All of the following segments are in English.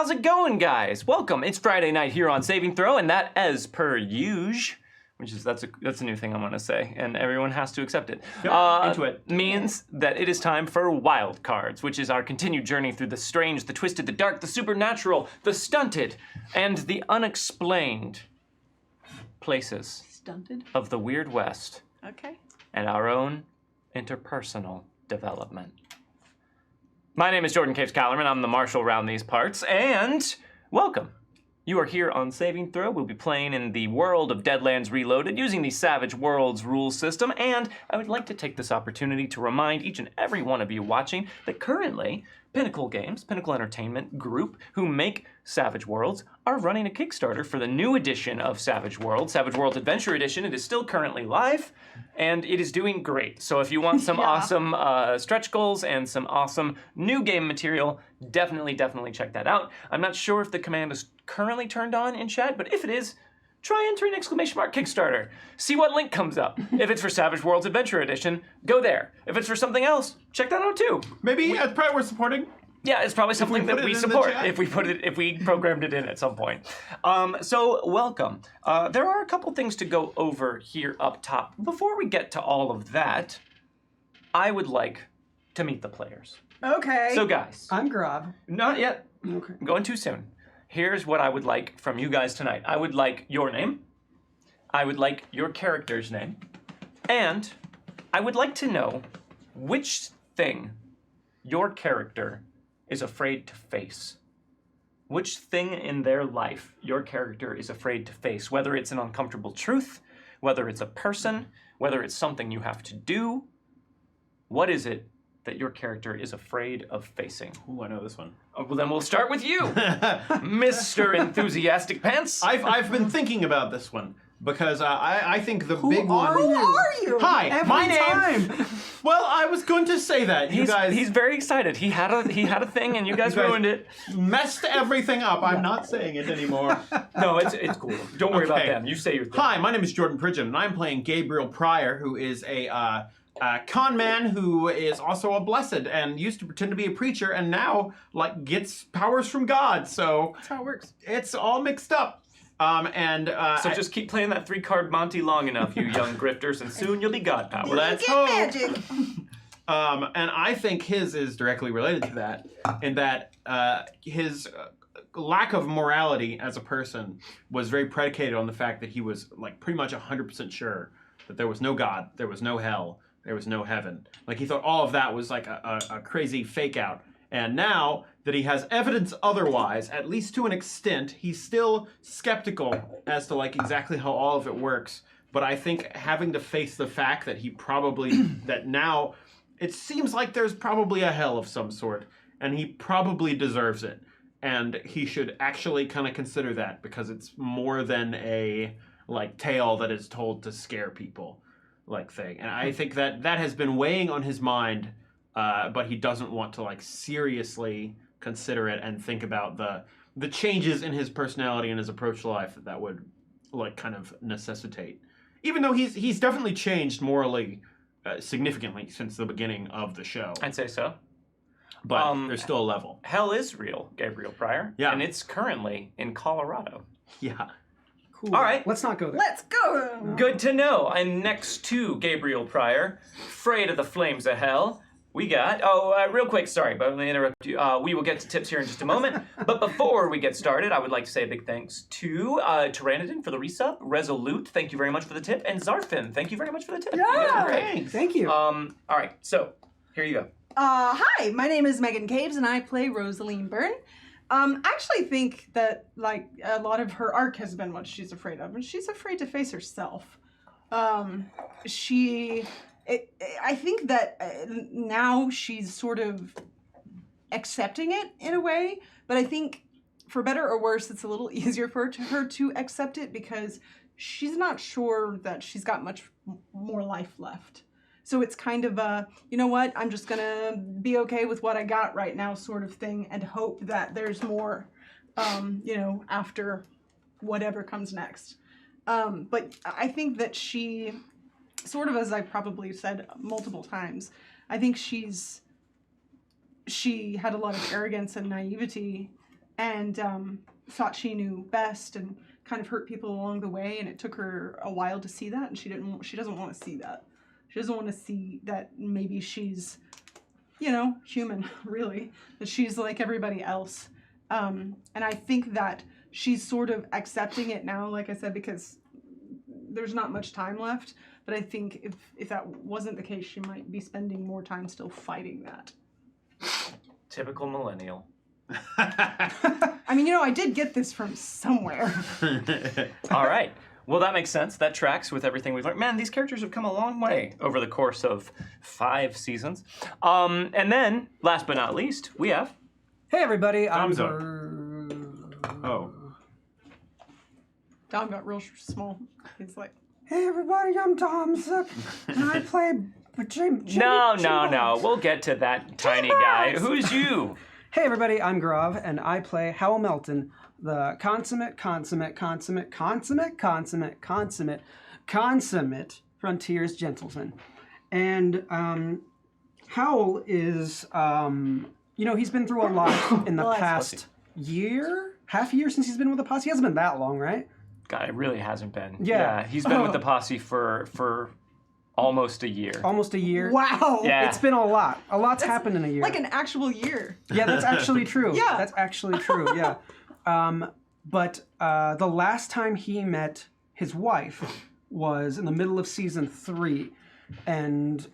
How's it going, guys? Welcome. It's Friday night here on Saving Throw, and that, as per usual, which is that's a new thing I'm gonna say, and everyone has to accept it. Into it. Means that it is time for Wildcards, which is our continued journey through the strange, the twisted, the dark, the supernatural, the stunted, and the unexplained places of the Weird West. Okay. And our own interpersonal development. My name is Jordan Caves-callarman. I'm the marshal around these parts, and welcome. You are here on Saving Throw. We'll be playing in the world of Deadlands Reloaded using the Savage Worlds rule system, and I would like to take this opportunity to remind each and every one of you watching that currently Pinnacle Games, Pinnacle Entertainment Group, who make Savage Worlds, are running a Kickstarter for the new edition of Savage Worlds Adventure Edition. It is still currently live, and it is doing great. So if you want some awesome stretch goals and some awesome new game material, definitely check that out. I'm not sure if the command is currently turned on in chat, but if it is, try entering !Kickstarter. See what link comes up. If it's for Savage Worlds Adventure Edition, go there. If it's for something else, check that out too. Maybe that's probably worth supporting. Yeah, it's probably something that we support if we programmed it in at some point. So welcome. There are a couple things to go over here up top. Before we get to all of that, I would like to meet the players. Okay. So guys. I'm Grav. Not yet. Okay. I'm going too soon. Here's what I would like from you guys tonight. I would like your name. I would like your character's name. And I would like to know which thing your character is afraid to face. Which thing in their life your character is afraid to face, whether it's an uncomfortable truth, whether it's a person, whether it's something you have to do. What is it that your character is afraid of facing? Ooh, I know this one. Oh, well, then we'll start with you, Mr. Enthusiastic Pants. I've been thinking about this one because I think the big one. Who are you? Hi, my name. Well, I was going to say that you guys. He's very excited. He had a thing, and you guys ruined it. Messed everything up. I'm not saying it anymore. No, it's cool. Don't worry about them. You say your thing. Hi, my name is Jordan Pridgeon, and I'm playing Gabriel Pryor, who is a con man who is also a blessed and used to pretend to be a preacher and now gets powers from God. So That's how it works. It's all mixed up. So just keep playing that 3-card Monty long enough, you young grifters, and soon you'll be God powered. Let's hope. Magic. And I think his is directly related to that, in that his lack of morality as a person was very predicated on the fact that he was pretty much 100% sure that there was no God, there was no hell, there was no heaven. He thought all of that was a crazy fake out. And now that he has evidence otherwise, at least to an extent, he's still skeptical as to exactly how all of it works. But I think having to face the fact that that now it seems like there's probably a hell of some sort, and he probably deserves it. And he should actually kind of consider that, because it's more than a tale that is told to scare people thing. And I think that has been weighing on his mind. But he doesn't want to seriously consider it and think about the changes in his personality and his approach to life that would kind of necessitate. Even though he's definitely changed morally significantly since the beginning of the show. I'd say so. But there's still a level. Hell is real, Gabriel Pryor. Yeah. And it's currently in Colorado. Yeah. Cool. All right. Let's not go there. Let's go! Good to know. And next to Gabriel Pryor, afraid of the flames of hell, we got, real quick, sorry, but I'm going to interrupt you. We will get to tips here in just a moment. But before we get started, I would like to say a big thanks to Tyrannodon for the resub, Resolute, thank you very much for the tip, and Zarfin, thank you very much for the tip. Yeah, thanks. Thank you. All right, so here you go. Hi, my name is Meghan Caves, and I play Rosaline Byrne. I actually think that, a lot of her arc has been what she's afraid of, and she's afraid to face herself. I think that now she's sort of accepting it in a way, but I think for better or worse, it's a little easier for her to accept it because she's not sure that she's got much more life left. So it's kind of a, you know what, I'm just gonna be okay with what I got right now sort of thing and hope that there's more, after whatever comes next. But I think that she, sort of as I probably said multiple times, I think she had a lot of arrogance and naivety and thought she knew best and kind of hurt people along the way, and it took her a while to see that, and she doesn't want to see that. She doesn't want to see that maybe she's, human, really, that she's like everybody else. And I think that she's sort of accepting it now, like I said, because there's not much time left. But I think if that wasn't the case, she might be spending more time still fighting that. Typical millennial. I mean, I did get this from somewhere. All right. Well, that makes sense. That tracks with everything we've learned. Man, these characters have come a long way over the course of 5 seasons. And then, last but not least, we have... Hey, everybody. I'm Zook. Oh. Dom got real small. He's like, Hey, everybody. I'm Tom Zook, and I play James. No. We'll get to that tiny guy. Who's you? Hey, everybody. I'm Grav, and I play Howell Melton, the consummate Frontiers gentleman. And Howell is, he's been through a lot in the past half year since he's been with the posse. He hasn't been that long, right? God, it really hasn't been. Yeah. He's been with the posse for almost a year. Almost a year. wow. Yeah. It's been a lot. A lot's happened in a year. Like an actual year. Yeah, that's actually true. Yeah. That's actually true, yeah. But the last time he met his wife was in the middle of season 3, and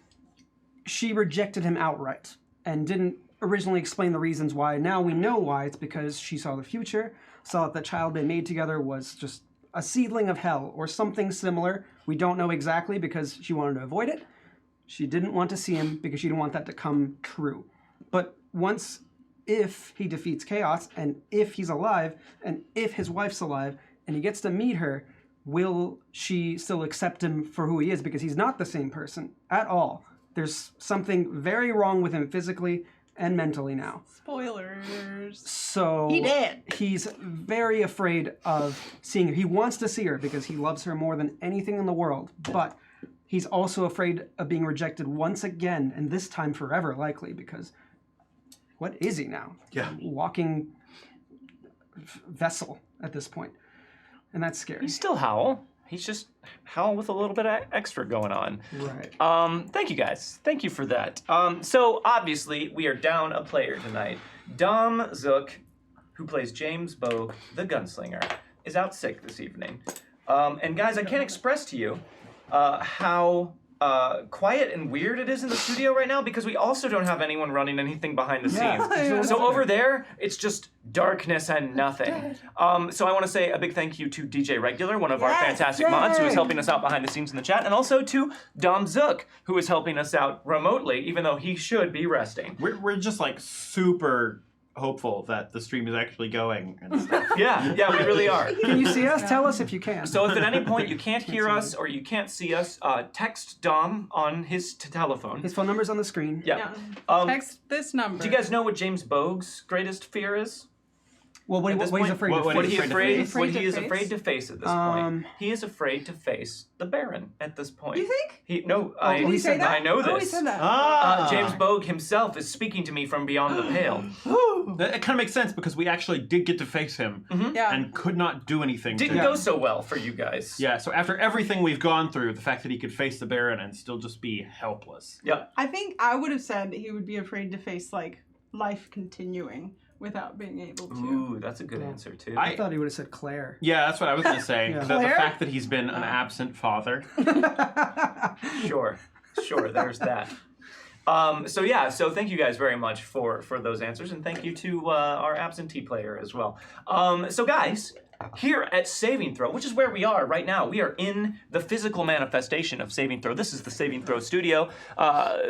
she rejected him outright and didn't originally explain the reasons why. Now we know why. It's because she saw the future, saw that the child they made together was just a seedling of hell or something similar. We don't know exactly because she wanted to avoid it. She didn't want to see him because she didn't want that to come true. But if he defeats Chaos, and if he's alive, and if his wife's alive, and he gets to meet her, will she still accept him for who he is? Because he's not the same person at all. There's something very wrong with him physically and mentally now. Spoilers. So He did. He's very afraid of seeing her. He wants to see her because he loves her more than anything in the world. But he's also afraid of being rejected once again, and this time forever, likely, because what is he now? Yeah. A walking vessel at this point. And that's scary. He's still Howell. He's just Howell with a little bit of extra going on. Right. Thank you guys. Thank you for that. So obviously we are down a player tonight. Dom Zook, who plays James Bogue, the gunslinger, is out sick this evening. And guys, I can't express to you how quiet and weird it is in the studio right now, because we also don't have anyone running anything behind the scenes. So over there, it's just darkness and nothing. So I want to say a big thank you to DJ Regular, one of our fantastic mods, who is helping us out behind the scenes in the chat, and also to Dom Zook, who is helping us out remotely, even though he should be resting. We're just like super hopeful that the stream is actually going and stuff. Yeah, we really are. Can you see us? Tell us if you can. So if at any point you can't hear us or you can't see us, text Dom on his telephone. His phone number's on the screen. Yeah. Text this number. Do you guys know what James Bogue's greatest fear is? Well, what he's afraid of. What he is to afraid to face at this point. He is afraid to face the Baron at this point. You think? Did he say that? I know this. Oh, he said that. James Bogue himself is speaking to me from beyond the pale. It kind of makes sense because we actually did get to face him Yeah. and could not do anything. Didn't go so well for you guys. Yeah, so after everything we've gone through, the fact that he could face the Baron and still just be helpless. Yeah. I think I would have said he would be afraid to face like life continuing without being able to. Ooh, that's a good answer too. I thought he would have said Claire. Yeah, that's what I was going to say. Yeah. The Claire? fact that he's been an absent father. Sure, there's that. So thank you guys very much for those answers, and thank you to our absentee player as well. So guys, here at Saving Throw, which is where we are right now, we are in the physical manifestation of Saving Throw. This is the Saving Throw studio,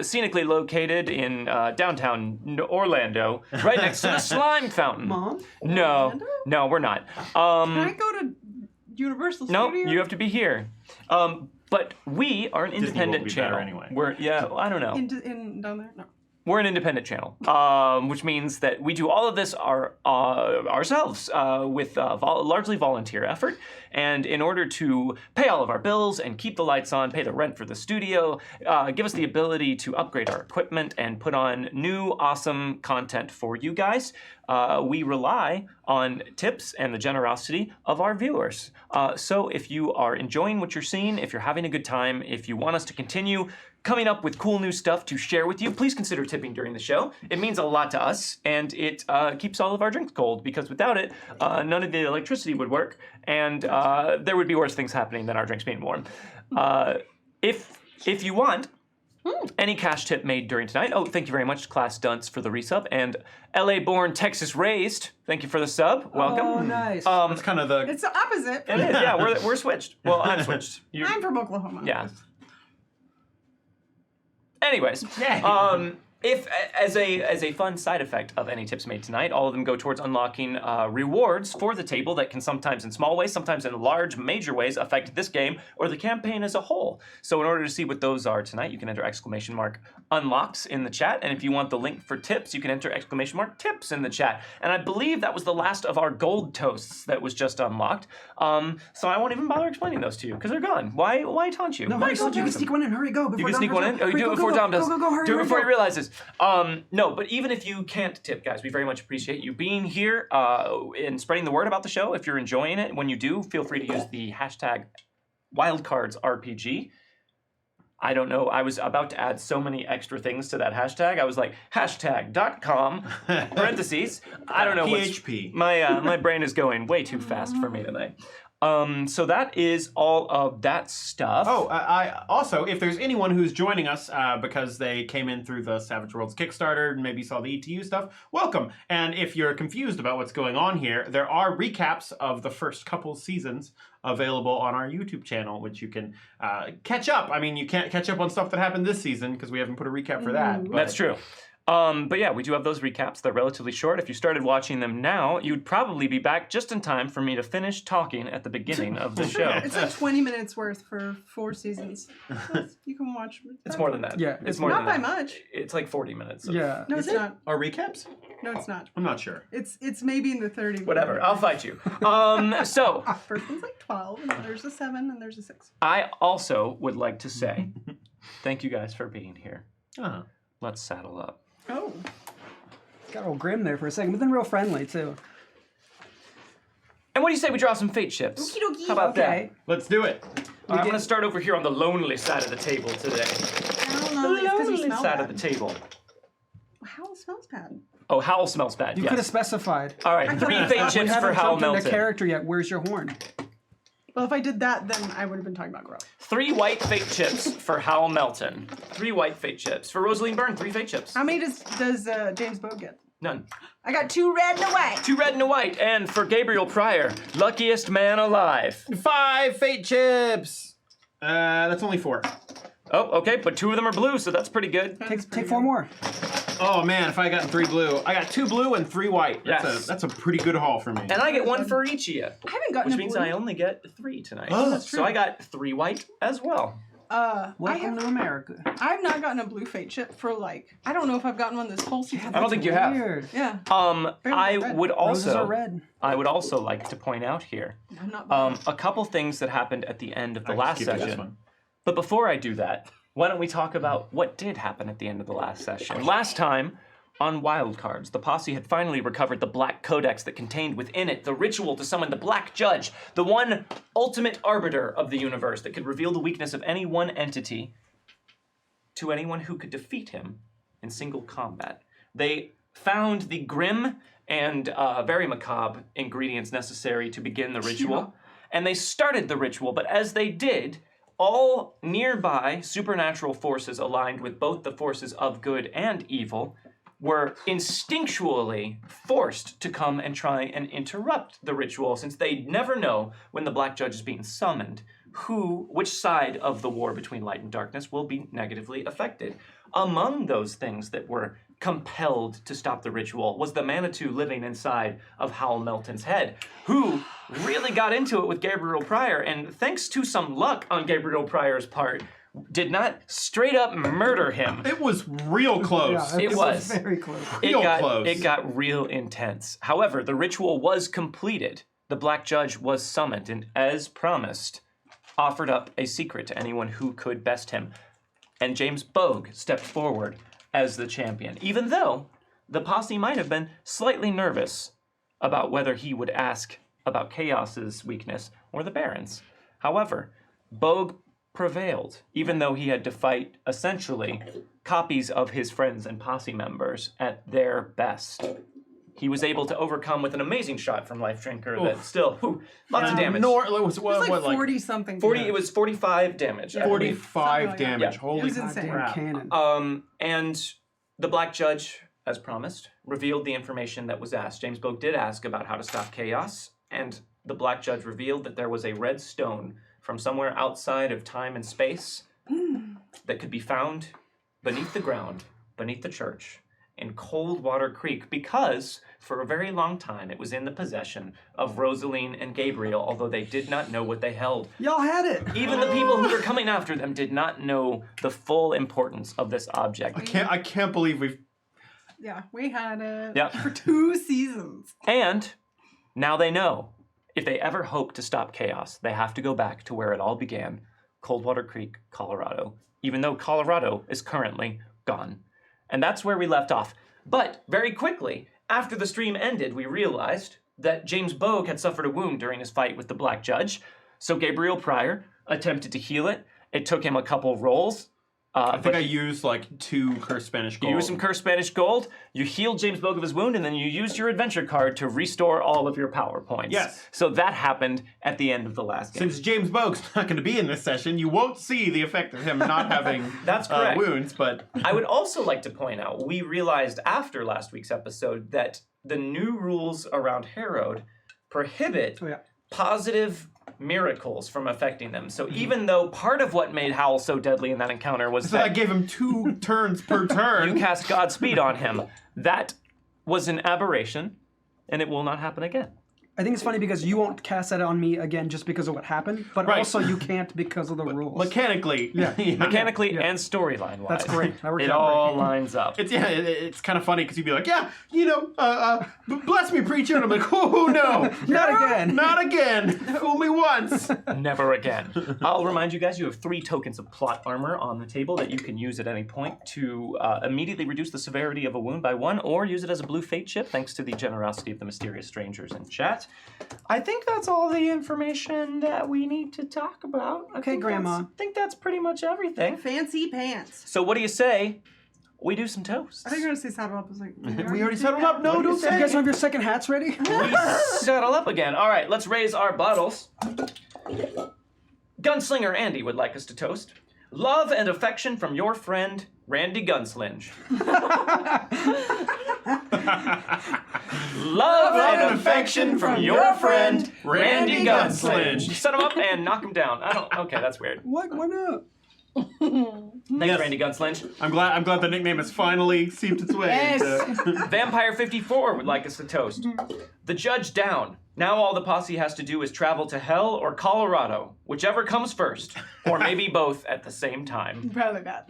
scenically located in downtown Orlando, right next to the slime fountain. Mom? No, we're not. Can I go to Universal No, Studios? you have to be here. But we are an Disney independent won't be better channel. anyway. I don't know. In down there? No. we're an independent channel, which means that we do all of this ourselves with largely volunteer effort. And in order to pay all of our bills and keep the lights on, pay the rent for the studio, give us the ability to upgrade our equipment and put on new awesome content for you guys, we rely on tips and the generosity of our viewers. So if you are enjoying what you're seeing, if you're having a good time, if you want us to continue coming up with cool new stuff to share with you, please consider tipping during the show. It means a lot to us, and it keeps all of our drinks cold, because without it, none of the electricity would work, and there would be worse things happening than our drinks being warm. If you want any cash tip made during tonight, thank you very much, Class Dunce, for the resub, and LA-born, Texas-raised, thank you for the sub. Welcome. Oh, nice. That's kind of the... It's the opposite. It is, yeah, we're switched. Well, I'm switched. I'm from Oklahoma. Yeah. Anyways, if as a fun side effect of any tips made tonight, all of them go towards unlocking rewards for the table that can sometimes in small ways, sometimes in large, major ways affect this game or the campaign as a whole. So in order to see what those are tonight, you can enter !unlocks in the chat, and if you want the link for tips, you can enter !tips in the chat. And I believe that was the last of our gold toasts that was just unlocked. So I won't even bother explaining those to you because they're gone. Why taunt you? No, hurry, you can sneak one in. Hurry, go. You can sneak one in? Oh, you do it before Dom does. Go, hurry, do it before go. he realizes. No, but even if you can't tip, guys, we very much appreciate you being here and spreading the word about the show. If you're enjoying it, when you do, feel free to use the hashtag WildcardsRPG. I don't know, I was about to add so many extra things to that hashtag. I was like, hashtag.com, parentheses. I don't know PHP. My brain is going way too fast for me tonight. So that is all of that stuff. Oh, I also, if there's anyone who's joining us because they came in through the Savage Worlds Kickstarter and maybe saw the ETU stuff, welcome. And if you're confused about what's going on here, there are recaps of the first couple seasons available on our YouTube channel, which you can catch up. I mean, you can't catch up on stuff that happened this season because we haven't put a recap for that. But... That's true. But yeah, we do have those recaps. They're relatively short. If you started watching them now, you'd probably be back just in time for me to finish talking at the beginning of the show. It's like 20 minutes worth for 4 seasons. So you can watch. It's more than that. Yeah, it's more not than by that. much. It's like 40 minutes. Yeah. No, it's not. Are recaps? No, it's not. I'm not sure. It's maybe in the 30. Whatever. I'll fight you. So First one's like 12, and then there's a 7, and there's a 6. I also would like to say thank you guys for being here. Uh-huh. Let's saddle up. Oh. Got a little grim there for a second, but then real friendly, too. And what do you say we draw some fate chips? Okie dokie. How about Okay. Let's do it. that? I'm going to start over here on the lonely side of the table today. I don't The know. It's 'cause you lonely smell side bad. of the table. How it smells bad. Oh, Howl smells bad. You yes. could have specified. All right, 3 fate We chips for haven't Howl jumped into Melton. character yet. Where's your horn? Well, if I did that, then I would have been talking about growth. 3 white fate chips for Howl Melton. 3 white fate chips. For Rosaline Byrne, 3 fate chips. How many does James Bogue get? None. I got 2 red and a white. 2 red and a white. And for Gabriel Pryor, luckiest man alive. 5 fate chips. That's only 4. Oh, okay, but 2 of them are blue, so that's pretty good. Take 4 more. Oh man, if I got 3 blue, I got 2 blue and 3 white. Yes. That's a pretty good haul for me. And I get 1 for each of you. I haven't gotten Which a means blue. I only get 3 tonight. Oh, that's So I got 3 white as well. Welcome to America. I've not gotten a blue fate chip for I don't know if I've gotten one this whole season. I don't think you have. Weird. Yeah. I red. would Roses are also red. like to point out here I'm not. a couple things that happened at the end of the I last skipped this session. one. But before I do that, why don't we talk about what did happen at the end of the last session? Last time, on Wildcards, the posse had finally recovered the Black Codex that contained within it the ritual to summon the Black Judge, the one ultimate arbiter of the universe that could reveal the weakness of any one entity to anyone who could defeat him in single combat. They found the grim and very macabre ingredients necessary to begin the ritual, and they started the ritual, but as they did, all nearby supernatural forces aligned with both the forces of good and evil were instinctually forced to come and try and interrupt the ritual, since they never know when the Black Judge is being summoned, which side of the war between light and darkness will be negatively affected. Among those things that were compelled to stop the ritual was the Manitou living inside of Howl Melton's head, who really got into it with Gabriel Pryor, and thanks to some luck on Gabriel Pryor's part, did not straight up murder him. It was real close. Yeah, It was. very close. Real close. It got real intense. However, the ritual was completed. The Black Judge was summoned and, as promised, offered up a secret to anyone who could best him. And James Bogue stepped forward as the champion, even though the posse might have been slightly nervous about whether he would ask about Chaos's weakness or the Baron's. However, Bogue prevailed, even though he had to fight, essentially, copies of his friends and posse members at their best. He was able to overcome with an amazing shot from Life Drinker that still, lots of damage. It was, It was like 40 something. 40, it was 45 damage. I believe. 45 Something like damage. that. Holy It was insane. crap. Cannon. And the Black Judge, as promised, revealed the information that was asked. James Bogue did ask about how to stop chaos, and the Black Judge revealed that there was a red stone from somewhere outside of time and space that could be found beneath the ground, beneath the church, in Coldwater Creek, because for a very long time it was in the possession of Rosaline and Gabriel, although they did not know what they held. Y'all had it. Even the people who were coming after them did not know the full importance of this object. I can't believe we've... Yeah, we had it Yeah. for 2 seasons. And now they know. If they ever hope to stop chaos, they have to go back to where it all began, Coldwater Creek, Colorado, even though Colorado is currently gone. And that's where we left off. But very quickly, after the stream ended, we realized that James Bogue had suffered a wound during his fight with the Black Judge. So Gabriel Pryor attempted to heal it. It took him a couple rolls. I think I used like 2 cursed Spanish gold. You used some cursed Spanish gold, you healed James Bogue of his wound, and then you used your adventure card to restore all of your power points. Yes. So that happened at the end of the last game. Since James Bogue's not going to be in this session, you won't see the effect of him not having That's correct. wounds, but... I would also like to point out, we realized after last week's episode that the new rules around Harrowed prohibit positive miracles from affecting them. So even though part of what made Howl so deadly in that encounter was So I that gave him 2 turns per turn. you cast Godspeed on him, that was an aberration, and it will not happen again. I think it's funny because you won't cast that on me again just because of what happened, but Right. also you can't because of the rules. Mechanically. Mechanically and storyline-wise. That's great. That worked It out all great. lines up. It's kind of funny because you'd be like, yeah, bless me, preacher. And I'm like, oh, no. Not again. Not again. Fool me once. Never again. I'll remind you guys, you have 3 tokens of plot armor on the table that you can use at any point to immediately reduce the severity of a wound by 1, or use it as a blue fate chip, thanks to the generosity of the mysterious strangers in chat. I think that's all the information that we need to talk about. Okay, Grandma. I think that's pretty much everything. Fancy pants. So what do you say we do some toasts? I think you're going to say saddle up. I was like, We already settled up. No, don't You say guys it. have your second hats ready? We settle up again. All right, let's raise our bottles. Gunslinger Andy would like us to toast. Love and affection from your friend, Randy Gunslinge. Love and affection from your friend, Randy Gunslinge. Set him up and knock him down. Okay, that's weird. What? Why not? Thanks, Yes. Randy Gunslinge. I'm glad the nickname has finally seeped its way. Yes. into- Vampire54 would like us to toast. The Judge down. Now all the posse has to do is travel to Hell or Colorado, whichever comes first, or maybe both at the same time. probably that.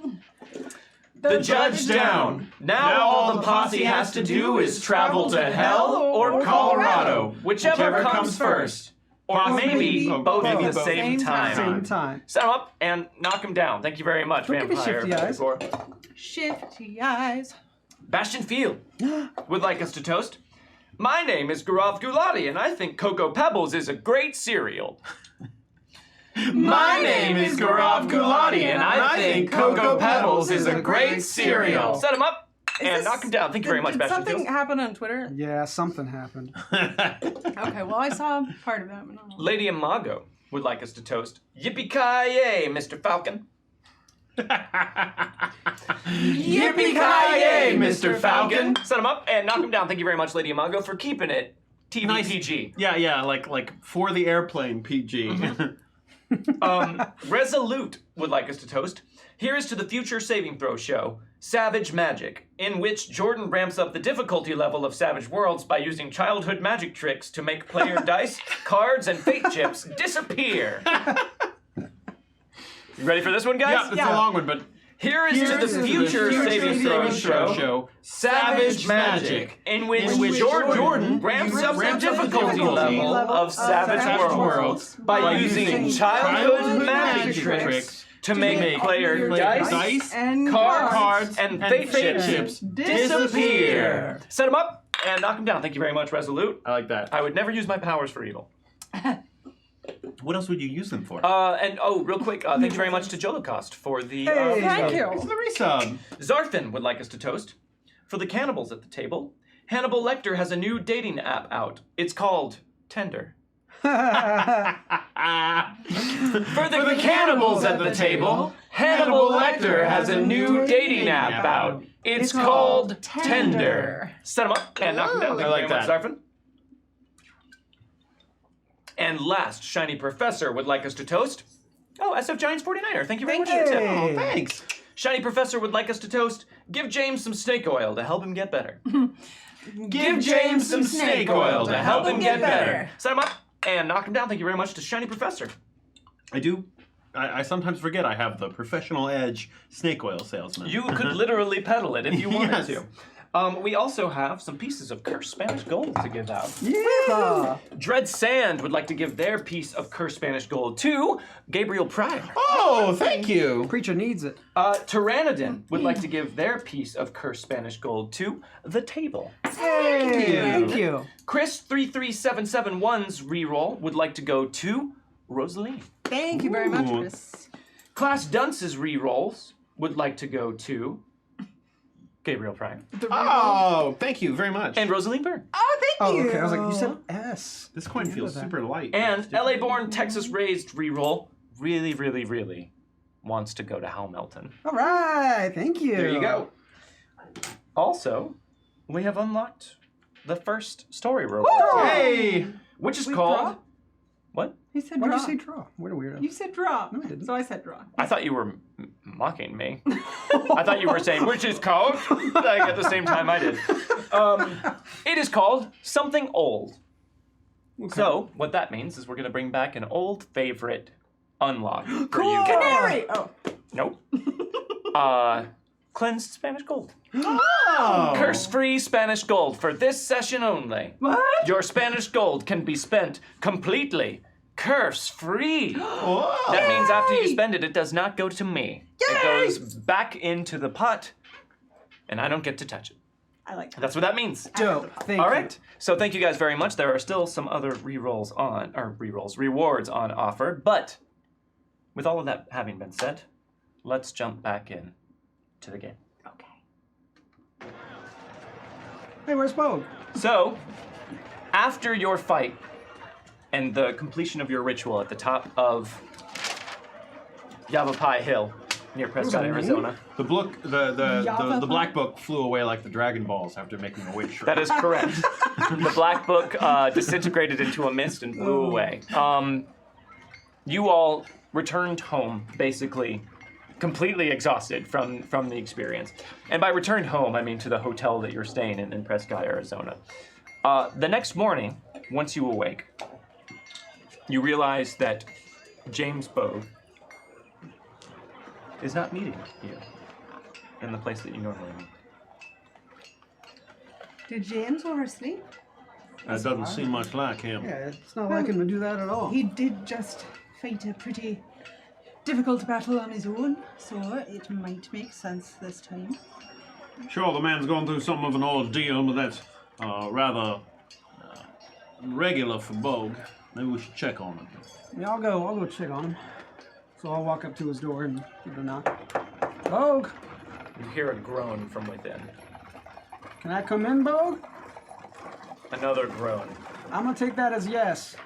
The Judge down. Now all the posse has to do is travel to Hell or Colorado, whichever comes first, or maybe both at the same time. Same time. Set him up and knock him down. Thank you very much, Don't give me shifty eyes. Vampire54. Shifty eyes. Bastion Field would like us to toast. My name is Gaurav Gulati, and I think Cocoa Pebbles is a great cereal. My name is Gaurav Gulati, and I think Cocoa Pebbles is a great cereal. Set him up and knock him down. Thank you very much, Did Bastion something Field. happen on Twitter? Yeah, something happened. Okay, well, I saw part of that. But not all. Lady Imago would like us to toast. Yippee-ki-yay, Mr. Falcon. Yippee-ki-yay, Mr. Falcon. Set him up and knock him down. Thank you very much, Lady Imago, for keeping it TVPG. yeah, like for the airplane PG. Resolute would like us to toast. Here is to the future saving throw show, Savage Magic, in which Jordan ramps up the difficulty level of Savage Worlds by using childhood magic tricks to make player dice, cards, and fate chips disappear. You ready for this one, guys? Yeah, it's a long one, but Here is to the future saving throw show, Savage Magic, in which Jordan ramps up the difficulty level of Savage Worlds by using childhood magic tricks to make player dice, and cards, and fate chips disappear. Set them up and knock them down. Thank you very much, Resolute. I like that. I would never use my powers for evil. What else would you use them for? Real quick, thank you very much to Jolocost for the. Thank you. It's the resub. Zarthan would like us to toast. For the cannibals at the table, Hannibal Lecter has a new dating app out. It's called Tender. For the cannibals at the table, Hannibal Lecter has a new dating app out. It's called Tender. Set them up and knock them down. Thank you very much, Zarthan. And last, Shiny Professor would like us to toast. Oh, SF Giants 49er. Thank you very much for your tip. Oh, thanks. Shiny Professor would like us to toast. Give James some snake oil to help him get better. Give James some snake oil to help him get better. Set him up and knock him down. Thank you very much to Shiny Professor. I do. I sometimes forget I have the professional edge snake oil salesman. You could literally peddle it if you wanted Yes. to. We also have some pieces of cursed Spanish gold to give out. Yeah. Dread Sand would like to give their piece of cursed Spanish gold to Gabriel Pryor. Oh, thank you. Preacher needs it. Tyrannodon would like to give their piece of cursed Spanish gold to the table. Thank you. Chris 33771's reroll would like to go to Rosalie. Thank you very much, Ooh. Chris. Class Dunce's rerolls would like to go to Gabriel Prime Oh, thank you very much. and Rosalie Byrne. Oh, thank Oh, you. okay. I was like, you said S. This coin Yeah, feels that. super light. And LA-born, Texas-raised reroll really wants to go to Hal Melton. All right. Thank you. There you go. Also, we have unlocked the first story reward, Hey! which is We called... draw? What? He said Why draw. did you say draw? What a weirdo. You said draw. No, I didn't. So I said draw. I thought you were mocking me. I thought you were saying, which is called, like at the same time I did. It is called Something Old. So, what that means is we're going to bring back an old favorite unlock for you. Canary. Oh. Nope. Cleansed Spanish gold. Oh! Curse-free Spanish gold for this session only. What? Your Spanish gold can be spent completely curse-free. Whoa! That means after you spend it, it does not go to me. It goes back into the pot, and I don't get to touch it. I like that. That's what that means. Dope. Thank All you. right. So thank you guys very much. There are still some other rewards on offer, but with all of that having been said, let's jump back in to the game. Okay. Hey, where's Bogue? So, after your fight and the completion of your ritual at the top of Yavapai Hill near Prescott, name? Arizona. The book, the Yavapai? black book flew away like the Dragon Balls after making a witch. That is correct. The black book disintegrated into a mist and blew away. You all returned home, basically, completely exhausted from the experience. And by returned home, I mean to the hotel that you're staying in Prescott, Arizona. The next morning, once you awake, you realize that James Bogue is not meeting you in the place that you normally meet. Did James oversleep? That doesn't seem much like him. Yeah, it's not like him to do that at all. He did just fight a pretty difficult battle on his own, so it might make sense this time. Sure, the man's going through something of an ordeal, but that's rather regular for Bogue. Maybe we should check on him. Yeah, I'll go check on him. So I'll walk up to his door and give it a knock. Bogue, You hear a groan from within. can I come in, Bogue? Another groan. I'm gonna take that as yes.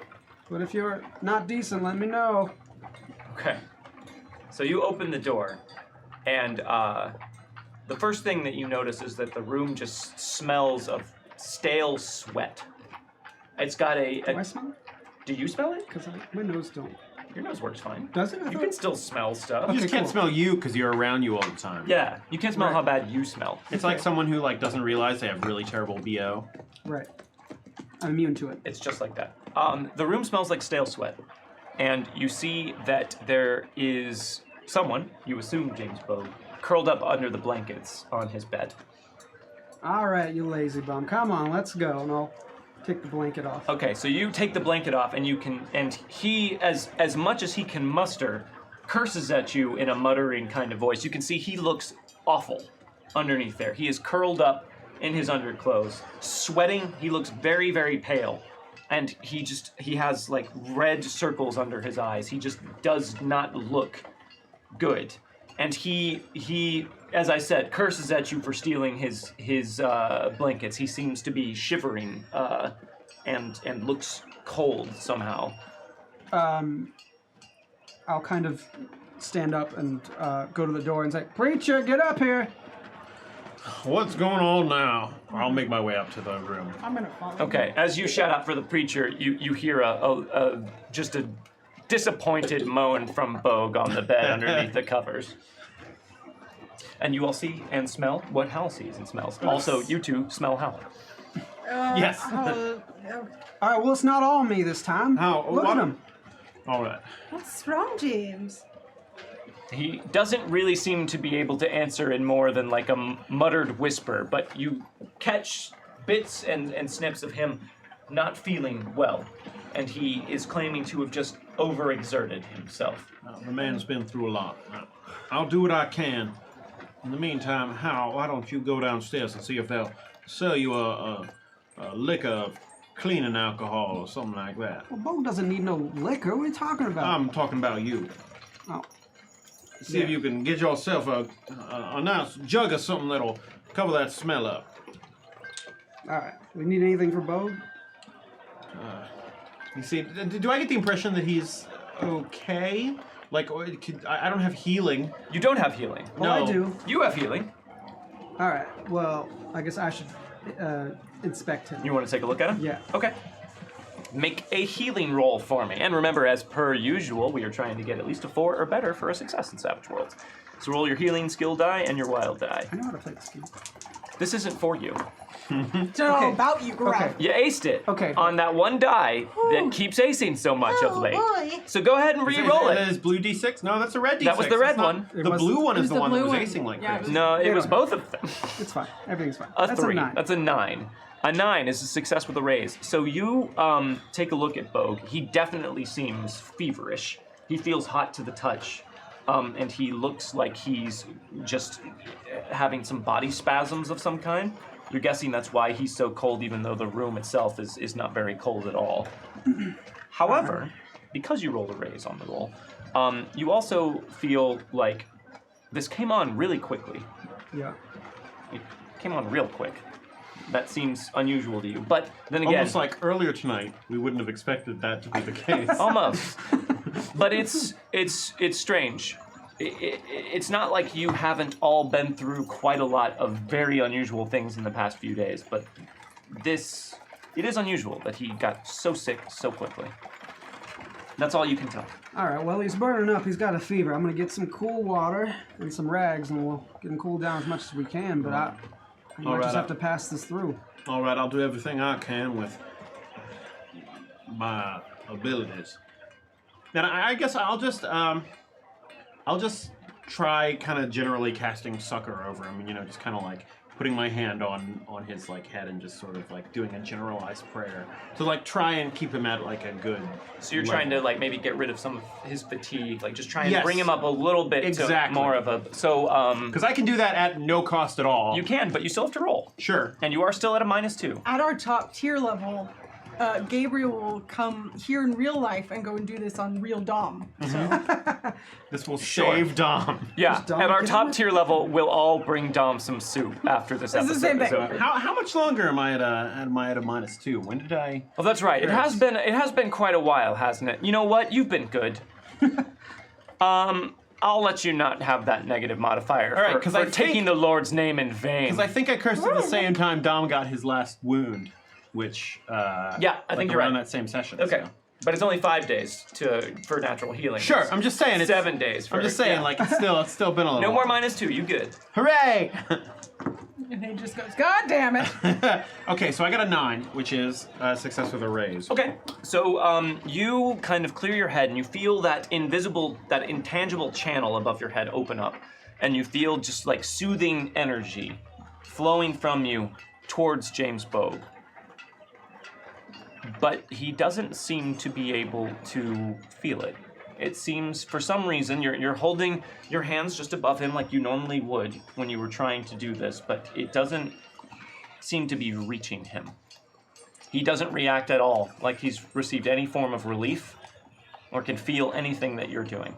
But if you're not decent, let me know. Okay. So you open the door, and the first thing that you notice is that the room just smells of stale sweat. It's got Do I smell it? Do you smell it? Because my nose don't. Your nose works fine. Does it? I You thought- can still smell stuff. You just Okay, can't cool. smell you because you're around you all the time. Yeah, you can't smell Right. how bad you smell. It's like someone who doesn't realize they have really terrible BO. Right. I'm immune to it. It's just like that. The room smells like stale sweat, and you see that there is someone, you assume James Bogue, curled up under the blankets on his bed. All right, you lazy bum. Come on, let's go, and I'll take the blanket off. Okay, so you take the blanket off, and he, as much as he can muster, curses at you in a muttering kind of voice. You can see he looks awful underneath there. He is curled up in his underclothes, sweating. He looks very, very pale, and he has like red circles under his eyes. He just does not look good. And he, as I said, curses at you for stealing his blankets. He seems to be shivering and looks cold somehow. I'll kind of stand up and go to the door and say, "Preacher, get up here!" What's going on now? I'll make my way up to the room. I'm gonna follow. Okay, as you shout out for the preacher, you hear just a disappointed moan from Bogue on the bed underneath the covers. And you all see and smell what Hal sees and smells. Also, you two smell Hal. Yes. All right, well, it's not all me this time. How? Look at him. All right. What's wrong, James? He doesn't really seem to be able to answer in more than like a muttered whisper, but you catch bits and snips of him not feeling well. And he is claiming to have just overexerted himself. The man's been through a lot. I'll do what I can. In the meantime, Hal, why don't you go downstairs and see if they'll sell you a liquor of cleaning alcohol or something like that. Well, Bogue doesn't need no liquor. What are you talking about? I'm talking about you. Oh. See if you can get yourself a nice jug of something that'll cover that smell up. All right. We need anything for Bogue? You see, do I get the impression that he's okay? Like, I don't have healing. You don't have healing. Well, No. I do. You have healing. All right. Well, I guess I should inspect him. You want to take a look at him? Yeah. Okay. Make a healing roll for me. And remember, as per usual, we are trying to get at least a 4 or better for a success in Savage Worlds. So roll your healing skill die and your wild die. I know how to play this game. This isn't for you. It's not all about you, Graf. Okay. You aced it Okay. on that one die that keeps acing so much of late. boy. So go ahead and re-roll That it. is blue D6? No, that's a red D6. That was the red That's not- one. It The was- blue one it is was the the one that blue was one. acing like Yeah, it crazy. was- No, it They was don't- both of them. It's fine. Everything's fine. A That's 3. a 9. That's a 9. A 9 is a success with a raise. So you take a look at Bogue. He definitely seems feverish. He feels hot to the touch. And he looks like he's just having some body spasms of some kind. You're guessing that's why he's so cold, even though the room itself is not very cold at all. However, because you rolled a raise on the roll, you also feel like this came on really quickly. Yeah. It came on real quick. That seems unusual to you. But then again, Almost like earlier tonight, we wouldn't have expected that to be the case. almost. But it's strange. It's not like you haven't all been through quite a lot of very unusual things in the past few days, but it is unusual that he got so sick so quickly. That's all you can tell. All right. Well, he's burning up. He's got a fever. I'm gonna get some cool water and some rags, and we'll get him cooled down as much as we can. But I might All right, just have to pass this through. All right, I'll do everything I can with my abilities. Then I guess I'll just try kind of generally casting succor over him. You know, just kind of like putting my hand on his like head and just sort of like doing a generalized prayer to like try and keep him at like a good. So you're level. trying to like maybe get rid of some of his fatigue, like just try and Yes. bring him up a little bit Exactly. to more of a. So Because I can do that at no cost at all. you can, but you still have to roll, Sure. and you are still at a -2. At our top tier level, Gabriel will come here in real life and go and do this on real Dom. So This will Sure. save Dom. Yeah, Does Dom at our get top it? tier level, we'll all bring Dom some soup after this It's the episode same is thing. over. How much longer am I at a -2? When did I? Well, that's right. It Yes. has been quite a while, hasn't it? You know what? You've been good. I'll let you not have that negative modifier All right, for, 'cause for I think- taking the Lord's name in vain. Because I think I cursed at the same time Dom got his last wound, which Yeah, I think you're around right. that same session. Okay, so. but it's only 5 days for natural healing. Sure, It's I'm just saying. It's, 7 days. For, I'm just saying, yeah. like it's still been a little. no more while. -2. You good? Hooray! And he just goes, God damn it! Okay, so I got a 9, which is a success with a raise. Okay, so you kind of clear your head and you feel that intangible channel above your head open up, and you feel just like soothing energy flowing from you towards James Bogue. But he doesn't seem to be able to feel it. It seems, for some reason, you're holding your hands just above him like you normally would when you were trying to do this, but it doesn't seem to be reaching him. He doesn't react at all, like he's received any form of relief or can feel anything that you're doing.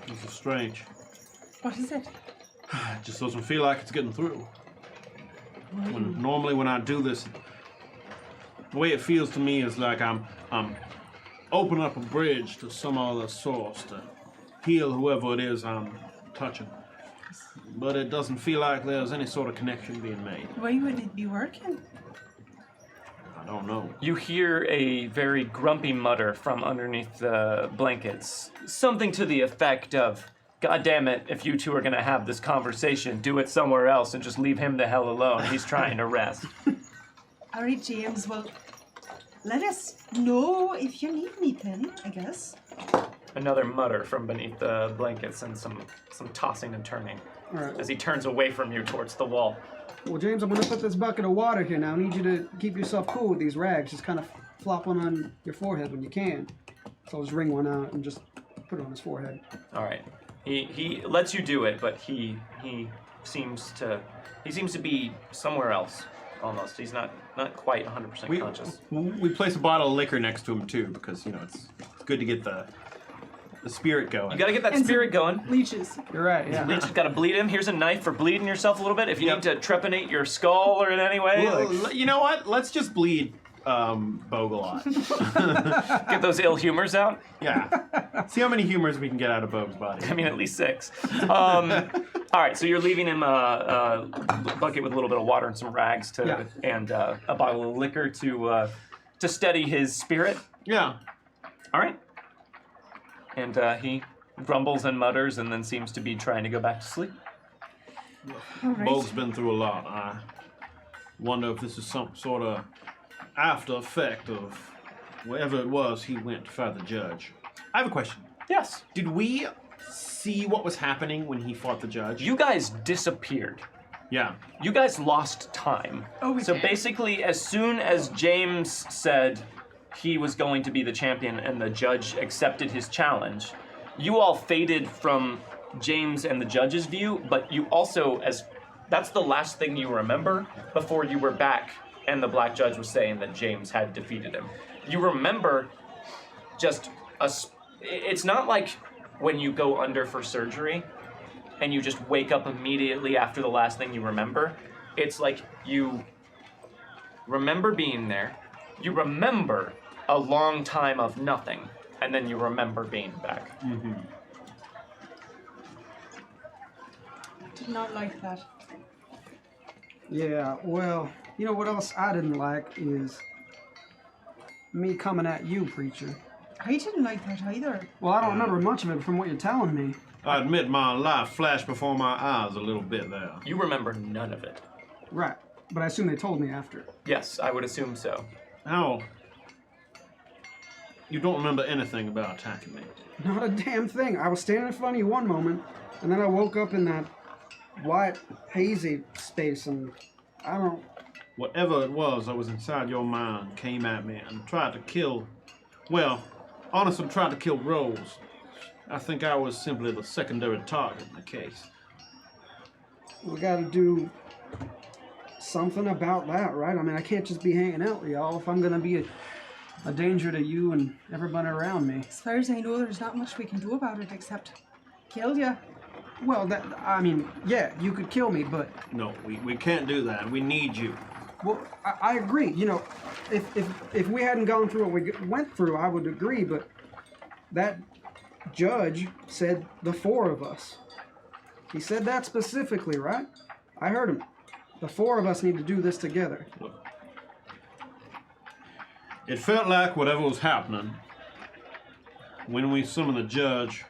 This is strange. What is it? It just doesn't feel like it's getting through. Normally when I do this, the way it feels to me is like I'm opening up a bridge to some other source to heal whoever it is I'm touching. But it doesn't feel like there's any sort of connection being made. Why would it be working? I don't know. You hear a very grumpy mutter from underneath the blankets. Something to the effect of, God damn it, if you two are gonna have this conversation, do it somewhere else and just leave him the hell alone. He's trying to rest. All right, James, well, let us know if you need anything, I guess. Another mutter from beneath the blankets and some tossing and turning All right. as he turns away from you towards the wall. Well, James, I'm going to put this bucket of water here now. I need you to keep yourself cool with these rags. Just kind of flop one on your forehead when you can. So I'll just wring one out and just put it on his forehead. All right. He lets you do it, but he seems to be somewhere else almost. He's not quite 100% conscious. We place a bottle of liquor next to him too, because it's good to get the spirit going. You got to get that And spirit going. Leeches. You're right, yeah. Leech has got to bleed him. Here's a knife for bleeding yourself a little bit. If you need to trepanate your skull or in any way, Well, you know what? Let's just bleed Bogue a lot. get those ill humors out. Yeah. See how many humors we can get out of Bogue's body. I mean, at least 6. All right, so you're leaving him a bucket with a little bit of water and some rags and a bottle of liquor to steady his spirit. Yeah. All right. And he grumbles and mutters and then seems to be trying to go back to sleep. All right. Bogue's been through a lot. I wonder if this is some sort of after effect of whatever it was he went to fight the judge. I have a question. Yes. Did we see what was happening when he fought the judge? You guys disappeared. Yeah. You guys lost time. Oh, we So did. basically, as soon as James said he was going to be the champion and the judge accepted his challenge, you all faded from James and the judge's view, but you also, that's the last thing you remember before you were back and the black judge was saying that James had defeated him. You remember just it's not like when you go under for surgery and you just wake up immediately after the last thing you remember. It's like you remember being there, you remember a long time of nothing, and then you remember being back. Mm-hmm. Did not like that. Yeah, well, you know what else I didn't like is me coming at you, preacher. I didn't like that either. Well, I don't remember much of it from what you're telling me. I admit my life flashed before my eyes a little bit there. You remember none of it. Right, but I assume they told me after. Yes, I would assume so. How? You don't remember anything about attacking me? Not a damn thing. I was standing in front of you one moment, and then I woke up in that white, hazy space, and I don't... Whatever it was that was inside your mind came at me and tried to kill... Well, honestly, tried to kill Rose. I think I was simply the secondary target in the case. We gotta do something about that, right? I mean, I can't just be hanging out with y'all if I'm gonna be a danger to you and everybody around me. As far as I know, there's not much we can do about it except kill you. Well, I mean, yeah, you could kill me, but... No, we can't do that. We need you. Well, I agree. You know, if we hadn't gone through what we went through, I would agree, but that judge said the 4 of us. He said that specifically, right? I heard him. The 4 of us need to do this together. It felt like whatever was happening when we summoned the judge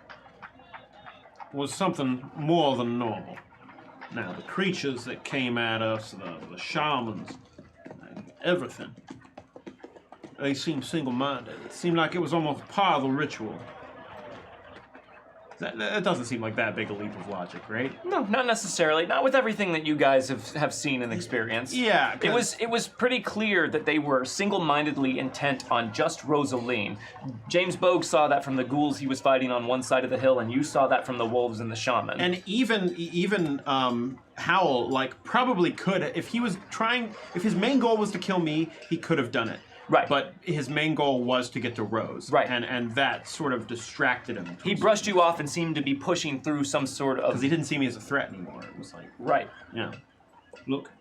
was something more than normal. Now, the creatures that came at us, the shamans, everything, they seemed single-minded. It seemed like it was almost part of the ritual. That doesn't seem like that big a leap of logic, right? No, not necessarily. Not with everything that you guys have seen and experienced. Yeah. It was pretty clear that they were single-mindedly intent on just Rosaline. James Bogue saw that from the ghouls he was fighting on one side of the hill, and you saw that from the wolves and the shaman. And even Howell, like, probably could, if his main goal was to kill me, he could have done it. Right. But his main goal was to get to Rose. Right. And that sort of distracted him. He brushed you off and seemed to be pushing through some sort of... Because he didn't see me as a threat anymore. It was like... Right. Yeah. Look.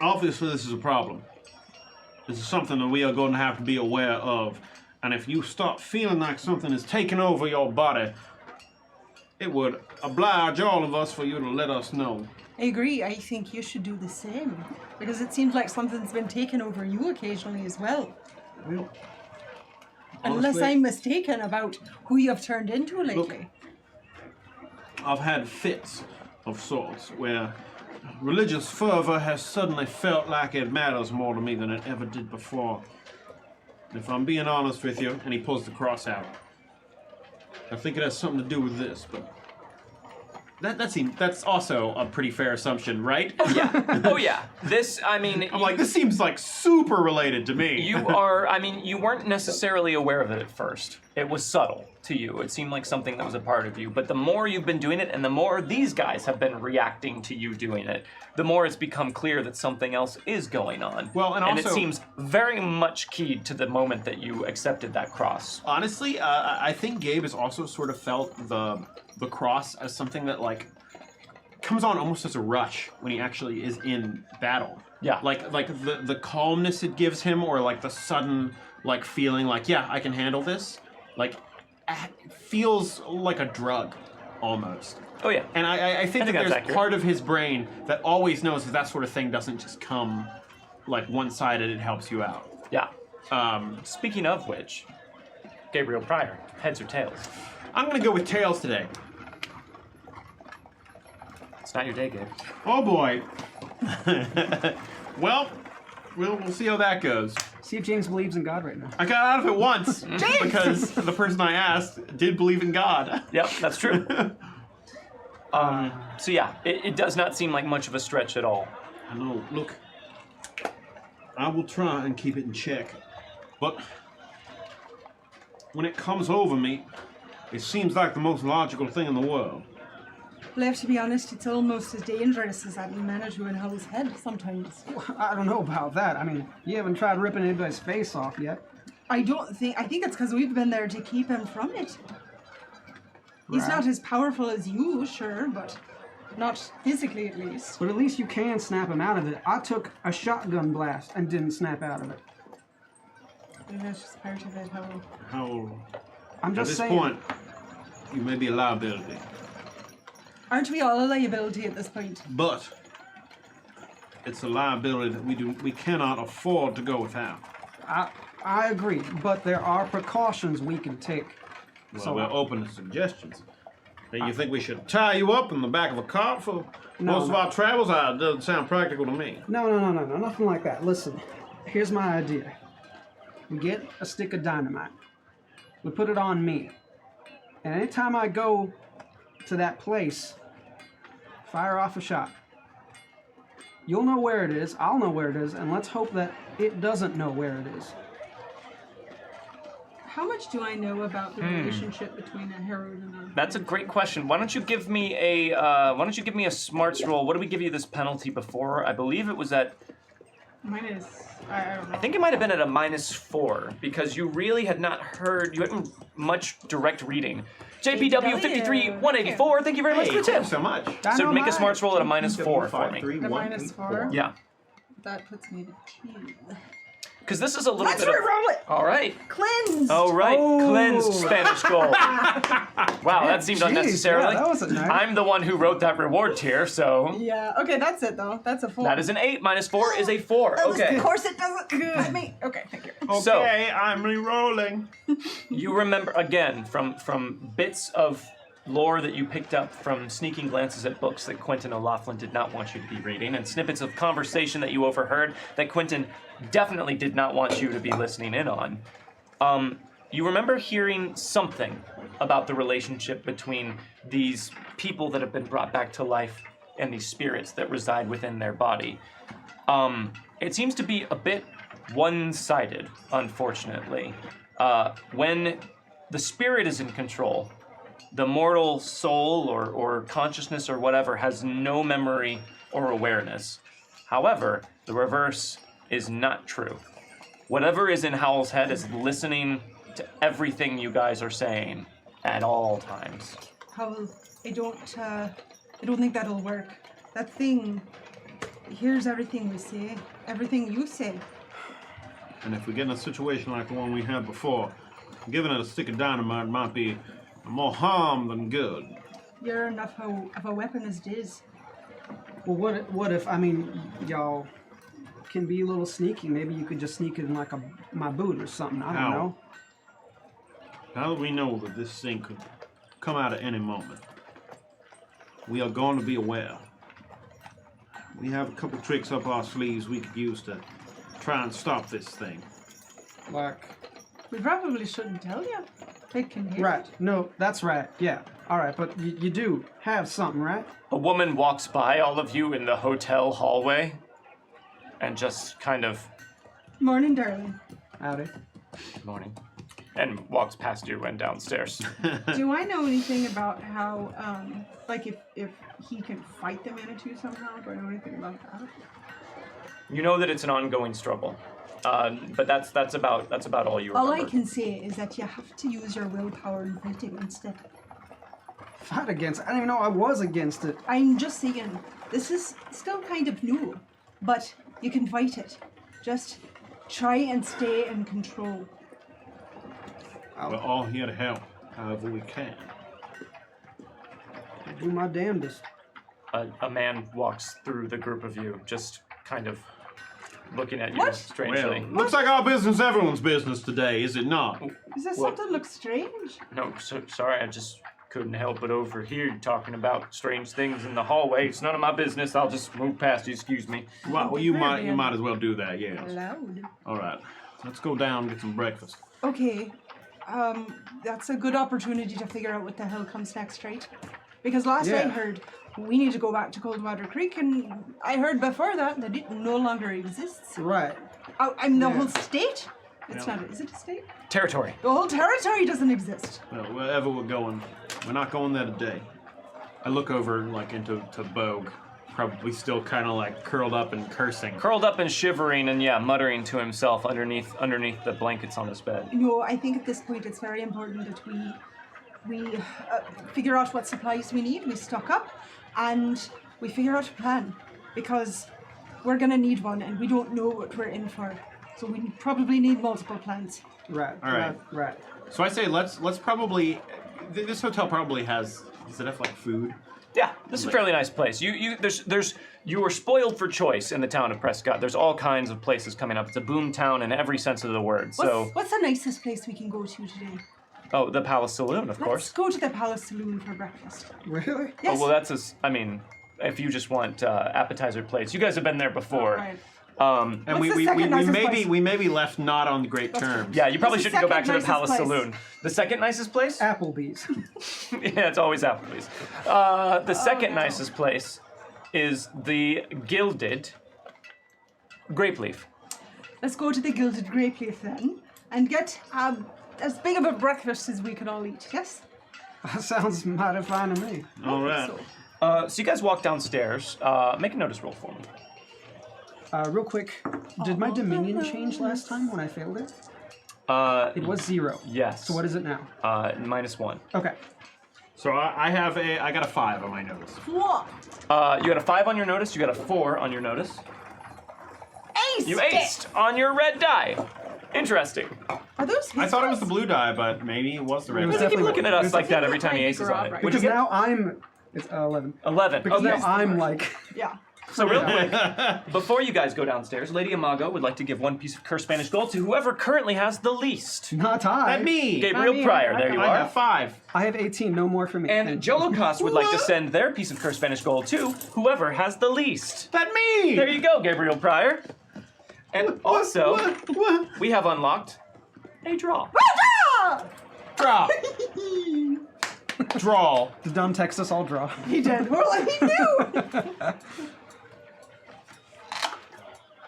Obviously, this is a problem. This is something that we are going to have to be aware of. And if you start feeling like something is taking over your body, it would oblige all of us for you to let us know. I agree. I think you should do the same. Because it seems like something's been taken over you occasionally as well. Well, Unless honestly, I'm mistaken about who you've turned into lately. Look, I've had fits of sorts where religious fervor has suddenly felt like it matters more to me than it ever did before. If I'm being honest with you, and he pulls the cross out, I think it has something to do with this, but that's also a pretty fair assumption, right? Yeah. Oh, yeah. This, I mean... I'm like, this seems like super related to me. You weren't necessarily aware of it at first. It was subtle to you. It seemed like something that was a part of you. But the more you've been doing it, and the more these guys have been reacting to you doing it, the more it's become clear that something else is going on. Well, and it also- seems very much keyed to the moment that you accepted that cross. Honestly, I think Gabe has also sort of felt the cross as something that, like, comes on almost as a rush when he actually is in battle. Yeah. Like the calmness it gives him, or like the sudden like feeling like, yeah, I can handle this. Like, it feels like a drug almost. Oh, yeah. And I think that that's there's accurate. part of his brain that always knows that sort of thing doesn't just come like one-sided. It helps you out. Yeah. Speaking of which, Gabriel Pryor, heads or tails? I'm gonna go with tails today. It's not your day, Gabe. Oh boy. Well, we'll see how that goes. See if James believes in God right now. I got out of it once because the person I asked did believe in God. Yep, that's true. So yeah, it does not seem like much of a stretch at all. I know. Look, I will try and keep it in check, but when it comes over me, it seems like the most logical thing in the world. Well, I have to be honest, it's almost as dangerous as that Manitou in Hell's Head sometimes. I don't know about that. I mean, you haven't tried ripping anybody's face off yet. I think it's because we've been there to keep him from it. He's Right. not as powerful as you, sure, but not physically at least. But at least you can snap him out of it. I took a shotgun blast and didn't snap out of it. Maybe that's just part of it, How I'm at just this saying. point, you may be a liability, Aren't we all a liability at this point? but it's a liability that we cannot afford to go without. I agree, but there are precautions we can take. Well, So- we're open to suggestions. Hey, you think we should tie you up in the back of a car for most of our travels? It doesn't sound practical to me. No, nothing like that. Listen, here's my idea. We get a stick of dynamite. We put it on me. And anytime I go to that place, fire off a shot. You'll know where it is, I'll know where it is, and let's hope that it doesn't know where it is. How much do I know about the relationship between a herald and a... That's a great question. Why don't you give me a smarts roll? What did we give you this penalty before? I believe it was at... Mine is... I don't know. I think it might have been at a -4 because you really had not heard, you hadn't much direct reading. JPW 53-184, thank you very much for the Thank you tip. so much. So make a Dynamite. smarts roll at a -4 for me. The -4? Yeah. That puts me to 2. Because this is a little Let's bit of... re-roll it! All right. Cleanse! All right. Oh. Cleansed Spanish gold. Wow, that seemed Jeez, unnecessarily. yeah, that wasn't nice. I'm the one who wrote that reward tier, so... Yeah, okay, that's it though. That's a 4. That is an 8 -4 is a 4. Okay. Of course it doesn't fit me. Okay, thank you. So- Okay, I'm re-rolling. You remember, again, from bits of lore that you picked up from sneaking glances at books that Quentin O'Loughlin did not want you to be reading, and snippets of conversation that you overheard that Quentin definitely did not want you to be listening in on. You remember hearing something about the relationship between these people that have been brought back to life and these spirits that reside within their body. It seems to be a bit one-sided, unfortunately. When the spirit is in control, the mortal soul or consciousness or whatever has no memory or awareness. However, the reverse is not true. Whatever is in Howl's head is listening to everything you guys are saying at all times. Howl, I don't think that'll work. That thing hears everything we say, everything you say. And if we get in a situation like the one we had before, giving it a stick of dynamite might be more harm than good. You're enough of a weapon as it is. Well, what if, I mean, y'all can be a little sneaky. Maybe you could just sneak it in like my boot or something. I don't know. How do we know that this thing could come out at any moment? We are going to be aware. We have a couple tricks up our sleeves we could use to try and stop this thing. Like... We probably shouldn't tell you. It can hear. Right. No, that's right. Yeah. All right, but you do have something, right? A woman walks by all of you in the hotel hallway and just kind of... Morning, darling. Howdy. Morning. And walks past you and downstairs. Do I know anything about how, like, if he can fight the Manitou somehow? Do I know anything about that? You know that it's an ongoing struggle, but that's about all you remember. All I can say is that you have to use your willpower and fight against it. Fight against? I didn't even know I was against it. I'm just saying, this is still kind of new, but you can fight it. Just try and stay in control. We're all here to help, however we can. I'll do my damnedest. A man walks through the group of you, just kind of looking at you What? strangely. Well, looks like our business, everyone's business today, is it not? Is there What? something looks strange? No, sorry, I just couldn't help but overhear you talking about strange things in the hallway. It's none of my business. I'll just move past you. Excuse me. Well, you might as well do that, yes. Loud. All right, let's go down and get some breakfast. Okay, that's a good opportunity to figure out what the hell comes next, right? Because last I heard, we need to go back to Coldwater Creek, and I heard before that it no longer exists. Right. I'm the whole state? It's not, is it a state? Territory. The whole territory doesn't exist. Well, wherever we're going, we're not going there today. I look over, like, into Bogue, probably still kind of, like, curled up and cursing. Curled up and shivering and, muttering to himself underneath the blankets on his bed. No, I think at this point it's very important that we figure out what supplies we need, we stock up, and we figure out a plan. Because we're going to need one, and we don't know what we're in for. So we probably need multiple plans. Right. All right. Right. So I say let's probably... This hotel probably has... Does it have, like, food? Yeah, this is a fairly nice place. You were spoiled for choice in the town of Prescott. There's all kinds of places coming up. It's a boom town in every sense of the word. What's the nicest place we can go to today? Oh, the Palace Saloon, of Let's course. go to the Palace Saloon for breakfast. Really? Yes. Oh, well, if you just want appetizer plates. You guys have been there before. All right. And What's the second nicest place? we maybe left not on great terms. Yeah, you probably What's the shouldn't go back to the second Palace nicest Saloon. The second nicest place? Applebee's. Yeah, it's always Applebee's. The second nicest place is the Gilded Grape Leaf. Let's go to the Gilded Grape Leaf then, and get as big of a breakfast as we can all eat, yes? That sounds mighty fine to me. All right. So you guys walk downstairs. Make a notice roll for me. Real quick, did my Dominion change last time when I failed it? It was 0. Yes. So what is it now? -1. Okay. So I got a 5 on my notes. What? You got a 5 on your notice. You got a 4 on your notice. Ace! You aced on your red die. Interesting. Are those his I thought it was the dice? blue die, but maybe it was the red It was die. You keep definitely- looking at us like that every time he I aces think on you're it. right. What'd you Because get? now I'm... It's 11. 11. Because Okay. now I'm like... Yeah. So real quick, before you guys go downstairs, Lady Imago would like to give one piece of cursed Spanish gold to whoever currently has the least. Not I. At me. Gabriel me. Pryor, there you I are. have 5. I have 18. No more for me. And Thank you. Jolocos would like to send their piece of cursed Spanish gold to whoever has the least. That me. There you go, Gabriel Pryor. And also, What? we have unlocked a draw. Draw. Draw. Did Dom text us? I'll draw. He did. Well, he knew.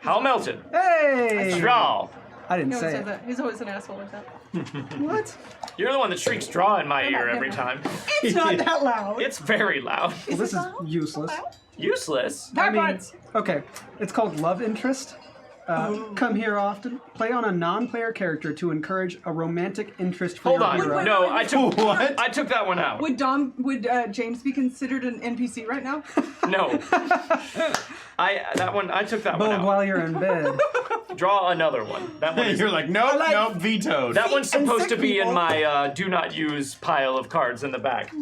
How melted? Hey! Draw. I didn't He always say says it. that. He's always an asshole like that. What? You're the one that shrieks draw in my ear not every him. time. It's not that loud. It's very loud. Well, this is useless. Useless. I mean, Parts. okay, it's called Love Interest. Come here often. Play on a non-player character to encourage a romantic interest for Hold your on. hero. Wait, No, I took What? I took that one out. Would James be considered an NPC right now? No. I took that one Bogue out. while you're in bed. Draw another one. That one is, You're like, nope, nope, vetoed. that one's and supposed sick to be in people. my do not use pile of cards in the back.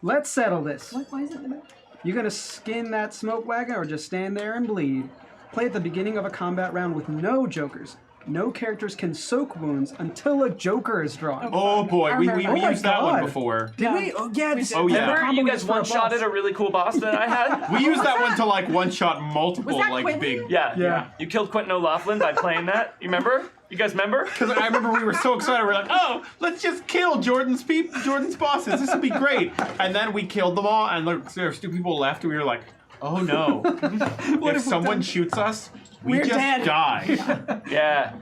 Let's settle this. Why is it in the back? You gonna skin that smoke wagon or just stand there and bleed? Play at the beginning of a combat round with no jokers. No characters can soak wounds until a joker is drawn. Oh boy, we Oh used that one God. before. Did we? Oh yeah. This, Oh, yeah. Remember you combo guys is for a one-shotted boss. a really cool boss that I had? We used that one to like one-shot multiple Was that like Quentin? big. Yeah. Yeah. You killed Quentin O'Loughlin by playing that. You remember? You guys remember? Because I remember we were so excited. We're like, oh, let's just kill Jordan's bosses. This would be great. And then we killed them all, and look, there's 2 people left, and we were like, oh no. If someone shoots us, we We're just dead. die. Yeah.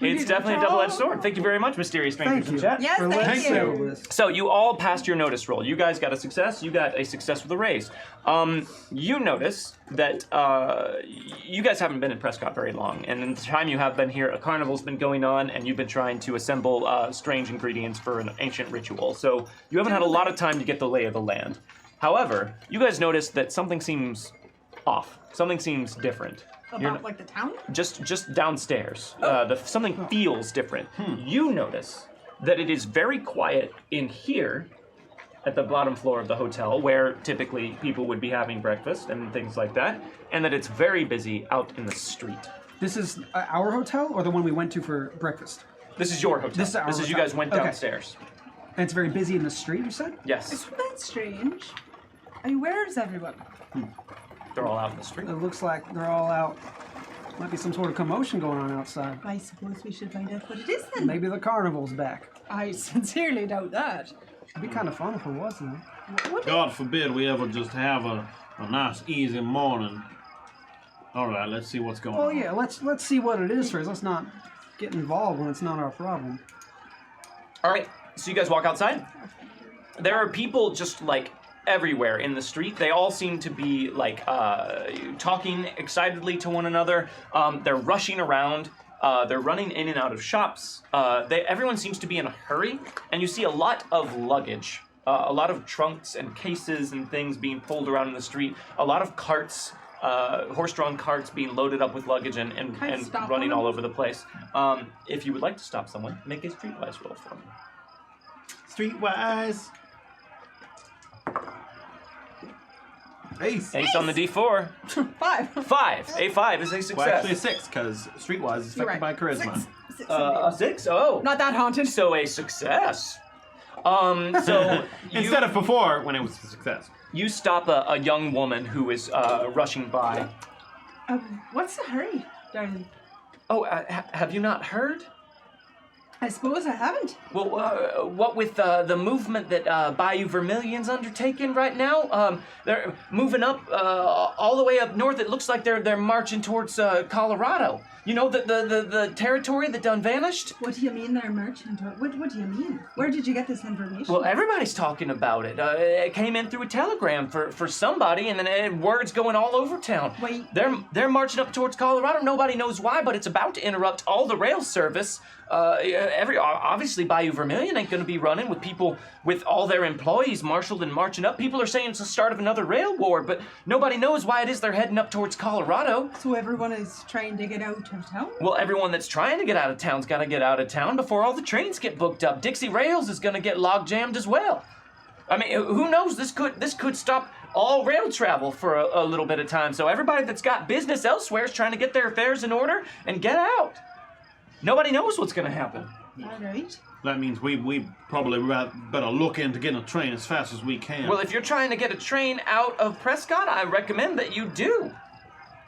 It's need definitely a to double-edged draw. sword. Thank you very much, Mysterious Strangers Thank in you. chat. Yes, For thank let's you. settle this. So you all passed your notice roll. You guys got a success. You got a success with a raise. You notice that you guys haven't been in Prescott very long, and in the time you have been here, a carnival's been going on, and you've been trying to assemble strange ingredients for an ancient ritual. So you haven't had a lot of time to get the lay of the land. However, you guys notice that something seems off. Something seems different. You're About like the town? just downstairs. Something feels different. You notice that it is very quiet in here at the bottom floor of the hotel, where typically people would be having breakfast and things like that, and that it's very busy out in the street. This is our hotel or the one we went to for breakfast? This is your hotel. This is our you hotel. guys went Okay. downstairs. And it's very busy in the street, you said? Yes, Isn't that strange? I mean, where is everyone? they're all out in the street. It looks like they're all out. Might be some sort of commotion going on outside. I suppose we should find out what it is then. Maybe the carnival's back. I sincerely doubt that. It'd be kind of fun if it wasn't. God forbid we ever just have a nice easy morning. All right, let's see what's going Well, on. yeah, let's see what it is first. Let's not get involved when it's not our problem. All right, so you guys walk outside. There are people just like everywhere in the street. They all seem to be like talking excitedly to one another. They're rushing around. They're running in and out of shops. Everyone seems to be in a hurry, and you see a lot of luggage, a lot of trunks and cases and things being pulled around in the street. A lot of carts, horse-drawn carts being loaded up with luggage and Can I stop running one of all them? over the place. If you would like to stop someone, make a streetwise roll for me. Streetwise. Ace. Ace on the D4. 5. 5. A5 is a success. Well, actually a 6, because Streetwise is You're affected right. by charisma. 6. A 6? Oh. Not that haunted. So a success. So Instead of before, when it was a success. you stop a young woman who is rushing by. What's the hurry, darling? Oh, have you not heard? I suppose I haven't. Well, what with the movement that Bayou Vermilion's undertaking right now? They're moving up all the way up north. It looks like they're marching towards Colorado. You know, the territory that done vanished? What do you mean they're merchant? What do you mean? Where did you get this information? Well, everybody's talking about it. It came in through a telegram for somebody, and then word's going all over town. Wait. They're marching up towards Colorado. Nobody knows why, but it's about to interrupt all the rail service. Obviously, Bayou Vermilion ain't going to be running with people with all their employees marshaled and marching up. People are saying it's the start of another rail war, but nobody knows why it is they're heading up towards Colorado. So everyone is trying to get out of town? Well, everyone that's trying to get out of town's got to get out of town before all the trains get booked up. Dixie Rails is going to get log jammed as well. I mean, who knows? This could stop all rail travel for a little bit of time. So everybody that's got business elsewhere is trying to get their affairs in order and get out. Nobody knows what's going to happen. All right. That means we probably better look into getting a train as fast as we can. Well, if you're trying to get a train out of Prescott, I recommend that you do.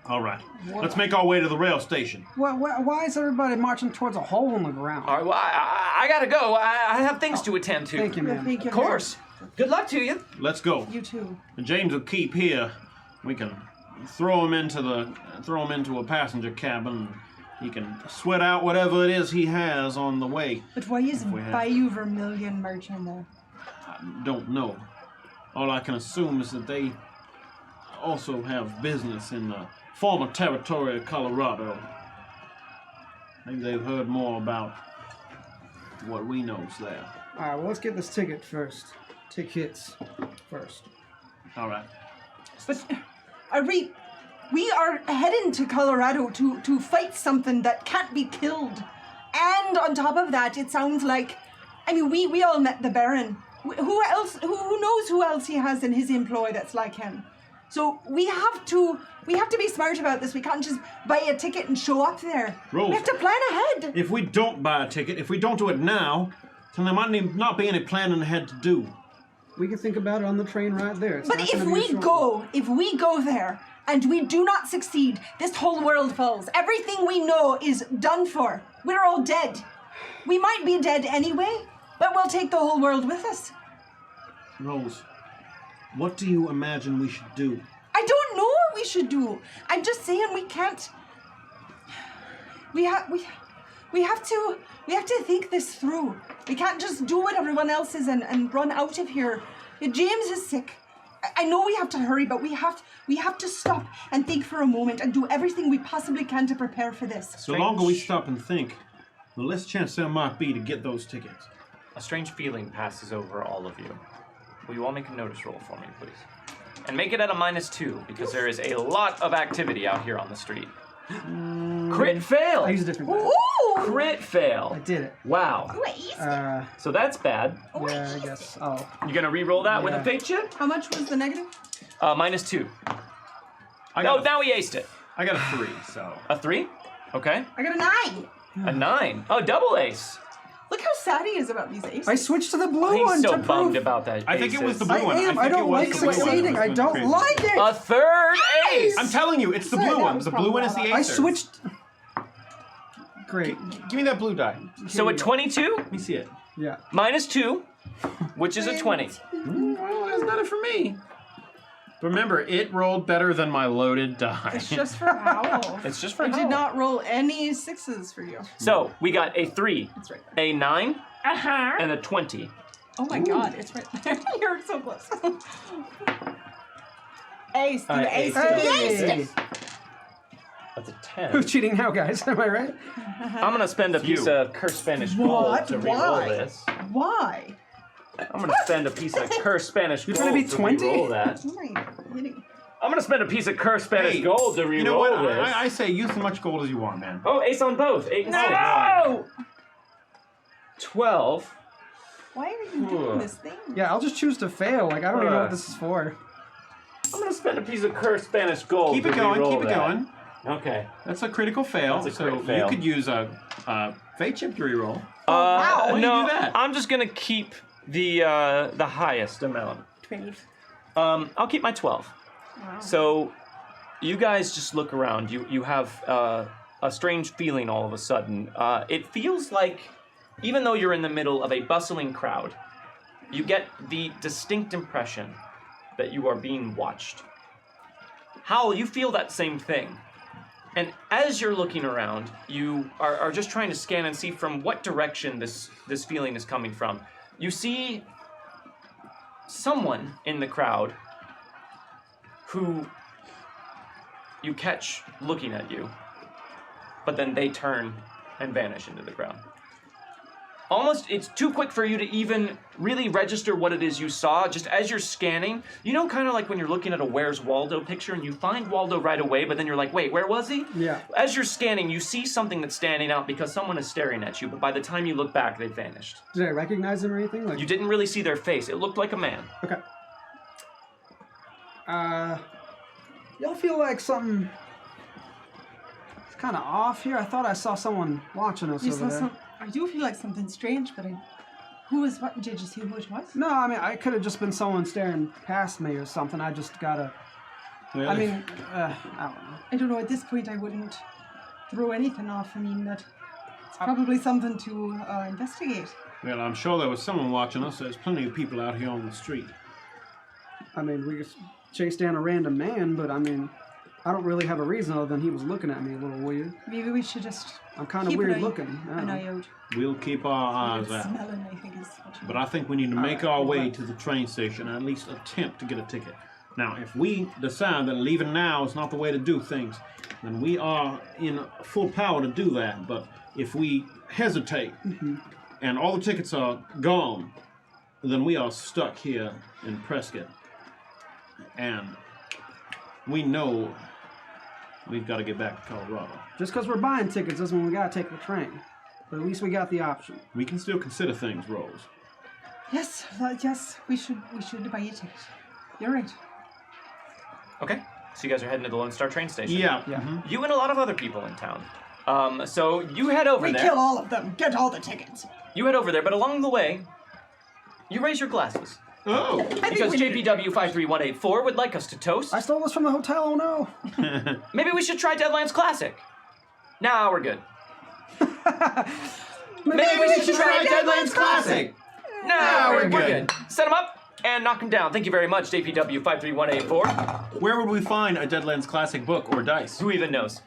All right. Let's make our way to the rail station. Why is everybody marching towards a hole in the ground? All right, well, I gotta go. I have things to attend to. Thank you, man. Thank you. Of course. Good luck to you. Let's go. You too. And James will keep here. We can throw him into a passenger cabin. He can sweat out whatever it is he has on the way. But why is we have- Bayou Vermilion merchant there? I don't know. All I can assume is that they also have business in the former territory of Colorado. Maybe they've heard more about what we know's there. All right, well, let's get this ticket first. Tickets first. All right. But are we are heading to Colorado to fight something that can't be killed. And on top of that, it sounds like, I mean, we all met the Baron. Who else? Who knows who else he has in his employ that's like him? So we have to be smart about this. We can't just buy a ticket and show up there. Rose. We have to plan ahead. If we don't buy a ticket, if we don't do it now, then there might not be any planning ahead to do. We can think about it on the train right there. It's But not if gonna be a short we go there and we do not succeed, this whole world falls. Everything we know is done for. We're all dead. We might be dead anyway, but we'll take the whole world with us. Rose, what do you imagine we should do? I don't know what we should do. I'm just saying we can't. We have to think this through. We can't just do what everyone else is and run out of here. James is sick. I know we have to hurry, but we have to stop and think for a moment and do everything we possibly can to prepare for this. The longer we stop and think, the less chance there might be to get those tickets. A strange feeling passes over all of you. Will you all make a notice roll for me, please? And make it at a -2, because there is a lot of activity out here on the street. Crit fail! I use a different die. Ooh! Crit fail! I did it. Wow. So that's bad. Yeah, I guess. Oh. You gonna re-roll that with a Yeah. fate chip? How much was the negative? -2. Now he aced it. I got a 3, so. A 3? Okay. I got a 9. A 9. Oh, double ace. Look how sad he is about these aces. I switched to the blue He's one so to bummed prove. about that. I think it was the blue I one. am. think I it don't was like the blue one. succeeding. I don't Crazy. like it. A third ace. I'm telling you, it's the blue one. The blue one is the ace. I switched. Great. Give me that blue die. So a 22 Let me see it. Yeah. -2, which is a 20. Well, that's not it for me. Remember, it rolled better than my loaded die. It's just for Howl. It's just for I Howl. did not roll any 6s for you. So we got a 3, It's right a 9, there. and a 20. Oh my god, it's right there. You're so close. Ace, the ace, Hey. That's a 10. Who's cheating now, guys? Am I right? I'm gonna spend a piece of cursed Spanish gold What? to re-roll Why? this. Why? I'm gonna spend a piece of cursed Spanish You're gold trying to be 20? re-roll that. Oh my hitting. I'm gonna spend a piece of cursed Spanish Hey, gold to re-roll You know what? this. I say use as much gold as you want, man. Oh, ace on both. 8 and 6. No! 12. Why are you doing this thing? Yeah, I'll just choose to fail. Like, I don't even know what this is for. I'm gonna spend a piece of cursed Spanish gold. Keep to it going. re-roll Keep it that. going. Okay. That's a critical fail. That's a so crit fail. you could use a fate chip to reroll. wow. Why do you No, do that? I'm just gonna keep the highest amount. 12. I'll keep my 12. Wow. So, you guys just look around. You have a strange feeling all of a sudden. It feels like, even though you're in the middle of a bustling crowd, you get the distinct impression that you are being watched. Howl, you feel that same thing. And as you're looking around, you are just trying to scan and see from what direction this feeling is coming from. You see someone in the crowd who you catch looking at you, but then they turn and vanish into the crowd. almost, it's too quick for you to even really register what it is you saw. Just as you're scanning, you know, kind of like when you're looking at a Where's Waldo picture and you find Waldo right away, but then you're like, wait, where was he? Yeah. As you're scanning, you see something that's standing out because someone is staring at you, but by the time you look back, they've vanished. Did I recognize him or anything? Like You didn't really see their face. It looked like a man. Okay. Y'all feel like something is kind of off here? I thought I saw someone watching us over there. I do feel like something strange, but who was what? Did you see who it was? No, I mean, I could have just been someone staring past me or something. I just gotta... Well, I mean, I don't know. I don't know. At this point, I wouldn't throw anything off. I mean, it's probably something to investigate. well, I'm sure there was someone watching us. There's plenty of people out here on the street. I mean, we just chased down a random man, but I mean, I don't really have a reason other than he was looking at me a little weird. Maybe we should just I'm kind of keep weird an looking. I don't an know. eye out. We'll keep our eyes out. Smelling, I think, is what you But I think we need to make right, our well, way then. to the train station and at least attempt to get a ticket. Now, if we decide that leaving now is not the way to do things, then we are in full power to do that. But if we hesitate and all the tickets are gone, then we are stuck here in Prescott. And we know we've got to get back to Colorado. Just because we're buying tickets doesn't mean we gotta take the train. But at least we got the option. We can still consider things, Rose. Yes, yes, we should buy a ticket. You're right. Okay, so you guys are heading to the Lone Star train station. Yeah. Yeah. You and a lot of other people in town. So you head over We there. kill all of them. Get all the tickets. You head over there, but along the way, you raise your glasses. Oh! Because JPW 53184 would like us to toast. I stole this from the hotel, oh no! Maybe we should try Deadlands Classic. Nah, we're good. Maybe we should try Deadlands Classic. Nah, we're good. Set them up and knock them down. Thank you very much, JPW 53184. Where would we find a Deadlands Classic book or dice? Who even knows?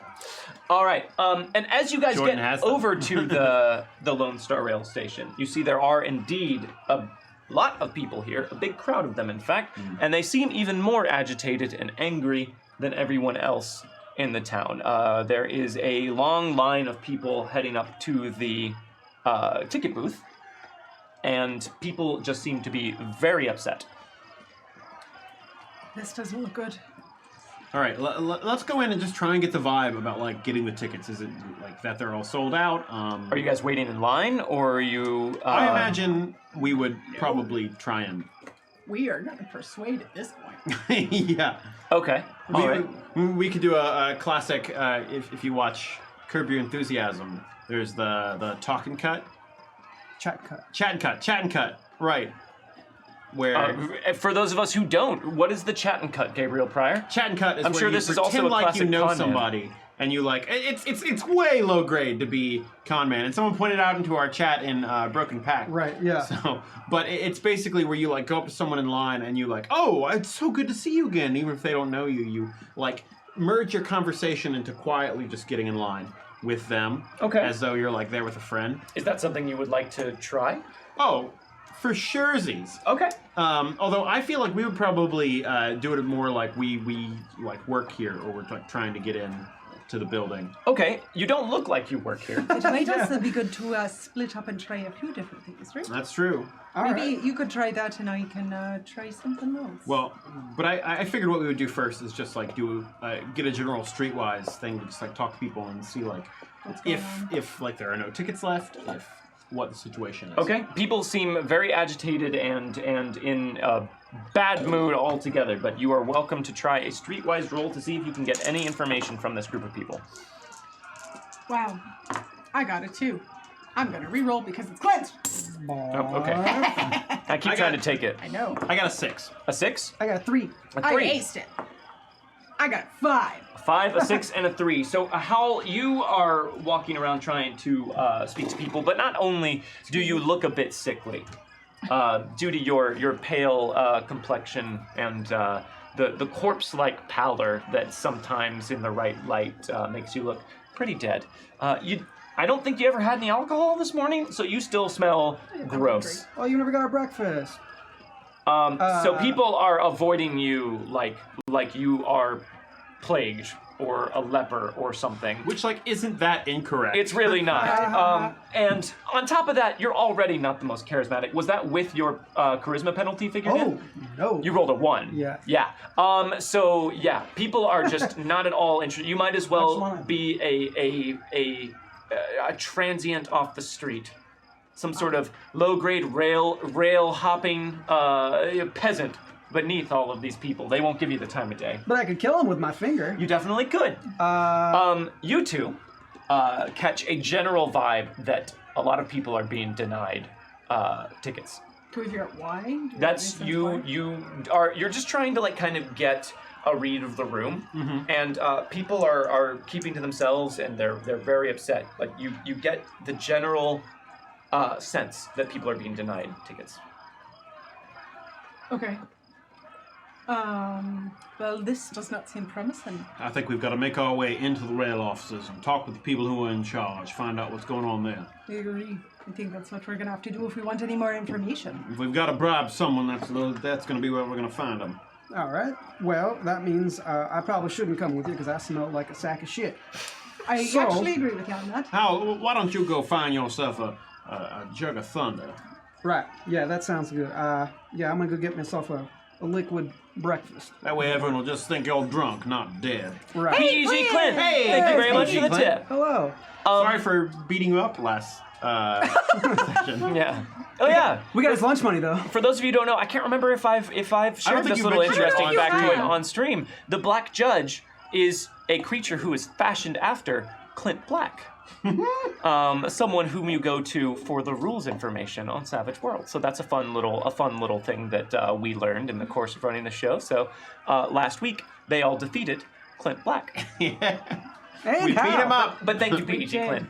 All right, and as you guys Jordan get has them. over to the Lone Star Rail Station, you see there are indeed a lot of people here, a big crowd of them, in fact, and they seem even more agitated and angry than everyone else in the town. There is a long line of people heading up to the ticket booth, and people just seem to be very upset. This doesn't look good. All right, let's go in and just try and get the vibe about like getting the tickets. Is it like that they're all sold out? Are you guys waiting in line, or are you... I imagine we would probably try and. We are not persuade at this point. Yeah. Okay, all right. We could do a classic. If you watch Curb Your Enthusiasm, there's the talk and cut, Chat cut. chat and cut. Right. Where For those of us who don't, what is the chat and cut, Gabriel Pryor? chat and cut is I'm where sure you this is pretend also a like you classic know con man. somebody and you like it's way low grade to be con man. And someone pointed out into our chat in Broken Pack. Right, yeah. So, but it's basically where you like go up to someone in line and you like, oh, it's so good to see you again, even if they don't know you. You like merge your conversation into quietly just getting in line with them, Okay. as though you're like there with a friend. Is that something you would like to try? Oh, for surezies. Okay. Although I feel like we would probably do it more like we like work here or we're like trying to get in to the building. Okay, you don't look like you work here. It might also be good to split up and try a few different things, right? That's true. All Maybe right. you could try that and I can try something else. Well, but I figured what we would do first is just like do get a general streetwise thing to just like talk to people and see like What's going on? if like there are no tickets left, if what the situation is. Okay, people seem very agitated and in a bad mood altogether, but you are welcome to try a streetwise roll to see if you can get any information from this group of people. Wow, I got it too. I'm gonna re-roll because it's cleansed. Oh, okay. I keep trying to take it. I know. I got a 6. A 6? I got a 3. A I 3? aced it. I got 5. 5, a 6, and a 3. So, Hal, you are walking around trying to speak to people, but not only do you look a bit sickly, due to your pale complexion and the corpse-like pallor that sometimes in the right light makes you look pretty dead. I don't think you ever had any alcohol this morning, so you still smell gross. Oh, you never got our breakfast. So people are avoiding you like you are plagued or a leper or something. Which, like, isn't that incorrect? It's really not. And on top of that, you're already not the most charismatic. Was that with your charisma penalty figured in? Oh, no. You rolled a 1. Yeah. Yeah. So yeah, people are just not at all interested. You might as well be a transient off the street, some sort of low-grade rail hopping peasant beneath all of these people. They won't give you the time of day. But I could kill him with my finger. You definitely could. You two catch a general vibe that a lot of people are being denied tickets. Can we figure out why? That's you're just trying to like kind of get a read of the room, and people are keeping to themselves, and they're very upset. Like you get the general sense that people are being denied tickets. Okay. Well, this does not seem promising. I think we've got to make our way into the rail offices and talk with the people who are in charge, find out what's going on there. I agree. I think that's what we're going to have to do if we want any more information. If we've got to bribe someone, that's going to be where we're going to find them. All right. Well, that means I probably shouldn't come with you because I smell like a sack of shit. I actually agree with you on that. Hal, why don't you go find yourself a jug of thunder? Right. Yeah, that sounds good. Yeah, I'm going to go get myself a liquid breakfast. That way everyone will just think you're drunk, not dead. Right. PG Clint! Hey! Thank you very Hey, much for the Clint. tip. Hello. Sorry for beating you up last session. Yeah. Oh yeah. We got his lunch money, though. For those of you who don't know, I can't remember if I've shared think this you little mentioned it. interesting I don't think you factoid have. on stream. The Black Judge is a creature who is fashioned after Clint Black. Someone whom you go to for the rules information on Savage Worlds. So that's a fun little thing that we learned in the course of running the show. So last week they all defeated Clint Black. Yeah. And We beat him up. But thank you, PG Clint.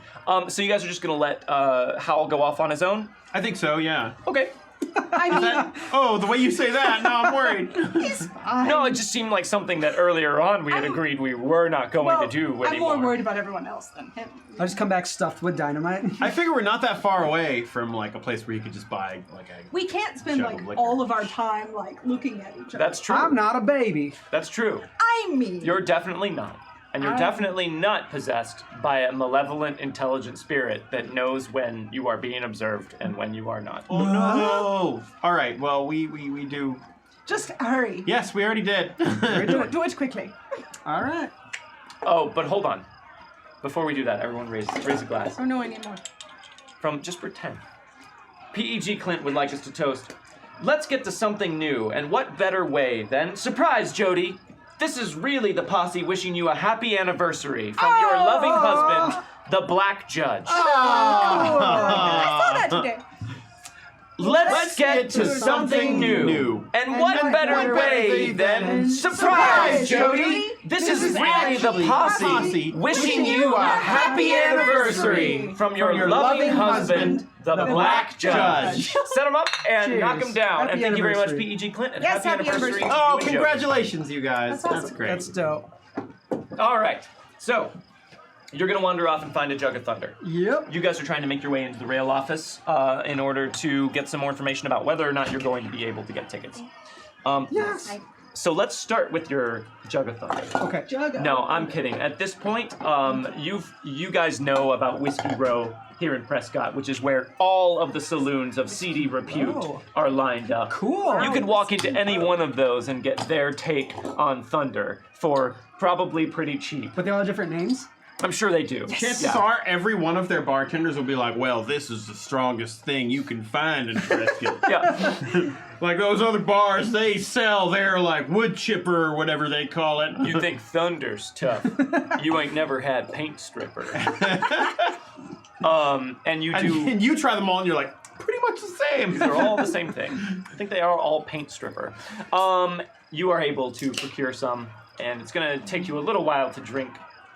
So you guys are just gonna let Hal go off on his own? I think so, yeah. Okay. I mean, Oh, the way you say that, now I'm worried. he's fine. No, it just seemed like something that earlier on we had agreed we were not going to do I'm anymore. more worried about everyone else than him. I'll just come back stuffed with dynamite. I figure we're not that far away from like a place where you could just buy like a. We can't spend Jug of like liquor. all of our time like looking at each other. That's true. I'm not a baby. That's true. I mean, You're definitely not. And you're definitely not possessed by a malevolent, intelligent spirit that knows when you are being observed and when you are not. Oh no! All right. Well, we do. just hurry. Yes, we already did. Do it quickly. All right. Oh, but hold on. Before we do that, everyone raise a glass. Oh no, I need more. From just pretend. PEG Clint would like us to toast. Let's get to something new, and what better way than surprise, Jody? This is really the posse wishing you a happy anniversary from your loving husband, the Black Judge. I saw that today. Let's get to something new. And what better way than surprise, Jody? This is really the posse wishing you a happy anniversary from your loving husband, the Black Judge. Set him up and Cheers. knock him down. Happy and thank you very much, anniversary. PEG Clint. And Yes, happy happy anniversary. anniversary. to Oh, you and Jody. congratulations, you guys. That's That's awesome. great. That's dope. All right. So, you're going to wander off and find a jug of thunder. Yep. You guys are trying to make your way into the rail office in order to get some more information about whether or not you're going to be able to get tickets. Yes. So let's start with your jug of thunder. Okay. No, I'm kidding. At this point, you guys know about Whiskey Row here in Prescott, which is where all of the saloons of seedy repute Oh. are lined up. Cool. You could walk into any one of those and get their take on thunder for probably pretty cheap. But they all have different names? I'm sure they do. Chances Yeah. are every one of their bartenders will be like, well, this is the strongest thing you can find in Prescott. Yeah. Like those other bars, they sell their like wood chipper or whatever they call it. You think thunder's tough. You ain't never had paint stripper. And you do. and you try them all and you're like, pretty much the same. They're all the same thing. I think they are all paint stripper. You are able to procure some, and it's going to take you a little while to drink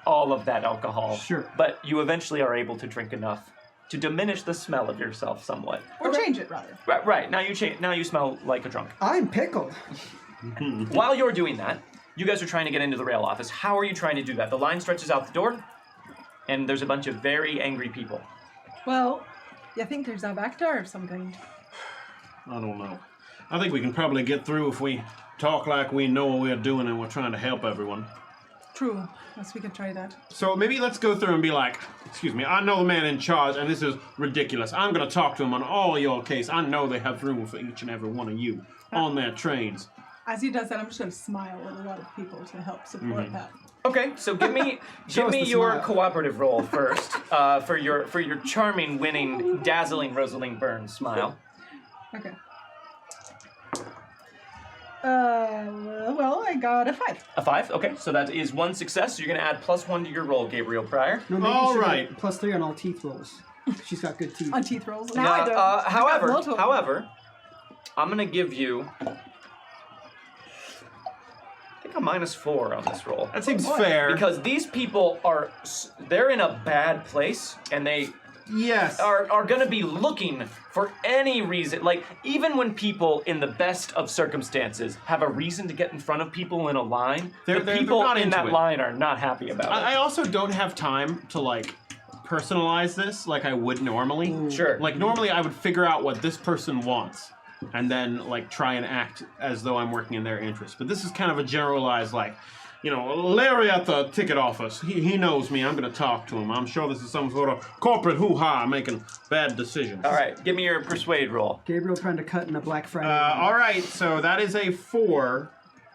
all of that alcohol. Sure. But you eventually are able to drink enough to diminish the smell of yourself somewhat. Or change it rather. Right. Now you smell like a drunk. I'm pickled. While you're doing that, you guys are trying to get into the rail office. How are you trying to do that? The line stretches out the door, and there's a bunch of very angry people. Well, you think there's a back door of some kind? I don't know. I think we can probably get through if we talk like we know what we're doing and we're trying to help everyone. True. Yes, we can try that. So maybe let's go through and be like, excuse me, I know the man in charge, and this is ridiculous. I'm going to talk to him on all your case. I know they have room for each and every one of you on their trains. As he does that, I'm just going to smile at a lot of people to help support that. Okay, so give me Show us the your smile. cooperative roll first for your charming, winning, dazzling Rosalind Byrne smile. Okay. Well, I got a 5. A 5. Okay, so that is 1 success. So you're going to add +1 to your roll, Gabriel Pryor. No, maybe All you should right. get +3 on all teeth rolls. She's got good teeth. On teeth rolls. Now I don't. However, I'm going to give you, I think, a -4 on this roll. That seems fair. Because these people they're in a bad place, and they yes. are going to be looking for any reason. Like, even when people in the best of circumstances have a reason to get in front of people in a line, They're people not in into that it. line are not happy about I it. also don't have time to, like, personalize this like I would normally. Sure. Like, normally I would figure out what this person wants and then, like, try and act as though I'm working in their interest. But this is kind of a generalized, like, you know, Larry at the ticket office. He knows me. I'm going to talk to him. I'm sure this is some sort of corporate hoo-ha making bad decisions. All right, give me your persuade roll. Gabriel trying to cut in a Black Friday. All right, so that is a 4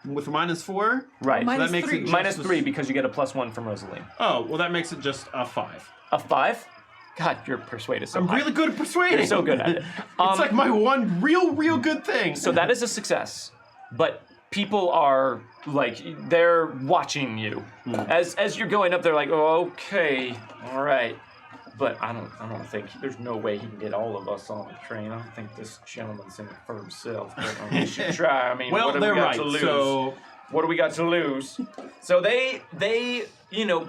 with a -4. Right. Minus that makes three. it just -3 because you get a +1 from Rosaline. Oh, well, that makes it just a 5. A 5? God, your persuade is so I'm high. really good at persuading. You're so good at it. It's like my one real good thing. So that is a success, but people are like they're watching you as you're going up. They're like, oh, okay, all right, but I don't think there's no way he can get all of us on the train. I don't think this gentleman's in it for himself. But we should try. I mean, well, what do we they're got right. to lose? So What do we got to lose? So they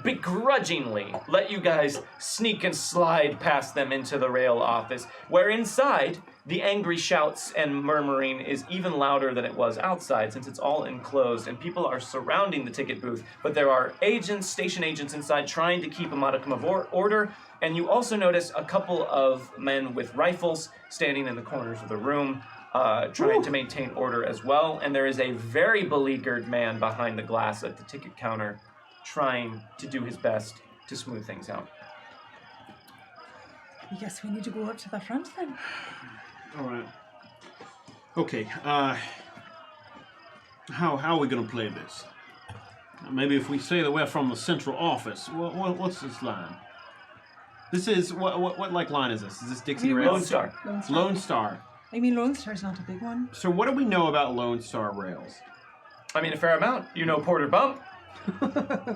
begrudgingly let you guys sneak and slide past them into the rail office, where inside the angry shouts and murmuring is even louder than it was outside, since it's all enclosed and people are surrounding the ticket booth. But there are station agents inside trying to keep a modicum of order, and you also notice a couple of men with rifles standing in the corners of the room, trying to maintain order as well. And there is a very beleaguered man behind the glass at the ticket counter, trying to do his best to smooth things out. I guess we need to go up to the front then. all right. Okay. How are we gonna play this? Maybe if we say that we're from the central office. What's this line? This is what like line is this? Is this Dixie You Rail? Lone Star. Lone Star. I mean, Lone Star's not a big one. So what do we know about Lone Star rails? I mean, a fair amount. You know Porter Bump,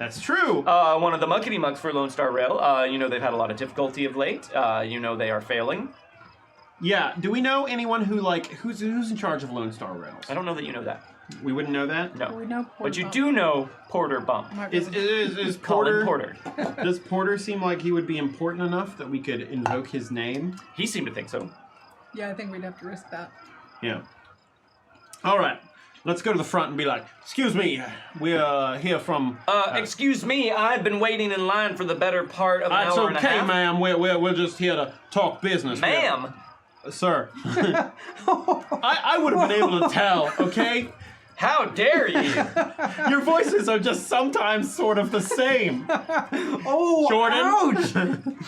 That's true. one of the muckety mucks for Lone Star Rail. They've had a lot of difficulty of late. They are failing. Yeah. Do we know anyone who's in charge of Lone Star rails? I don't know that you know that. We wouldn't know that. No. We know But you Bump. do know Porter Bump. Is Colin Porter? Porter. Does Porter seem like he would be important enough that we could invoke his name? He seemed to think so. Yeah, I think we'd have to risk that. Yeah. All right. Let's go to the front and be like, excuse me, we're here from... Excuse me, I've been waiting in line for the better part of an That's hour and a okay, half. ma'am. We're just here to talk business. Ma'am? Sir. I would have been able to tell, okay? How dare you? Your voices are just sometimes sort of the same. Oh, Jordan. ouch!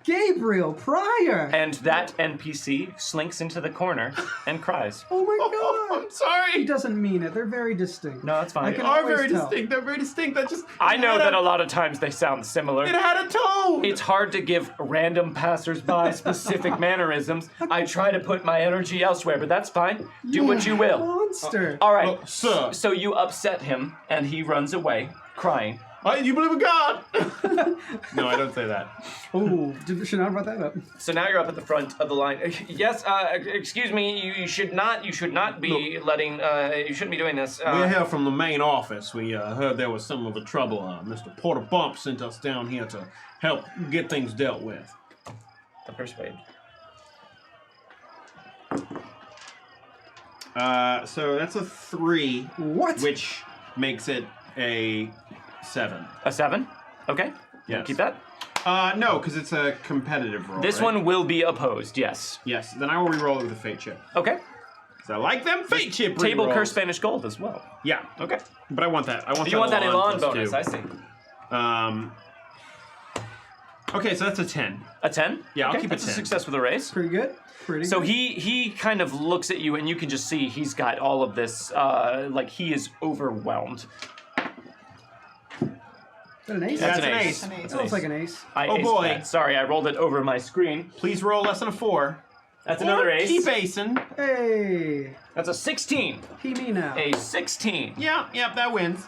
Gabriel Pryor! And that NPC slinks into the corner and cries. Oh my Oh, god! I'm sorry. He doesn't mean it. They're very distinct. No, that's fine. I They can are always very tell. distinct. They're very distinct. That just... I know that a lot of times they sound similar. It had a tone. It's hard to give random passersby specific mannerisms. I try to put my energy elsewhere, but that's fine. Do what you will. Monster. All right. Look, sir. So you upset him, and he runs away, crying. You believe in God? No, I don't say that. Oh, should not have brought that up. So now you're up at the front of the line. Yes, excuse me. You should not be letting. You shouldn't be doing this. We're here from the main office. We heard there was some of a trouble. Mr. Porter Bump sent us down here to help get things dealt with. The persuade. So that's a 3, What? which makes it a 7. A 7. Okay. Yes. Keep that. No, because it's a competitive roll. This right? one will be opposed. Yes. Yes. Then I will re-roll it with a fate check. Okay. 'Cause I like them fate chip Table rerolls. curse Spanish gold as well. Yeah. Okay. But I want that. You want that Elan plus bonus, 2. I see. Okay, so that's a 10. A 10? Yeah, I'll Okay, keep it that's 10. a success with a raise. Pretty good. Pretty So good. he kind of looks at you, and you can just see he's got all of this, like he is overwhelmed. Is that an ace? That's That's an an ace. ace. An ace. That looks like an ace. I Oh, aced boy. that. Sorry, I rolled it over my screen. Please roll less than a 4. That's another Or ace. Keep acing. Hey, That's a 16. he me now. A 16. Yeah, that wins.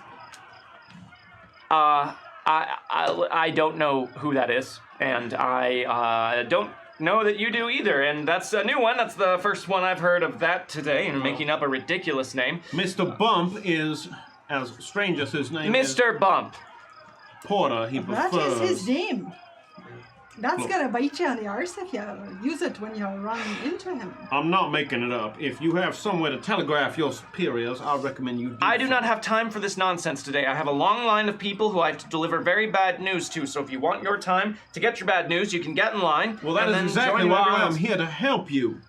I don't know who that is, and I don't know that you do either, and that's a new one. That's the first one I've heard of that today, and making up a ridiculous name. Mr. Bump is as strange as his name is. Mr. Bump. Porter, he That prefers. is his name. That's gonna bite you on the arse if you use it when you're running into him. I'm not making it up. If you have somewhere to telegraph your superiors, I recommend you do I do so. not have time for this nonsense today. I have a long line of people who I have to deliver very bad news to, so if you want your time to get your bad news, you can get in line. Well, that and is then exactly join why everyone I am else. here to help you.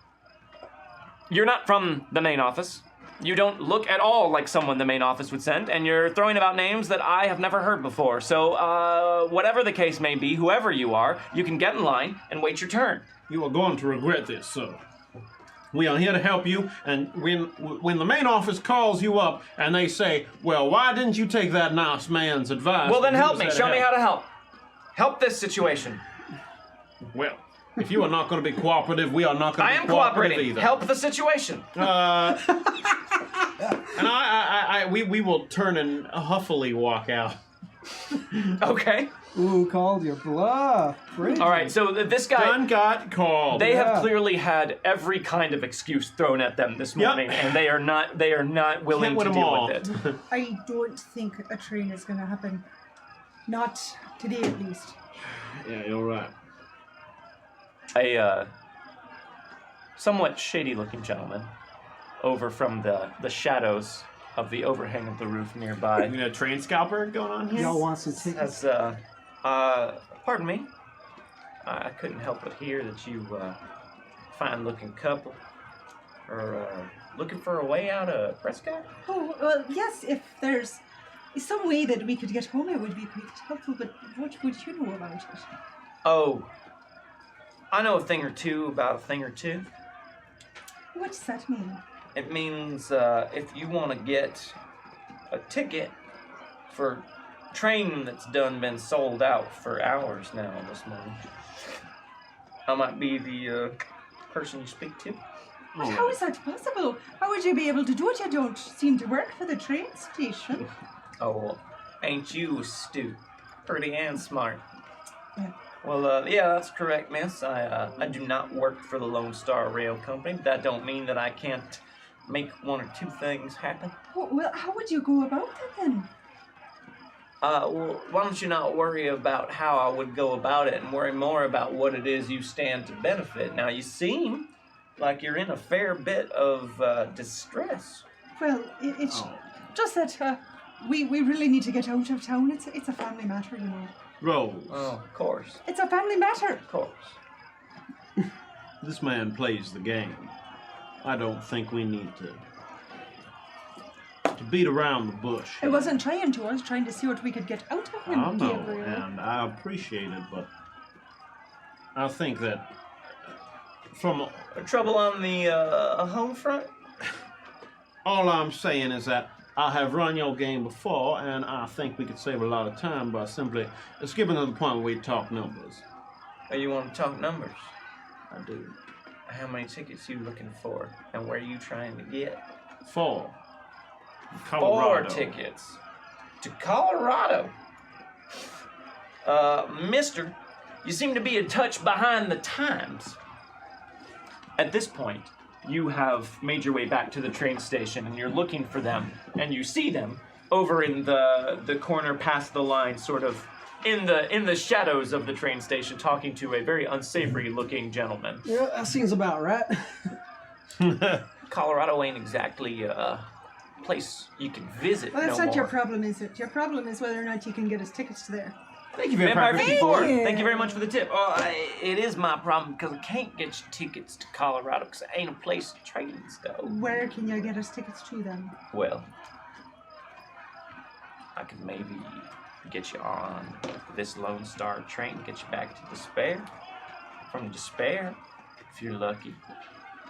You're not from the main office. You don't look at all like someone the main office would send, and you're throwing about names that I have never heard before. So, whatever the case may be, whoever you are, you can get in line and wait your turn. You are going to regret this, sir. We are here to help you, and when the main office calls you up and they say, well, why didn't you take that nice man's advice? Well, then and help use me. that Show me how to help. Help this situation. Well, if you are not going to be cooperative, we are not going I to be am cooperative cooperating. either. Help the situation. And we will turn and huffily walk out. Okay. Ooh, called your bluff. Pretty. All right. So this guy. Done got called. They Yeah. have clearly had every kind of excuse thrown at them this Yep. morning, and they are not willing Can't win to 'em deal all. with it. I don't think a train is gonna happen. Not today, at least. Yeah, you're right. A somewhat shady-looking gentleman over from the shadows of the overhang of the roof nearby You got a train scalper going on here? Y'all want some tickets? has pardon me. I couldn't help but hear that you fine-looking couple are looking for a way out of Prescott. Oh, well, yes, if there's some way that we could get home, it would be quite helpful, but what would you know about it? Oh, I know a thing or two about a thing or two. What does that mean? It means if you want to get a ticket for train that's been sold out for hours now this morning, I might be the person you speak to. But how is that possible? How would you be able to do it? You don't seem to work for the train station. Oh, well, ain't you astute, pretty and smart? Yeah. Well, yeah, that's correct, miss. I do not work for the Lone Star Rail Company. That don't mean that I can't make one or two things happen. Oh, well, how would you go about that then? Well, why don't you not worry about how I would go about it and worry more about what it is you stand to benefit? Now, you seem like you're in a fair bit of distress. Well, it's just that we really need to get out of town. It's a family matter, you know. Rose, Oh, of course, It's a family matter. of course. this man plays the game. I don't think we need to beat around the bush. I wasn't trying to. I was trying to see what we could get out of him, I know, Gabriel. and I appreciate it, but I think that from Trouble on the home front? all I'm saying is that I have run your game before, and I think we could save a lot of time by simply skipping to the point where we talk numbers. Oh, you want to talk numbers? I do. How many tickets you looking for, and where you trying to get? 4. 4 Colorado. tickets to Colorado. Mister, you seem to be a touch behind the times. At this point, you have made your way back to the train station, and you're looking for them, and you see them over in the corner past the line, sort of in the shadows of the train station, talking to a very unsavory-looking gentleman. Yeah, that seems about right. Colorado ain't exactly a place you can visit Well, that's no not your more. problem, is it? Your problem is whether or not you can get us tickets to there. Thank you, Vampire Vampire 54. 54. Thank you very much for the tip. It is my problem because I can't get you tickets to Colorado because there ain't a place to trains go. Where can you get us tickets to then? Well, I could maybe get you on this Lone Star train, get you back to Despair. From Despair, if you're lucky,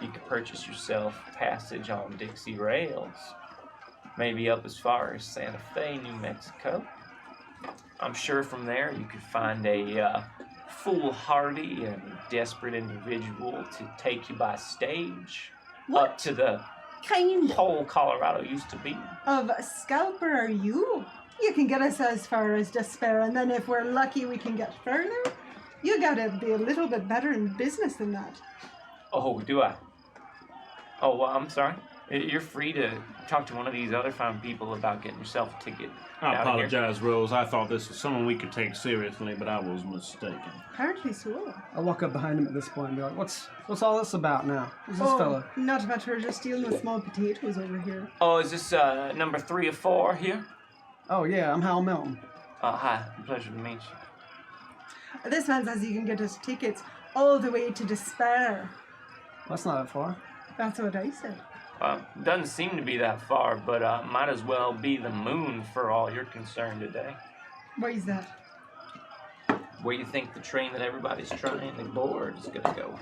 you could purchase yourself passage on Dixie Rails. Maybe up as far as Santa Fe, New Mexico. I'm sure from there you could find a foolhardy and desperate individual to take you by stage up to the Kind hole Colorado used to be. of scalper are you? You can get us as far as Despair, and then if we're lucky we can get further. You gotta be a little bit better in business than that. Oh, do I? Oh, well, I'm sorry. You're free to talk to one of these other fine people about getting yourself a ticket. I out of here. apologize, Rose. I thought this was someone we could take seriously, but I was mistaken. Apparently so. I'll walk up behind him at this point and be like, what's all this about now? Who's this fella? Not much. We're just dealing with small potatoes over here. Oh, is this number 3 or 4 here? Oh, yeah, I'm Hal Milton. Hi. Pleasure to meet you. This man says he can get us tickets all the way to Despair. That's not that far. That's what I said. Doesn't seem to be that far, but might as well be the moon for all you're concerned today. Why is that? Where you think the train that everybody's trying to board is gonna go?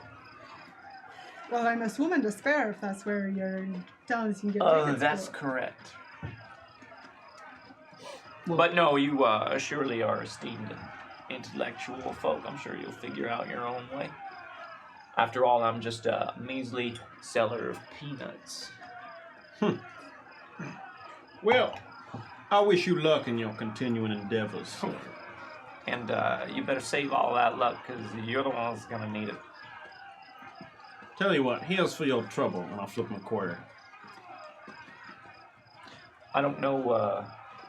Well, I'm assuming Despair if that's where you're telling us you can get Oh, tickets. that's for. correct. Well- But no, you surely are esteemed and intellectual folk. I'm sure you'll figure out your own way. After all, I'm just a measly seller of peanuts. Well, I wish you luck in your continuing endeavors. sir. And you better save all that luck, because you're the one that's going to need it. Tell you what, here's for your trouble, and I'll flip him a quarter. I don't know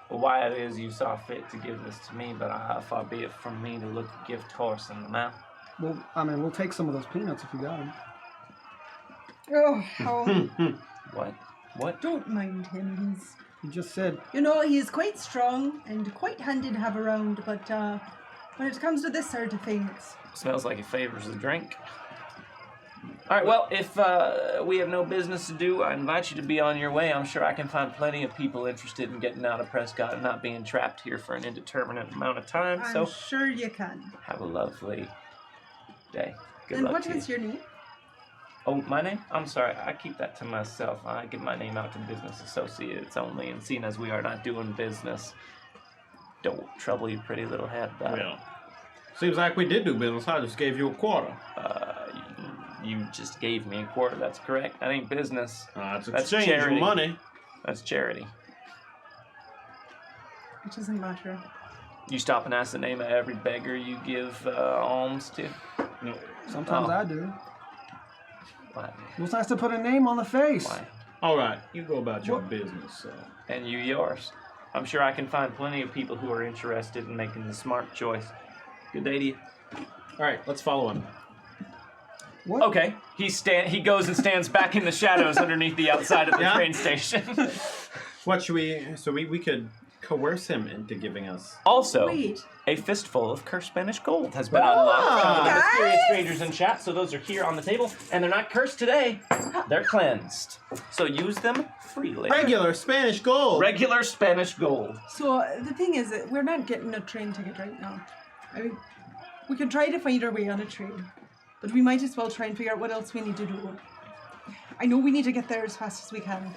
why it is you saw fit to give this to me, but far be it from me to look a gift horse in the mouth. Well, I mean, we'll take some of those peanuts if you got them. Oh, What? don't mind him. You just said, He's quite strong and quite handy to have around, but when it comes to this sort of thing, it's... Smells like it favors the drink. All right, well, if we have no business to do, I invite you to be on your way. I'm sure I can find plenty of people interested in getting out of Prescott and not being trapped here for an indeterminate amount of time. I'm So sure you can. have a lovely day. Good And luck what to is you. your name? Oh, my name? I'm sorry, I keep that to myself. I give my name out to business associates only, and seeing as we are not doing business, don't trouble your pretty little head about it. Well, seems like we did do business. I just gave you a quarter. You just gave me a quarter, that's correct. That ain't business. It's That's exchange charity. of money. That's charity. It doesn't matter. You stop and ask the name of every beggar you give alms to? No. sometimes Oh. I do. Why? It was nice to put a name on the face. Why? All right, you go about your business, sir. And you yours. I'm sure I can find plenty of people who are interested in making the smart choice. Good day to you. All right, let's follow him. What? Okay, he goes and stands back in the shadows underneath the outside of the Yeah? train station. What should we... So we could coerce him into giving us... Also, Wait. a fistful of cursed Spanish gold has been unlocked from the guys! mysterious strangers in chat, so those are here on the table, and they're not cursed today. They're cleansed. So use them freely. Regular Spanish gold! Regular Spanish gold. So the thing is that we're not getting a train ticket right now. I mean, we could try to find our way on a train, but we might as well try and figure out what else we need to do. I know we need to get there as fast as we can.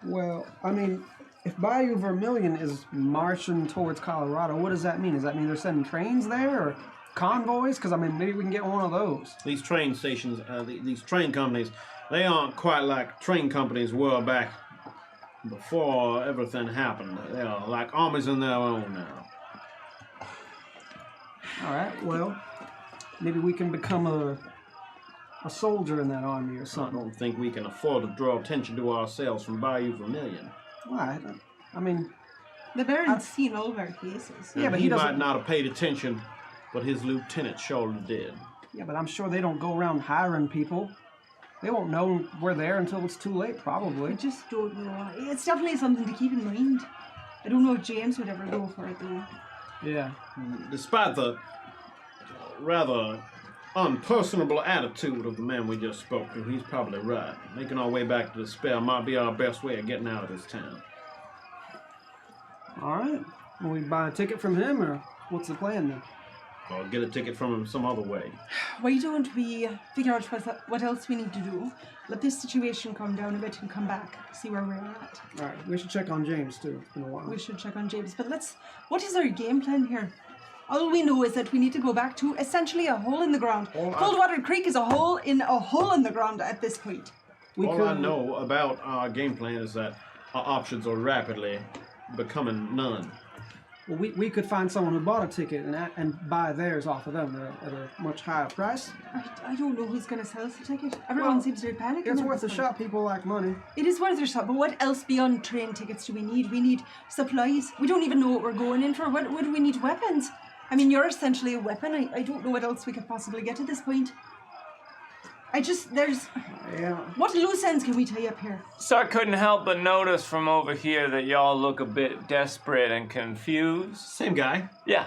Well, I mean, if Bayou Vermilion is marching towards Colorado, what does that mean? Does that mean they're sending trains there or convoys? Because, I mean, maybe we can get one of those. These train stations, these train companies, they aren't quite like train companies were back before everything happened. They are like armies in their own now. All right, well, maybe we can become a soldier in that army or I something. don't think we can afford to draw attention to ourselves from Bayou Vermilion. Why? I mean, The Baron's seen all of our cases. Yeah, And but he he doesn't- might not have paid attention, but his lieutenant surely did. yeah, but I'm sure they don't go around hiring people. They won't know we're there until it's too late, I probably. just don't know. It's definitely something to keep in mind. I don't know if James would ever go for it though. Yeah. Despite the rather unpersonable attitude of the man we just spoke to, he's probably right. Making our way back to the spell might be our best way of getting out of this town. All right. Will we buy a ticket from him, or what's the plan then? Or get a ticket from him some other way. Why don't we figure out what else we need to do? Let this situation calm down a bit and come back, see where we're at. All right. We should check on James too. It's been a while. We should check on James, but what is our game plan here? All we know is that we need to go back to essentially a hole in the ground. Coldwater Creek is a hole in the ground at this point. All I know about our game plan is that our options are rapidly becoming none. Well, we could find someone who bought a ticket and buy theirs off of them at a much higher price. I don't know who's going to sell us a ticket. Everyone seems to be panicking. It's worth a shot. People like money. It is worth a shot, but what else beyond train tickets do we need? We need supplies. We don't even know what we're going in for. What do we need? Weapons? I mean, you're essentially a weapon. I don't know what else we could possibly get at this point. Yeah. What loose ends can we tie up here? So I couldn't help but notice from over here that y'all look a bit desperate and confused. Same guy. Yeah.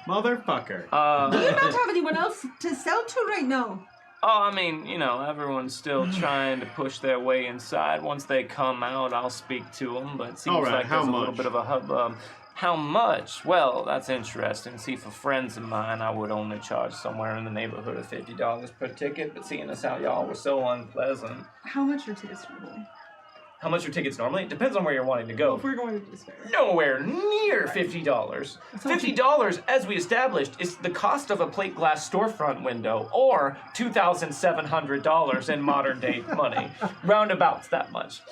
Motherfucker. Do you not have anyone else to sell to right now? Oh, I mean, everyone's still trying to push their way inside. Once they come out, I'll speak to them, but it seems All right, like how there's a little much? bit of a hubbub. How much? Well, that's interesting. See, for friends of mine, I would only charge somewhere in the neighborhood of $50 per ticket, but seeing as how y'all were so unpleasant. How much are tickets normally? How much are tickets normally? It depends on where you're wanting to go. If we're going to despair. Nowhere near $50. $50, as we established, is the cost of a plate glass storefront window, or $2,700 in modern day money. Roundabouts that much.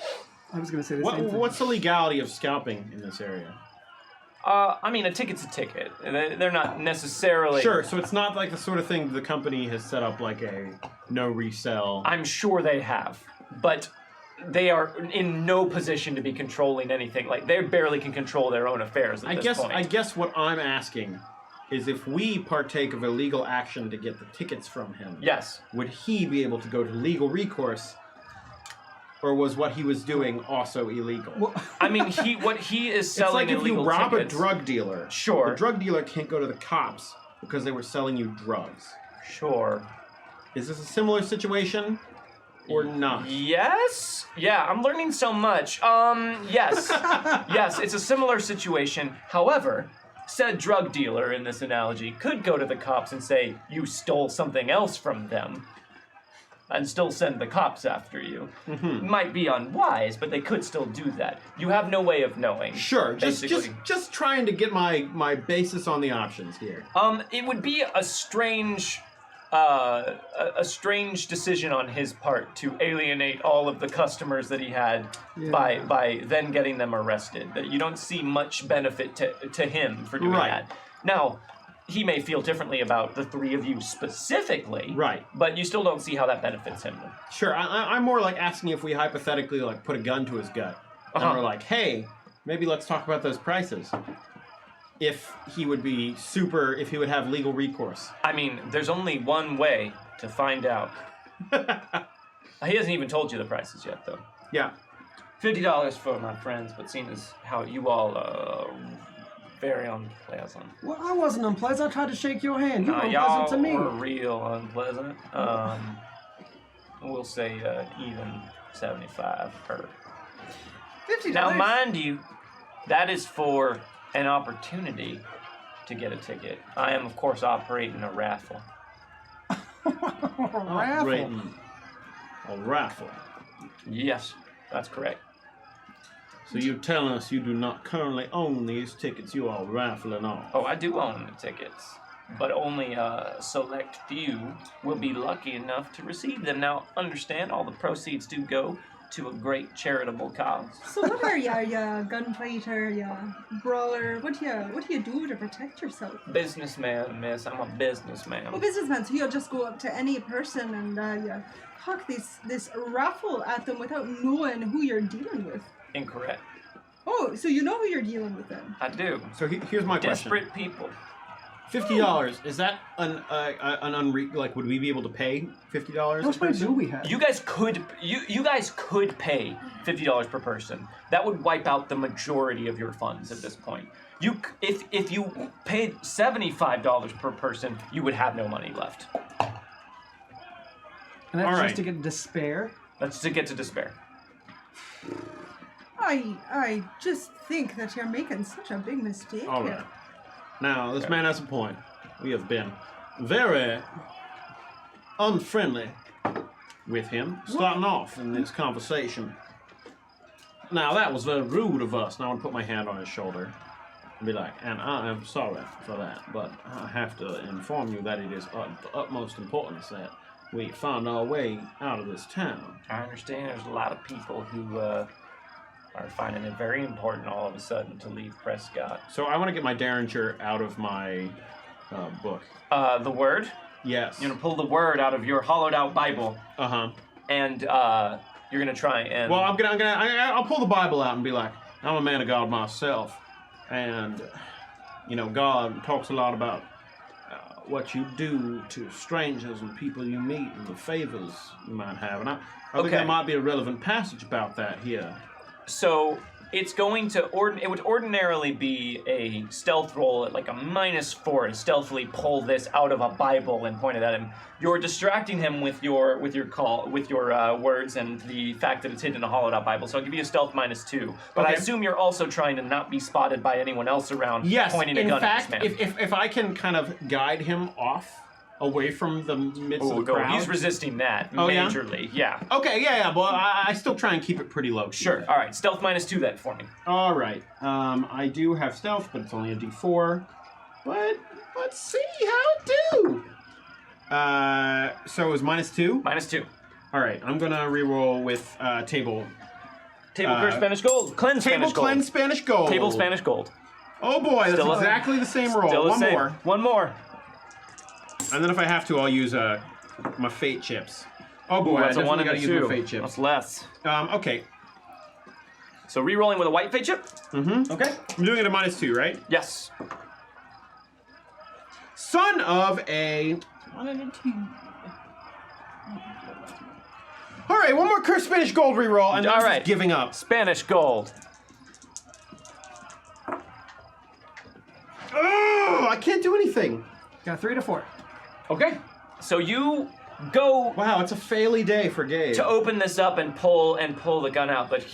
I was going to say the same thing. What's the legality of scalping in this area? I mean, a ticket's a ticket. They're not necessarily... Sure, so it's not like the sort of thing the company has set up like a no resell. I'm sure they have, but they are in no position to be controlling anything. Like, they barely can control their own affairs at this point. I guess what I'm asking is if we partake of illegal action to get the tickets from him, Yes. would he be able to go to legal recourse, or was what he was doing also illegal? Well, I mean, what he is it's selling like if you illegal rob tickets. a drug dealer. Sure. The drug dealer can't go to the cops because they were selling you drugs. Sure. Is this a similar situation or not? Yes. Yeah, I'm learning so much. Yes. Yes, it's a similar situation. However, said drug dealer in this analogy could go to the cops and say, you stole something else from them, and still send the cops after you. Mm-hmm. Might be unwise, but they could still do that. You have no way of knowing. Sure, basically. just trying to get my basis on the options here. It would be a strange decision on his part to alienate all of the customers that he had by then getting them arrested. That you don't see much benefit to him for doing that. Now, he may feel differently about the three of you specifically. Right. But you still don't see how that benefits him. Sure, I'm more like asking if we hypothetically like put a gun to his gut. And we're like, hey, maybe let's talk about those prices. If he would have legal recourse. I mean, there's only one way to find out. He hasn't even told you the prices yet, though. Yeah. $50 for my friends, but seeing as how you all very unpleasant. Well, I wasn't unpleasant. I tried to shake your hand. You were Y'all unpleasant to me. were real unpleasant. We'll say even 75 per. $50. Now, mind you, that is for an opportunity to get a ticket. I am, of course, operating a raffle. Raffle. A raffle. Yes, that's correct. So you're telling us you do not currently own these tickets you are raffling off? Oh, I do own the tickets, but only a select few will be lucky enough to receive them. Now, understand, all the proceeds do go to a great charitable cause. So what are ya gunfighter, ya brawler? What do you do to protect yourself? Businessman, miss. I'm a businessman. Well, businessman, so you'll just go up to any person and you talk this raffle at them without knowing who you're dealing with. Incorrect. Oh, so you know who you're dealing with then? I do. So here's my question. Desperate people. $50. Is that like? Would we be able to pay $50? How much money do we have? You guys could pay $50 per person. That would wipe out the majority of your funds at this point. If you paid $75 per person, you would have no money left. And that's All just right. to get despair. That's to get to despair. I just think that you're making such a big mistake All here. right. Now, this man has a point. We have been very unfriendly with him, starting off in this conversation. Now, that was very rude of us. Now, I want to put my hand on his shoulder and be like, and I am sorry for that, but I have to inform you that it is of the utmost importance that we found our way out of this town. I understand there's a lot of people who are finding it very important all of a sudden to leave Prescott. So I want to get my Derringer out of my book. The word? Yes. You're going to pull the word out of your hollowed out Bible, Uh-huh. and you're going to try and... Well, I'll pull the Bible out and be like, I'm a man of God myself, and God talks a lot about what you do to strangers and people you meet and the favors you might have, and I think there might be a relevant passage about that here. So it's going to it would ordinarily be a stealth roll at like a -4 to stealthily pull this out of a Bible and point it at him. You're distracting him with your words and the fact that it's hidden in a hollowed out Bible. So I'll give you a stealth -2. But I Okay. assume you're also trying to not be spotted by anyone else around pointing a gun at this man. if I can kind of guide him off away from the midst of the crowd. He's resisting that Oh, yeah? majorly. Yeah. Okay, yeah, but I still try and keep it pretty low. Sure. All right. Stealth -2 that for me. All right. I do have stealth, but it's only a D4. But let's see how it do. So it was -2. -2. All right. I'm gonna reroll with table. Table curse Spanish gold. Cleanse Table Spanish gold. cleanse Spanish gold. Table Spanish gold. Oh boy, that's Still a- exactly the same roll. Still the One same. more. One more. And then if I have to, I'll use my fate chips. Oh boy, That's I a 1 definitely and gotta a use 2. my fate chips. That's less. Okay. So re-rolling with a white fate chip? Mm-hmm. Okay. I'm doing it at -2, right? Yes. Son of a... 1 and a 2. All right, one more cursed Spanish gold reroll, and then All I'm right. just giving up. Spanish gold. Oh, I can't do anything. Got 3 to 4. Okay. So you go Wow, it's a faily day for Gabe. to open this up and pull the gun out, but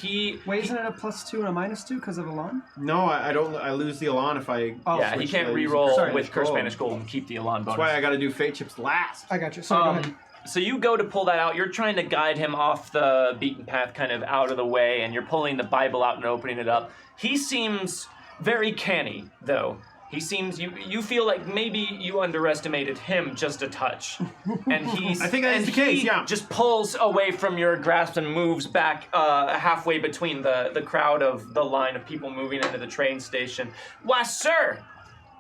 Wait, isn't it a +2 and a -2 because of Elan? No, I don't. I lose the Elan if I. Oh, yeah, he switch can't to re-roll Sorry. with Curse gold. Spanish Gold and keep the Elan bonus. That's why I got to do fate chips last. I got you. Sorry, go ahead. So you go to pull that out. You're trying to guide him off the beaten path, kind of out of the way, and you're pulling the Bible out and opening it up. He seems very canny, though. He seems you feel like maybe you underestimated him just a touch, and he's. I think that is the case, yeah. Just pulls away from your grasp and moves back halfway between the crowd of the line of people moving into the train station. Why, sir,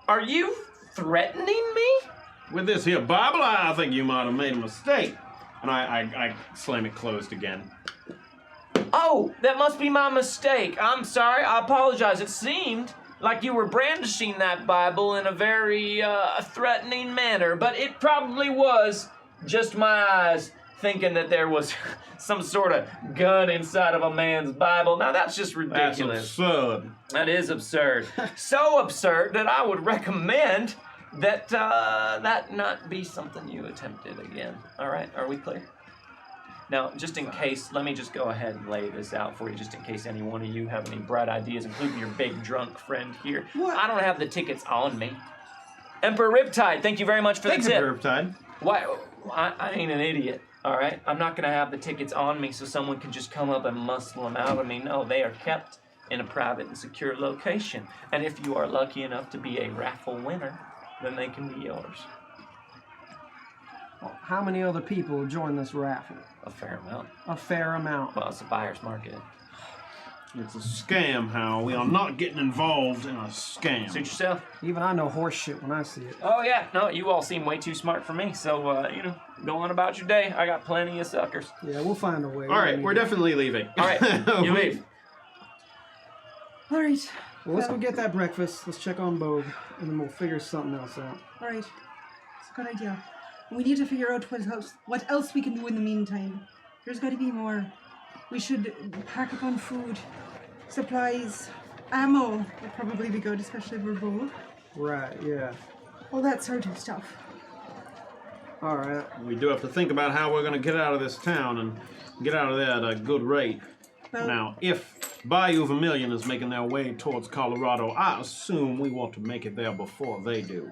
are you threatening me? With this here Bible, I think you might have made a mistake. And I slam it closed again. Oh, that must be my mistake. I'm sorry. I apologize. It seemed like you were brandishing that Bible in a very threatening manner, but it probably was just my eyes thinking that there was some sort of gun inside of a man's Bible. Now, that's just That's ridiculous. absurd. That is absurd. So absurd that I would recommend that that not be something you attempted again. All right, are we clear? Now, just in case, let me just go ahead and lay this out for you, just in case any one of you have any bright ideas, including your big drunk friend here. What? I don't have the tickets on me. Emperor Riptide, thank you very much for Thanks, the tip. Riptide. Why? I ain't an idiot, all right? I'm not going to have the tickets on me so someone can just come up and muscle them out of me. No, they are kept in a private and secure location. And if you are lucky enough to be a raffle winner, then they can be yours. Well, how many other people join this raffle? A fair amount. A fair amount. Well, it's a buyer's market. It's a scam, Hal. We are not getting involved in a scam. Suit yourself. Even I know horse shit when I see it. Oh, yeah. No, you all seem way too smart for me. So, go on about your day. I got plenty of suckers. Yeah, we'll find a way. All right, we're definitely leaving. All right, you leave. All right, Well, let's go get that breakfast. Let's check on Bogue, and then we'll figure something else out. All right. It's a good idea. We need to figure out what else we can do in the meantime. There's got to be more. We should pack up on food, supplies, ammo would probably be good, especially for Bogue. Right, yeah. All that sort of stuff. All right. We do have to think about how we're going to get out of this town and get out of there at a good rate. Well, Now, if Bayou Vermilion is making their way towards Colorado, I assume we want to make it there before they do.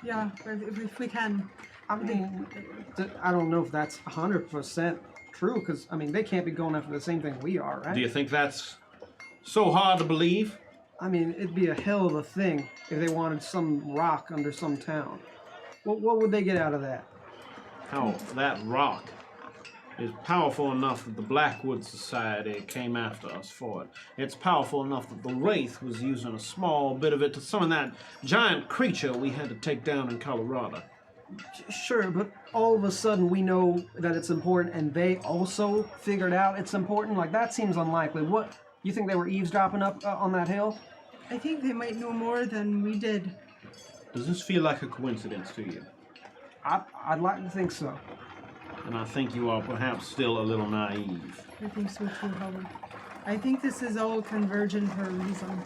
yeah, if we can. I mean, I don't know if that's 100% true, because, I mean, they can't be going after the same thing we are, right? Do you think that's so hard to believe? I mean, it'd be a hell of a thing if they wanted some rock under some town. What would they get out of that? How that rock is powerful enough that the Blackwood Society came after us for it. It's powerful enough that the Wraith was using a small bit of it to summon that giant creature we had to take down in Colorado. Sure, but all of a sudden we know that it's important, and they also figured out it's important? Like, that seems unlikely. What, you think they were eavesdropping up on that hill? I think they might know more than we did. Does this feel like a coincidence to you? I'd like to think so. And I think you are perhaps still a little naive. I think so too, Howard. I think this is all converging for a reason.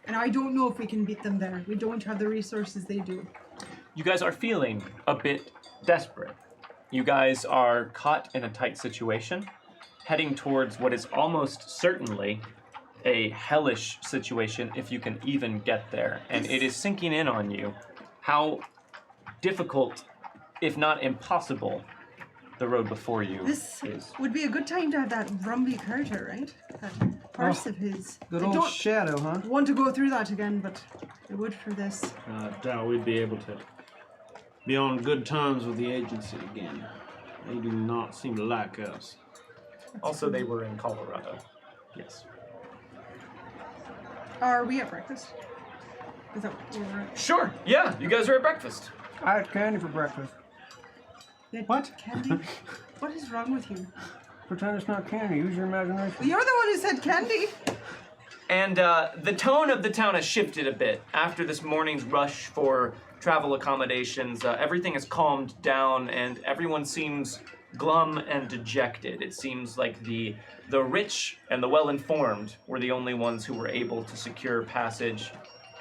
And I don't know if we can beat them there. We don't have the resources they do. You guys are feeling a bit desperate. You guys are caught in a tight situation, heading towards what is almost certainly a hellish situation if you can even get there. And it is sinking in on you how difficult, if not impossible, the road before you This is. would be a good time to have that Rumby Carter, right? That horse of his. Good I old don't Shadow, huh? want to go through that again, but I would for this. I doubt we'd be able to be on good terms with the agency again. They do not seem to like us. Also, they were in Colorado. Yes. Are we at breakfast? Is that where we're at? Sure. Yeah, you guys are at breakfast. I had candy for breakfast. Yeah, What? Candy? What is wrong with you? Pretend it's not candy. Use your imagination. You're the one who said candy. And the tone of the town has shifted a bit after this morning's rush for travel accommodations. Everything has calmed down, and everyone seems glum and dejected. It seems like the rich and the well-informed were the only ones who were able to secure passage.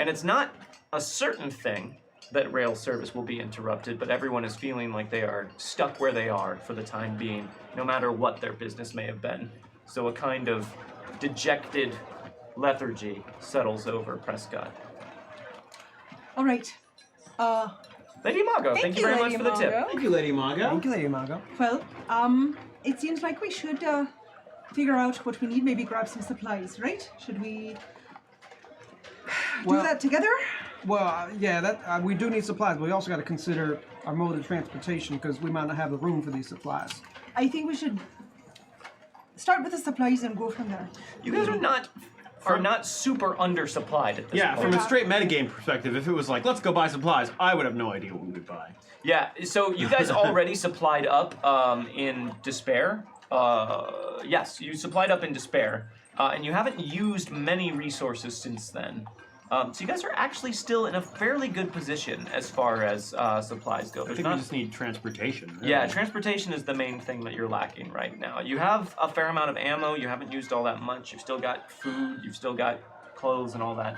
And it's not a certain thing that rail service will be interrupted, but everyone is feeling like they are stuck where they are for the time being, no matter what their business may have been. So a kind of dejected lethargy settles over Prescott. All right. Lady Margot, thank you very much Lady for the tip. Margot. Thank you, Lady Margot. Thank you, Lady Margot. Well, it seems like we should figure out what we need. Maybe grab some supplies, right? Should we do that together? Well, yeah, that we do need supplies, but we also got to consider our mode of transportation because we might not have the room for these supplies. I think we should start with the supplies and go from there. You guys are not super undersupplied at this Yeah, point. from a straight metagame perspective, if it was like, let's go buy supplies, I would have no idea what we would buy. Yeah, so you guys already supplied up in despair. Yes, you supplied up in despair, and you haven't used many resources since then. So you guys are actually still in a fairly good position as far as supplies go. I There's think not- we just need transportation. Really. Yeah, transportation is the main thing that you're lacking right now. You have a fair amount of ammo. You haven't used all that much. You've still got food. You've still got clothes and all that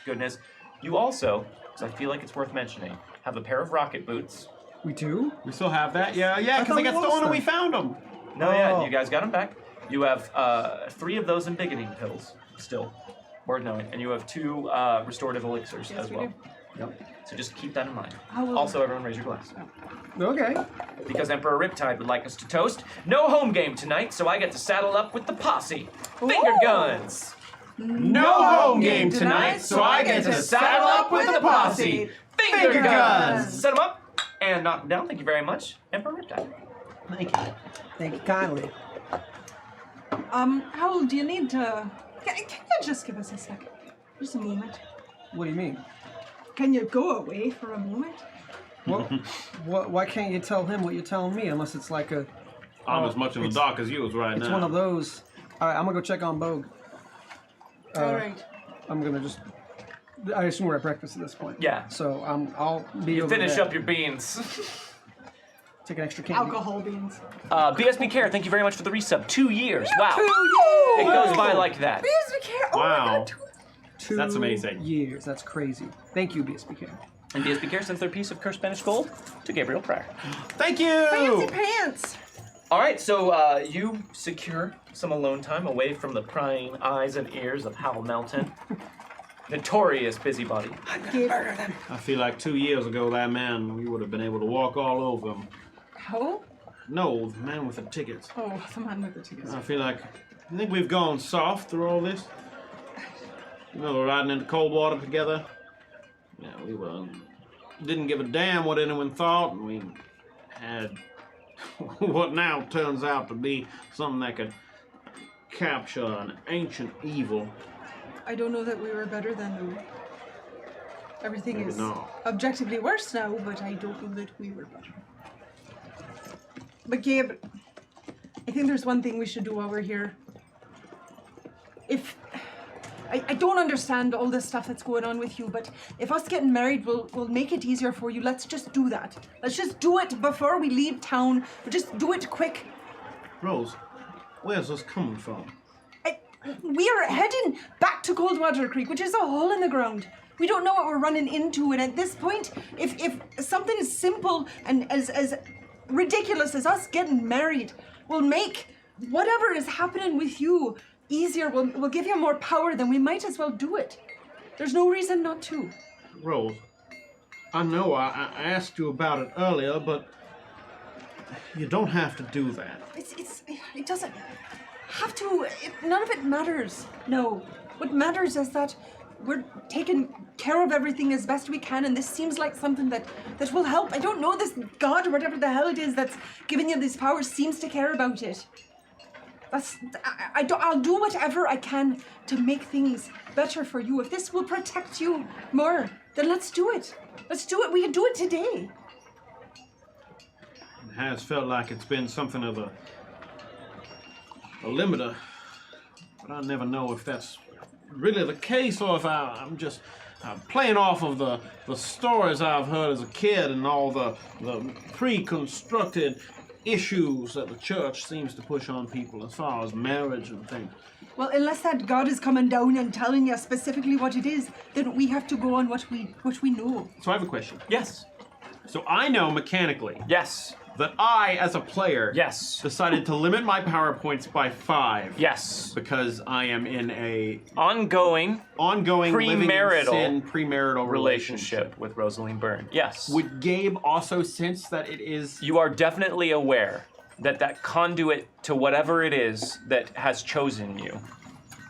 goodness. You also, because I feel like it's worth mentioning, have a pair of rocket boots. We do? We still have that? Yeah, because thought they got we lost stolen and we them. found them. No, yeah, Oh. you guys got them back. You have 3 of those embiggening pills still, worth knowing, and you have 2 restorative elixirs as we well. do. Yep. So just keep that in mind. I will- Also, everyone raise your glass. Okay. Because Emperor Riptide would like us to toast. No home game tonight, so I get to saddle up with the posse. Finger Ooh. guns. No home game tonight, so I get to saddle up with the posse. Finger guns. guns. Set them up and knock them down. Thank you very much, Emperor Riptide. Thank you. Thank you kindly. How do you need to? Can you just give us a second? Just a moment. What do you mean? Can you go away for a moment? Well, why can't you tell him what you're telling me? Unless it's like a... I'm as much in the dark as you is right It's now. one of those. All right, I'm going to go check on Bogue. All right. I'm gonna just. I assume we're at breakfast at this point. Yeah. So I'll be over Finish there. up your beans. Take an extra candy. Alcohol beans. BSB Care, thank you very much for the resub. 2 years. Wow. 2 years. It goes by like that. BSB Care. Oh Wow. my God. 2 That's amazing. years. That's crazy. Thank you, BSBK. And BSB Care sends their piece of cursed Spanish gold to Gabriel Pryor. Thank you! Fancy pants. All right, so you secure some alone time away from the prying eyes and ears of Hal Melton, notorious busybody. I feel like 2 years ago, that man, we would have been able to walk all over him. How? No, the man with the tickets. Oh, the man with the tickets. I feel like, I think we've gone soft through all this. You know, we're riding into cold water together. Yeah, we didn't give a damn what anyone thought, and we had what now turns out to be something that could capture an ancient evil. I don't know that we were better than them. Everything Maybe is not. objectively worse now, but I don't know that we were better. But Gabe, I think there's one thing we should do while we're here. If I don't understand all this stuff that's going on with you, but if us getting married will make it easier for you, let's just do that. Let's just do it before we leave town. But just do it quick. Rose, where's this coming from? We are heading back to Coldwater Creek, which is a hole in the ground. We don't know what we're running into, and at this point, if something as simple and as ridiculous as us getting married will make whatever is happening with you easier, will give you more power, then we might as well do it. There's no reason not to. Rose, I know I asked you about it earlier, but you don't have to do that. It doesn't have to. None of it matters. No. What matters is that we're taking care of everything as best we can, and this seems like something that will help. I don't know, this God or whatever the hell it is that's giving you these powers seems to care about it. I'll do whatever I can to make things better for you. If this will protect you more, then let's do it. Let's do it. We can do it today. It has felt like it's been something of a limiter, but I never know if that's really the case or if I'm just playing off of the stories I've heard as a kid and all the pre-constructed issues that the church seems to push on people as far as marriage and things. Well, unless that God is coming down and telling you specifically what it is, then we have to go on what we know. So I have a question. Yes. So I know mechanically Yes. that I, as a player, Yes. decided to limit my power points by 5. Yes. Because I am in a Ongoing ongoing Premarital premarital relationship with Rosaline Byrne. Yes. Would Gabe also sense that it is? You are definitely aware that that conduit to whatever it is that has chosen you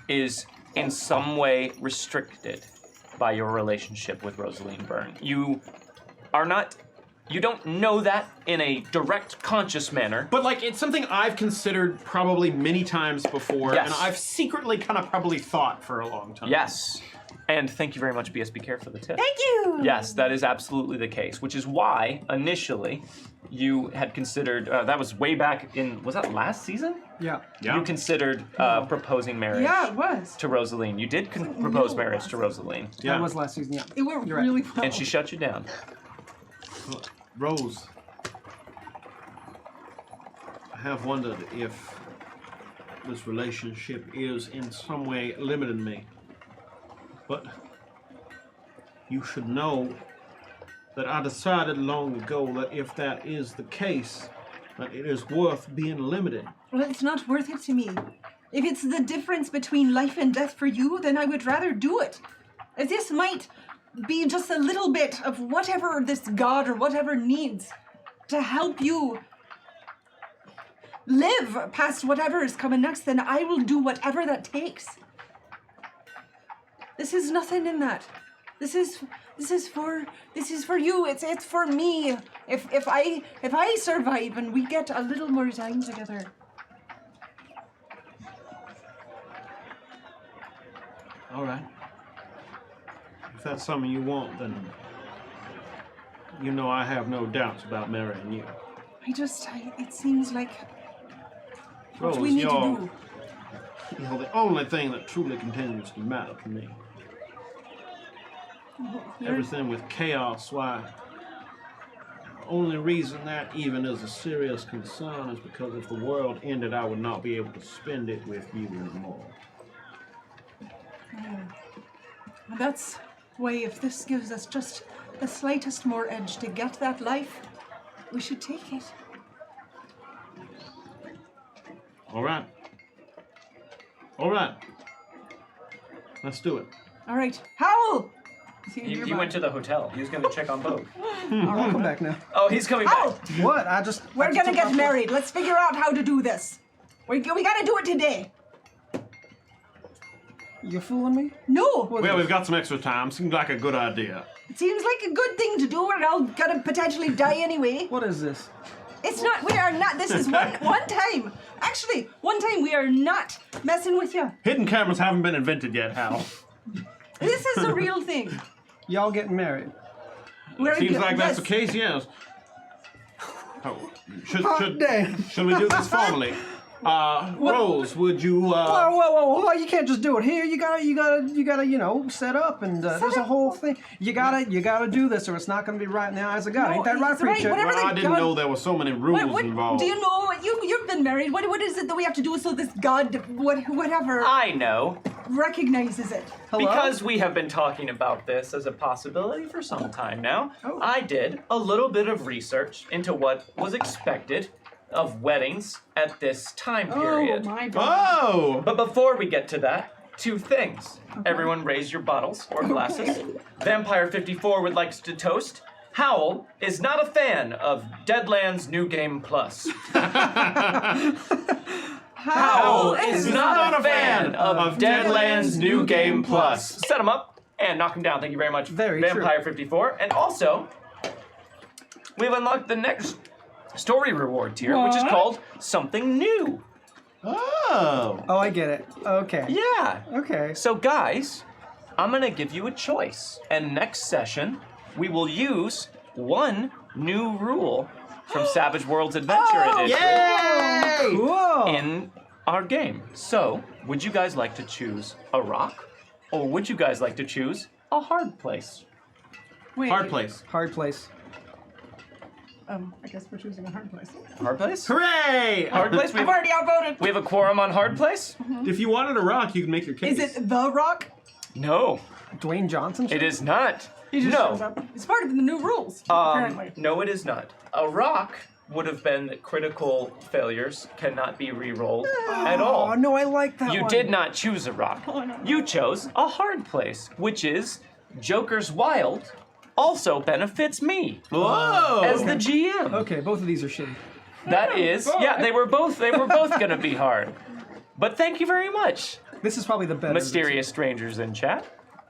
is in some way restricted by your relationship with Rosaline Byrne. You don't know that in a direct, conscious manner. But like, it's something I've considered probably many times before, Yes. and I've secretly kind of probably thought for a long time. Yes. And thank you very much, BSB Care, for the tip. Thank you! Yes, that is absolutely the case, which is why, initially, you had considered, that was way back in, was that last season? Yeah. Yeah. You considered proposing marriage Yeah, it was. to Rosaline. You did propose marriage to Rosaline, Yeah. That was last season, yeah. It went You're right. really well. and she shut you down. Rose, I have wondered if this relationship is in some way limiting me. But you should know that I decided long ago that if that is the case, that it is worth being limited. Well, it's not worth it to me. If it's the difference between life and death for you, then I would rather do it. If this might be just a little bit of whatever this God or whatever needs to help you live past whatever is coming next, then I will do whatever that takes. This is nothing in that. This is for you. It's for me. If I survive and we get a little more time together. All right. If that's something you want, then you know I have no doubts about marrying you. It seems like what Rose, we need to do. the only thing that truly continues to matter to me. Everything with chaos, why? The only reason that even is a serious concern is because if the world ended, I would not be able to spend it with you anymore. That's why if this gives us just the slightest more edge to get that life, we should take it. All right. All right. Let's do it. All right, Howl! Is he He nearby? went to the hotel. He was going to check on Bogue. I'll come back now. Oh, he's coming Howl! back. What? We're gonna get married. Let's figure out how to do this. We gotta do it today. You fooling me? No, Well, we've got some extra time. Seems like a good idea. it seems like a good thing to do. We're all gonna potentially die anyway. What is this? It's not. We are not. This is one time. Actually, one time we are not messing with you. Hidden cameras haven't been invented yet, Hal. This is a real thing. Y'all getting married? We're Seems go- like that's the yes. case, yes. Oh, Hot damn. should we do this formally? Rose, would you, Whoa! You can't just do it here. You gotta, set up and there's a whole thing. You gotta do this, or it's not gonna be right now as a god. Ain't that right, it's right, preacher? whatever. Well, I didn't God- know there were so many rules What involved. do you know? You've been married. What is it that we have to do so this god, whatever, I know. recognizes it? Hello? Because we have been talking about this as a possibility for some time now, Oh. I did a little bit of research into what was expected of weddings at this time period. Oh my god. Oh! But before we get to that, two things. Everyone raise your bottles or glasses. Vampire 54 would like to toast. Howl is not a fan of Deadlands New Game Plus. Howl is not a fan of Deadlands New Game Plus. Set him up and knock him down. Thank you very much, Very Vampire 54. And also, we've unlocked the next story reward tier, which is called Something New. Oh! Oh, I get it. Okay. Yeah. Okay. So, guys, I'm going to give you a choice. And next session, we will use one new rule from Savage Worlds Adventure Edition Cool. in our game. So, would you guys like to choose a rock? Or would you guys like to choose a hard place? Wait. Hard place. Hard place. I guess we're choosing a hard place. Hard place? Hooray! Hard place? I've already outvoted. We have a quorum on hard place? If you wanted a rock, you could make your case. Is it the rock? No, Dwayne Johnson. it is not. He just shows No. up. It's part of the new rules, apparently. No, it is not. A rock would have been that critical failures cannot be re-rolled at all. Oh no, I like that You one. did not choose a rock. Oh, no. You chose a hard place, which is Joker's Wild also benefits me Whoa! as the GM. Okay, both of these are shitty. That is, yeah, they were both gonna be hard. But thank you very much, This is probably the better. of the mysterious strangers in chat.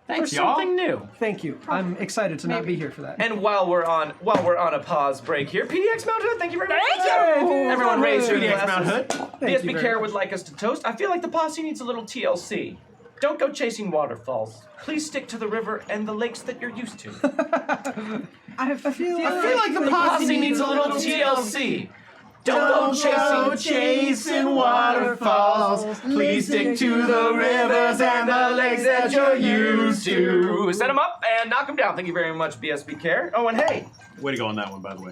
Thanks, for y'all. something new. two. Thank you. I'm excited to not be here for that. And while we're on a pause break here, PDX Mount Hood, thank you very much. Thank you. Everyone raise your PDX Mount glasses. Hood. Thank BSB you very Care much. would like us to toast. I feel like the posse needs a little TLC. Don't go chasing waterfalls. Please stick to the river and the lakes that you're used to. I feel like the Posse needs a little TLC. Don't go chasing waterfalls. Please stick to the rivers and the lakes that you're used to. Set them up and knock them down. Thank you very much, BSB Care. Oh, and hey, Way to go on that one, by the way.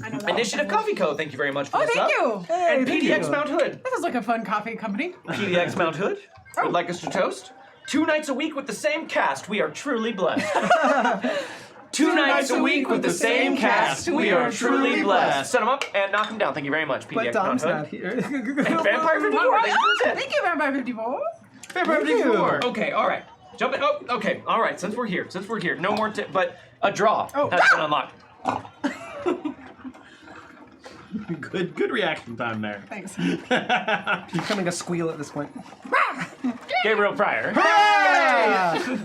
I know that Initiative one. Coffee Co. Thank you very much for Oh, this thank up. you. Hey, And thank PDX you. Mount Hood. This is like a fun coffee company. PDX Mount Hood would like us to toast. 2 nights a week with the same cast. We are truly blessed. 2 nights a week with the same cast. We are truly blessed. Set them up and knock them down. Thank you very much, But PDX Dom's Mount not Hood. here. And Vampire 54. Thank you. That's it. Thank you, Vampire 54. Vampire Thank you. 54. Okay, all right. Jump in. Oh, okay. All right. Since we're here, no more. But a draw has been unlocked. Good reaction time there. Thanks. Becoming a squeal at this point. Gabriel Pryor.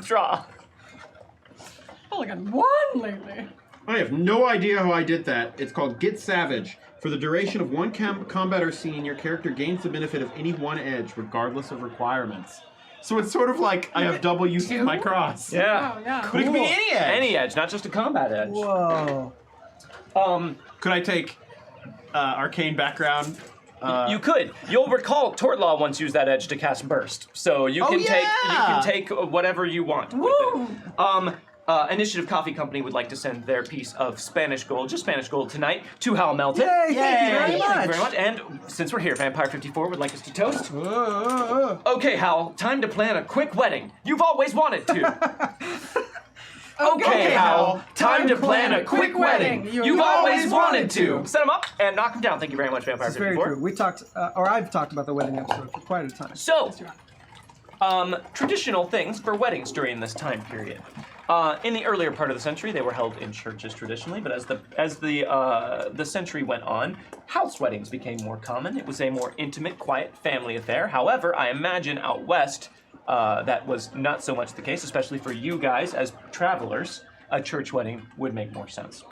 Draw. Only got one lately. I have no idea how I did that. It's called Get Savage. For the duration of one combat or scene, your character gains the benefit of any one edge, regardless of requirements. So it's sort of like I have double use of my cross. Yeah. Oh, yeah. But it could be any edge. Any edge, not just a combat edge. Whoa. Could I take arcane background You could. You'll recall Tortlaw once used that edge to cast Burst, so you can take whatever you want. With it. Initiative Coffee Company would like to send their piece of Spanish gold, just Spanish gold tonight, to Hal Melton. Yay! Thank you very Thank you very much. And since we're here, Vampire 54 would like us to toast. Okay, Hal, time to plan a quick wedding. You've always wanted to. Okay, Hal, time to plan a quick wedding. You've always wanted to. Set him up and knock him down. Thank you very much, Vampire It's very 54. true. We talked, or I've talked about the wedding episode for quite a time. So, traditional things for weddings during this time period. In the earlier part of the century, they were held in churches traditionally, but as the century went on, house weddings became more common. It was a more intimate, quiet family affair. However, I imagine out west, that was not so much the case, especially for you guys as travelers. A church wedding would make more sense.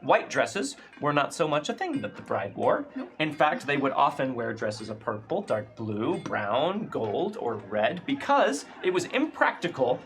White dresses were not so much a thing that the bride wore. In fact, they would often wear dresses of purple, dark blue, brown, gold, or red because it was impractical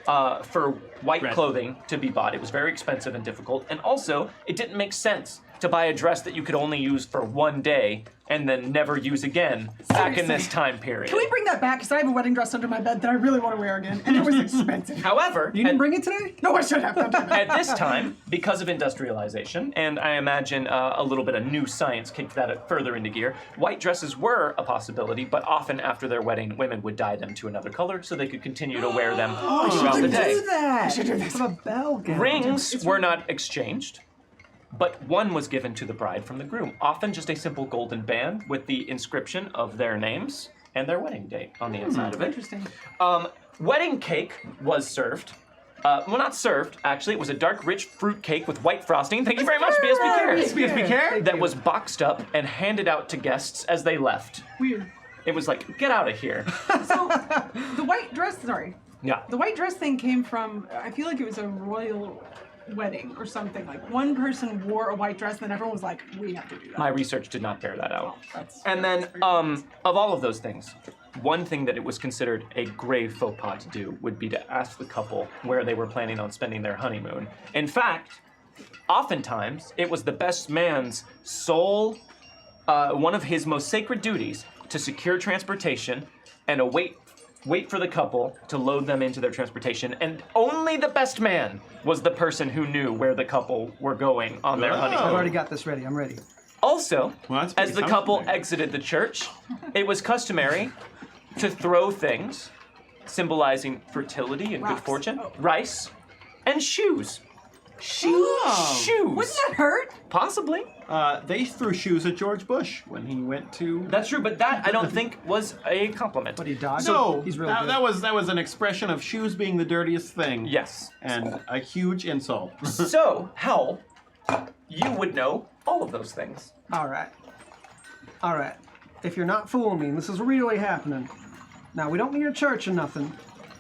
for white clothing to be bought. It was very expensive and difficult, and also it didn't make sense to buy a dress that you could only use for one day and then never use again back in this time period. Can we bring that back? Because I have a wedding dress under my bed that I really want to wear again, and it was expensive. However, You didn't bring it today? No, I should have. at this time, because of industrialization, and I imagine a little bit of new science kicked that further into gear, white dresses were a possibility, but often after their wedding, women would dye them to another color so they could continue to wear them throughout the day. that. should do this. Have a bell gown. Rings were not exchanged, but one was given to the bride from the groom, often just a simple golden band with the inscription of their names and their wedding date on the inside of it. Interesting. Wedding cake was served. Well, not served, actually. It was a dark, rich fruit cake with white frosting. Thank you very much, BSB Care. BSB Care? That was boxed up and handed out to guests as they left. Weird. It was like, get out of here. So, the white dress, sorry. Yeah. The white dress thing came from, I feel like it was a royal wedding or something. Like, one person wore a white dress, and then everyone was like, we have to do that. My research did not bear that out. That's And then, pretty obvious. of all of those things, one thing that it was considered a grave faux pas to do would be to ask the couple where they were planning on spending their honeymoon. In fact, oftentimes, it was the best man's sole, one of his most sacred duties to secure transportation and wait for the couple to load them into their transportation, and only the best man was the person who knew where the couple were going on their I've honeymoon. already got this ready. I'm ready. Also, Well, that's as pretty the couple comforting. exited the church, it was customary to throw things symbolizing fertility and good Rocks. fortune, Oh. rice, and shoes. Oh. Shoes. Wouldn't that hurt? Possibly. They threw shoes at George Bush when he went to. That's true, but that I don't think was a compliment. But he died. No, He's really good. that was an expression of shoes being the dirtiest thing. Yes. And a huge insult. So, Hal, you would know all of those things. All right. All right. If you're not fooling me, this is really happening. Now, we don't need a church or nothing,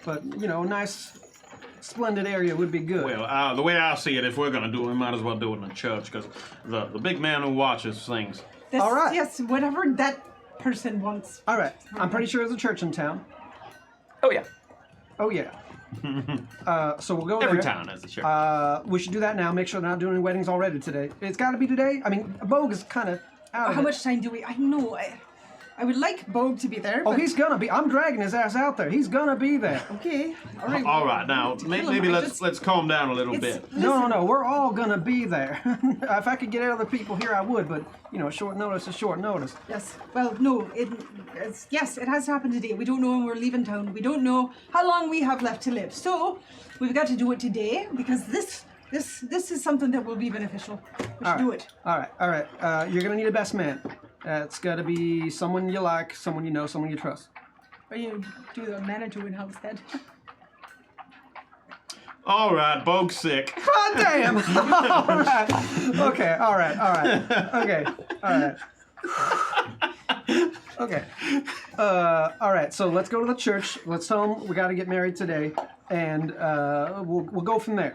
but, you know, a nice, splendid area would be good. Well, the way I see it, if we're gonna do it, we might as well do it in a church, because the big man who watches things. This, All right. Yes, whatever that person wants. All right. I'm pretty sure there's a church in town. Oh yeah. Oh, yeah. So we'll go Every there. town has a church. We should do that now. Make sure they're not doing any weddings already today. It's got to be today. I mean, Bogue is kind of out of How it. much time do we? I know. I would like Bogue to be there. Oh, but- he's gonna be. I'm dragging his ass out there. He's gonna be there. Okay. All right. All right, now To kill maybe him, I let's just- let's calm down a little It's- bit. No, we're all gonna be there. If I could get other people here, I would. But you know, short notice is short notice. Yes. Well, no. Yes, it has to happen today. We don't know when we're leaving town. We don't know how long we have left to live. So we've got to do it today because this is something that will be beneficial. We should do it. All right. You're gonna need a best man. It's gotta be someone you like, someone you know, someone you trust. Or you do the Manitou in Homestead. All right, Bogue's sick. God damn! All right. Okay. All right. Okay. All right. Okay. All right. So let's go to the church. Let's tell them we got to get married today, and we'll go from there.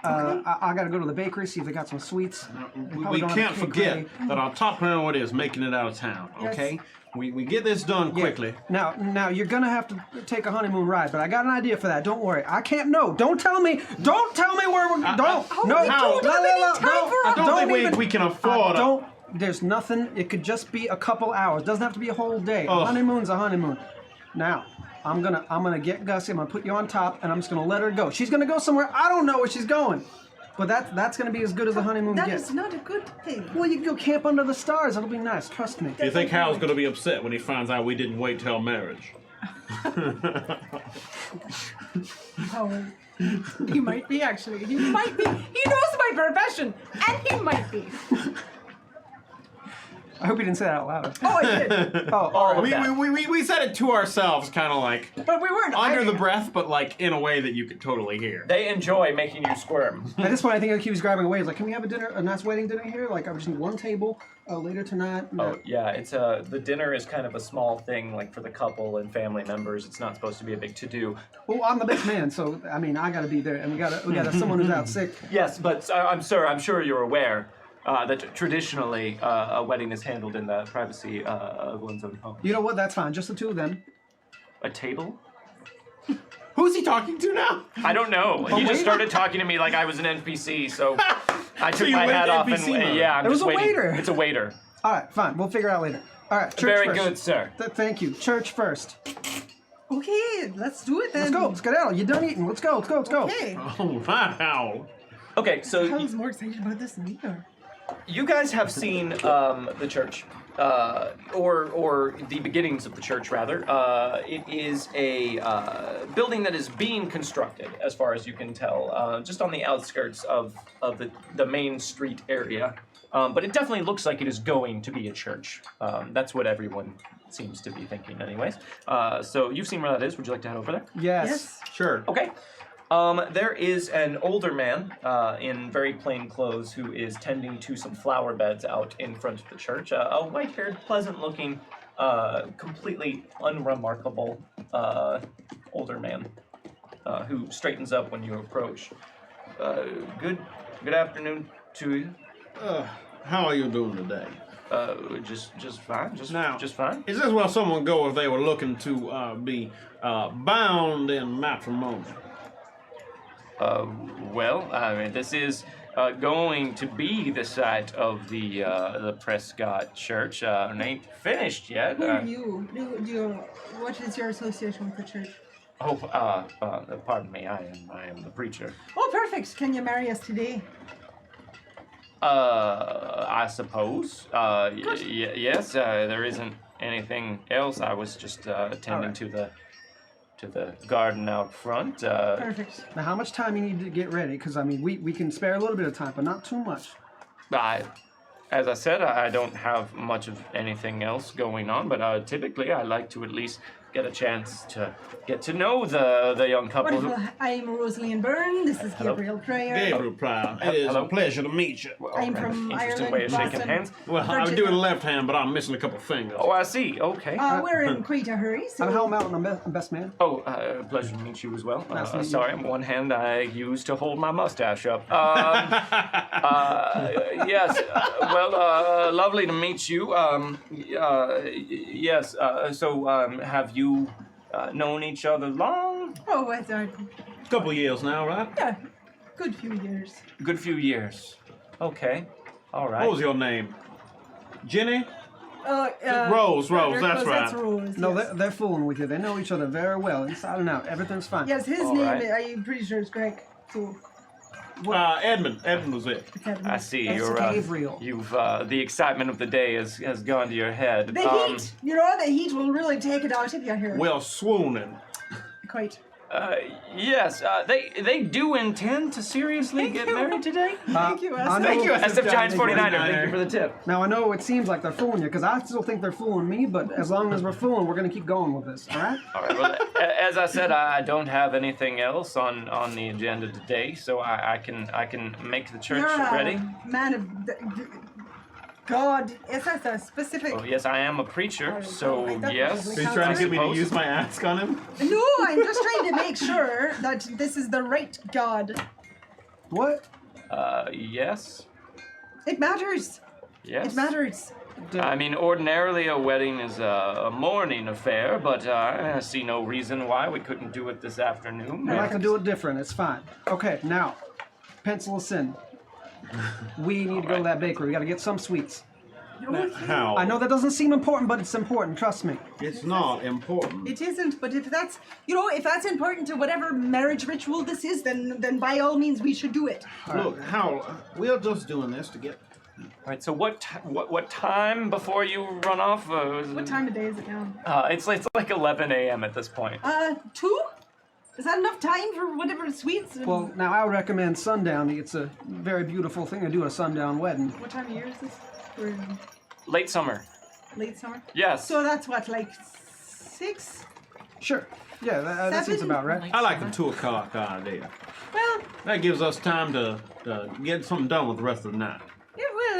I got to go to the bakery, see if they got some sweets. We can't forget that our top priority is making it out of town. Okay, Yes. we get this done quickly. Now you're gonna have to take a honeymoon ride, but I got an idea for that. Don't worry. I can't. No, don't tell me where we're. Don't. Oh, No. we No. don't have any time for I don't think even- we can afford. Don't. There's nothing. It could just be a couple hours. Doesn't have to be a whole day. Oh. A honeymoon's a honeymoon. Now, I'm gonna get Gussie. I'm gonna put you on top, and I'm just gonna let her go. She's gonna go somewhere. I don't know where she's going, but that's gonna be as good as a honeymoon That gets. is not a good thing. Well, you can go camp under the stars. It'll be nice. Trust me. Do you think Hal's going to be upset when he finds out we didn't wait till marriage? Oh, he might be actually. He might be. He knows my profession, and he might be. I hope you didn't say that out loud. Oh, I did. Oh, We said it to ourselves, kind of like But we weren't under the hiding. breath, but like in a way that you could totally hear. They enjoy making you squirm. At this point, I think he was grabbing away. He's like, "Can we have a dinner, a nice wedding dinner here? Like, I just need one table later tonight." Oh yeah, it's the dinner is kind of a small thing, like for the couple and family members. It's not supposed to be a big to-do. Well, I'm the best man, so I mean, I gotta be there, and we got someone who's out sick. Yes, but I'm sure you're aware that traditionally a wedding is handled in the privacy of one's own home. You know what? That's fine. Just the two of them. A table? Who's he talking to now? I don't know. He just started talking to me like I was an NPC, so I took you my went hat off NPC and mode. yeah, I'm It was just a waiting. waiter. It's a waiter. All right, fine. We'll figure it out later. All right, church Very first. good, sir. Thank you. Church first. Okay, let's do it then. Let's go. Let's get out. You're done eating. Let's go. Let's go. Let's go. Okay. Oh, wow. Okay, so Hal's more excited about this than we are. you guys have seen the church, or the beginnings of the church, rather. It is a building that is being constructed, as far as you can tell, just on the outskirts of the main street area. But it definitely looks like it is going to be a church. That's what everyone seems to be thinking, anyways. So you've seen where that is. Would you like to head over there? Yes. Sure. Okay. There is an older man in very plain clothes who is tending to some flower beds out in front of the church. A white-haired, pleasant-looking, completely unremarkable older man who straightens up when you approach. Good afternoon to you. How are you doing today? Just fine. Just fine. Is this where someone go if they were looking to be bound in matrimony? Well, I mean, this is going to be the site of the Prescott church. It ain't finished yet. Who are you? What is your association with the church? Pardon me. I am the preacher. Oh, perfect. Can you marry us today? I suppose. Yes. There isn't anything else. I was just attending to the garden out front. Perfect. Now, how much time you need to get ready? Because I mean, we can spare a little bit of time, but not too much. As I said, I don't have much of anything else going on, but typically I like to at least get a chance to get to know the young couple. Wonderful. I'm Rosaline Byrne. This is Gabriel Pryor. Gabriel Pryor, it is Hello. a pleasure to meet you. I'm from Interesting Ireland, way of shaking Boston. hands. Well, I'm doing left hand, but I'm missing a couple fingers. Oh, I see. Okay. We're in quite a hurry, so... I'm Hal Mountain. I'm best man. Pleasure to meet you as well. Nice to meet you. Sorry, one hand I use to hold my mustache up. Yes. Well, lovely to meet you. Yes. Have you known each other long? Oh, it's a Couple years now, right? good few years. Good few years. Okay. All right. What was your name? Jenny? Rose, Rose, that's right. That's Rose, No, yes. they're fooling with you. They know each other very well, inside and out. Everything's fine. Yes, his All name, right. I'm pretty sure is Greg, so... Edmund. Edmund was it. it's Edmund. I see. That's You're Gabriel. you've the excitement of the day has gone to your head. The heat! You know, the heat will really take it out of you here. Well, swooning. Quite. Yes. They do intend to seriously get married today. Thank you, I know- Thank you, SF SF Giants 49er. Thank you for the tip. Now, I know it seems like they're fooling you, because I still think they're fooling me, but as long as we're fooling, we're going to keep going with this, all right? All right. Well, as I said, I don't have anything else on the agenda today, so I can make the church You're a ready. man of God. Is that a specific... Oh, yes, I am a preacher, Oh, so I thought yes. it was He's trying to get me to suppose. use my ask on him. No, I'm just trying to make sure that this is the right God. What? Yes. It matters. Yes. It matters. I mean, ordinarily a wedding is a morning affair, but I see no reason why we couldn't do it this afternoon. I'd like to do it different. It's fine. Okay, now, pencil us in. We need to go to that bakery. We got to get some sweets. How? I know that doesn't seem important, but it's important. Trust me. It's not important. It isn't, but if that's important to whatever marriage ritual this is, then by all means we should do it. Look, Hal, we're just doing this to get. All right. So what time before you run off? What time of day is it now? It's like 11 a.m. at this point. 2? Is that enough time for whatever sweets? Well, now I would recommend sundown. It's a very beautiful thing to do at a sundown wedding. What time of year is this? We're in Late summer. late summer? Yes. So that's what, like 6? Sure. Yeah, that seems 7? about right. I like the 2 o'clock idea. Well, That gives us time to get something done with the rest of the night. yeah, well,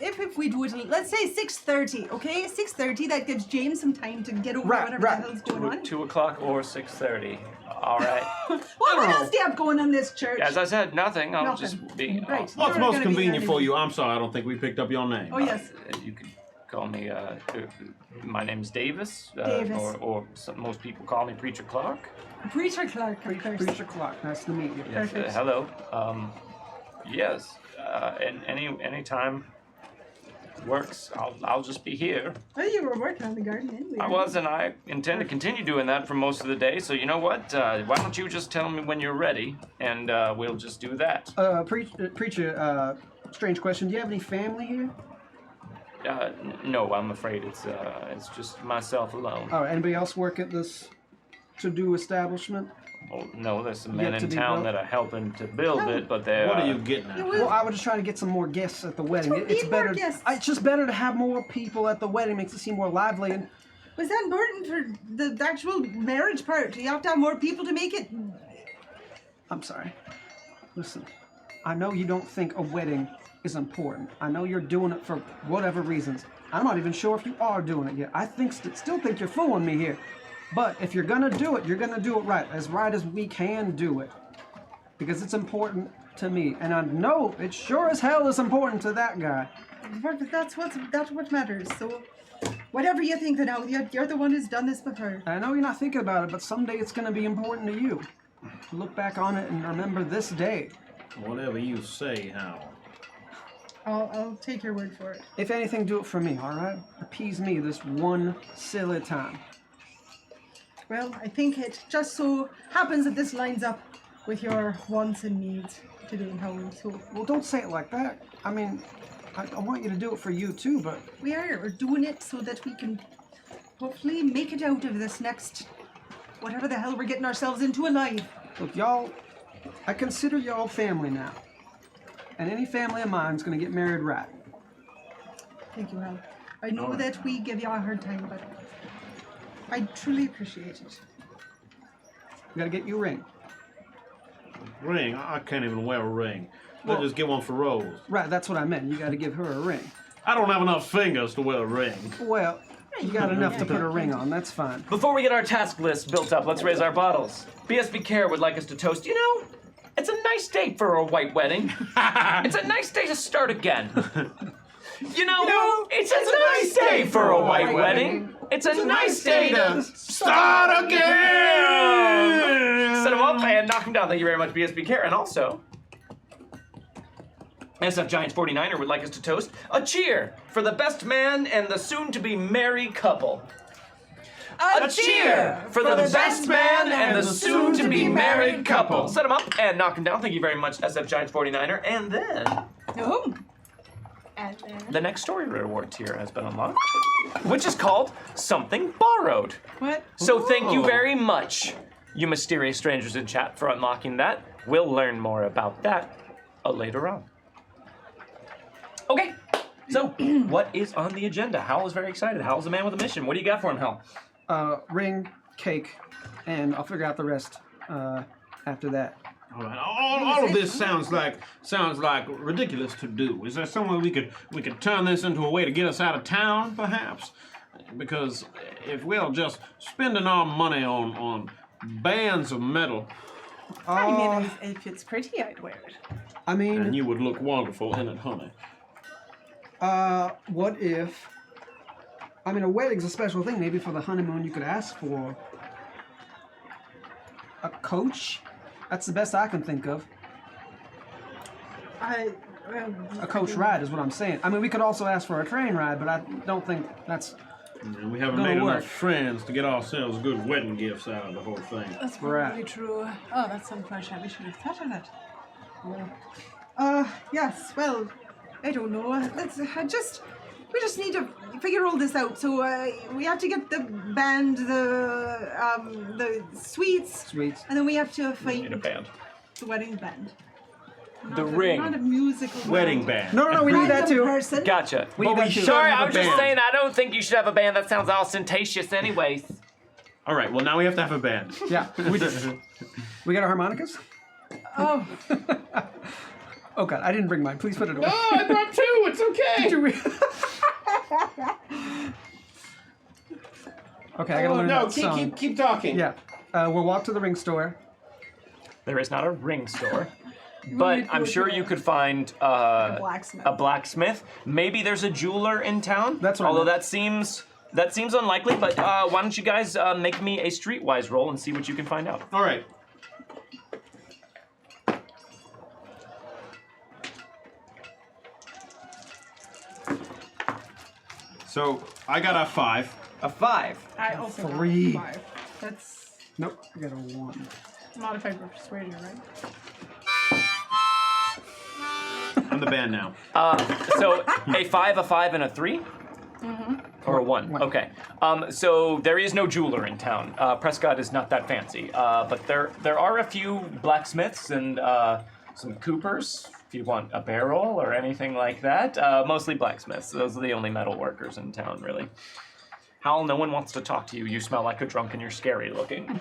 if we do it, let's say 6:30, okay? 6:30. That gives James some time to get over Right, whatever right. the hell's going on. 2 o'clock or 6:30. All right. What else do you have going on this church? As I said, nothing. I'll Nothing. just be. Right. What's You're most gonna be convenient there for you? I'm sorry, I don't think we picked up your name. Oh yes. You could call me. My name's Davis. Davis. Or most people call me Preacher Clark. Preacher Clark, of course. Preacher Clock. Nice to meet you. Yes, Perfect. hello. Yes. And any time works. I'll just be here. Oh, you were working on the garden anyway. I was, and I intend to continue doing that for most of the day. So you know what? Why don't you just tell me when you're ready, and we'll just do that. Preacher, strange question. Do you have any family here? No, I'm afraid it's just myself alone. Oh, anybody else work at this to-do establishment? Well, no, there's some men Yet to in be town built? that are helping to build it, but they're. What are you getting at? Well, I was just trying to get some more guests at the wedding. don't need more guests. It's just better to have more people at the wedding. Makes it seem more lively. And Was that important for the actual marriage part? You have to have more people to make it. I'm sorry. Listen, I know you don't think a wedding is important. I know you're doing it for whatever reasons. I'm not even sure if you are doing it yet. I still think you're fooling me here. But if you're gonna do it, you're gonna do it right as we can do it. Because it's important to me. And I know it sure as hell is important to that guy. But that's what matters. So, whatever you think, then you're the one who's done this before. I know you're not thinking about it, but someday it's gonna be important to you. Look back on it and remember this day. Whatever you say, Hal. I'll take your word for it. If anything, do it for me, alright? Appease me this one silly time. Well, I think it just so happens that this lines up with your wants and needs today, Howard. So Well, don't say it like that. I mean, I want you to do it for you too, but we're doing it so that we can hopefully make it out of this next whatever the hell we're getting ourselves into alive. look, y'all, I consider y'all family now. And any family of mine's gonna get married right. Thank you, Hal. I know that we give you a hard time, but I truly appreciate it. We gotta get you a ring. Ring? I can't even wear a ring. Let's just get one for Rose. Right, that's what I meant. You gotta give her a ring. I don't have enough fingers to wear a ring. Well, you got enough to put a ring on, that's fine. Before we get our task list built up, let's raise our bottles. BSB Care would like us to toast. You know, it's a nice day for a white wedding. It's a nice day to start again. You know, it's a nice day for a white wedding. It's a nice day to Start again! set them up and knock them down. Thank you very much, BSB Care. And also, SF Giants 49er would like us to toast a cheer for the best man and the soon-to-be married couple. A cheer for the best man and the soon-to-be married couple. Set them up and knock them down. Thank you very much, SF Giants 49er. And then Oh. And then the next story reward tier has been unlocked, which is called Something Borrowed. what? So thank you very much, you mysterious strangers in chat, for unlocking that. We'll learn more about that later on. Okay, so what is on the agenda? Hal is very excited. Hal's the man with a mission. What do you got for him, Hal? Ring, cake, and I'll figure out the rest after that. All right. All of this sounds like ridiculous to do. Is there some way we could turn this into a way to get us out of town, perhaps? Because if we're just spending our money on bands of metal, I mean, if it's pretty, I'd wear it. I mean, and you would look wonderful in it, honey. what if... I mean, a wedding's a special thing. Maybe for the honeymoon you could ask for a coach? That's the best I can think of. a coach ride is what I'm saying. I mean, we could also ask for a train ride, but I don't think that's And we haven't Gonna made work. enough friends to get ourselves good wedding gifts out of the whole thing. That's Right. probably true. Oh, that's unfortunate. We should have thought of that. Yes, well, I don't know. We just need to figure all this out. So we have to get the band, the sweets, sweet. and then we have to Need a find band. the wedding band. The ring. Not a musical Wedding band. No, we need that Random too. person. Gotcha. We need that too. Sorry, have I a was just band. saying I don't think you should have a band. That sounds ostentatious anyways. All right, well, now we have to have a band. Yeah, we got our harmonicas. Oh, Oh God, I didn't bring mine. Please put it away. Oh, I brought two. It's okay. Did you re- Okay, I gotta learn No, that song. keep talking. Yeah, we'll walk to the ring store. There is not a ring store, but I'm sure you could find Blacksmith. a blacksmith. Maybe there's a jeweler in town. That's what I Although meant. that seems unlikely. But why don't you guys make me a streetwise roll and see what you can find out? All right. So I got a 5. A 5. I also got 3. 5. That's Nope, I got a 1. modified for persuasion, right? I'm the band now. So a 5, and a 3? Or a 1. One. Okay. So there is no jeweler in town. Prescott is not that fancy. But there are a few blacksmiths and some coopers, if you want a barrel or anything like that. Mostly blacksmiths. Those are the only metal workers in town, really. Hal, no one wants to talk to you. You smell like a drunk and you're scary looking.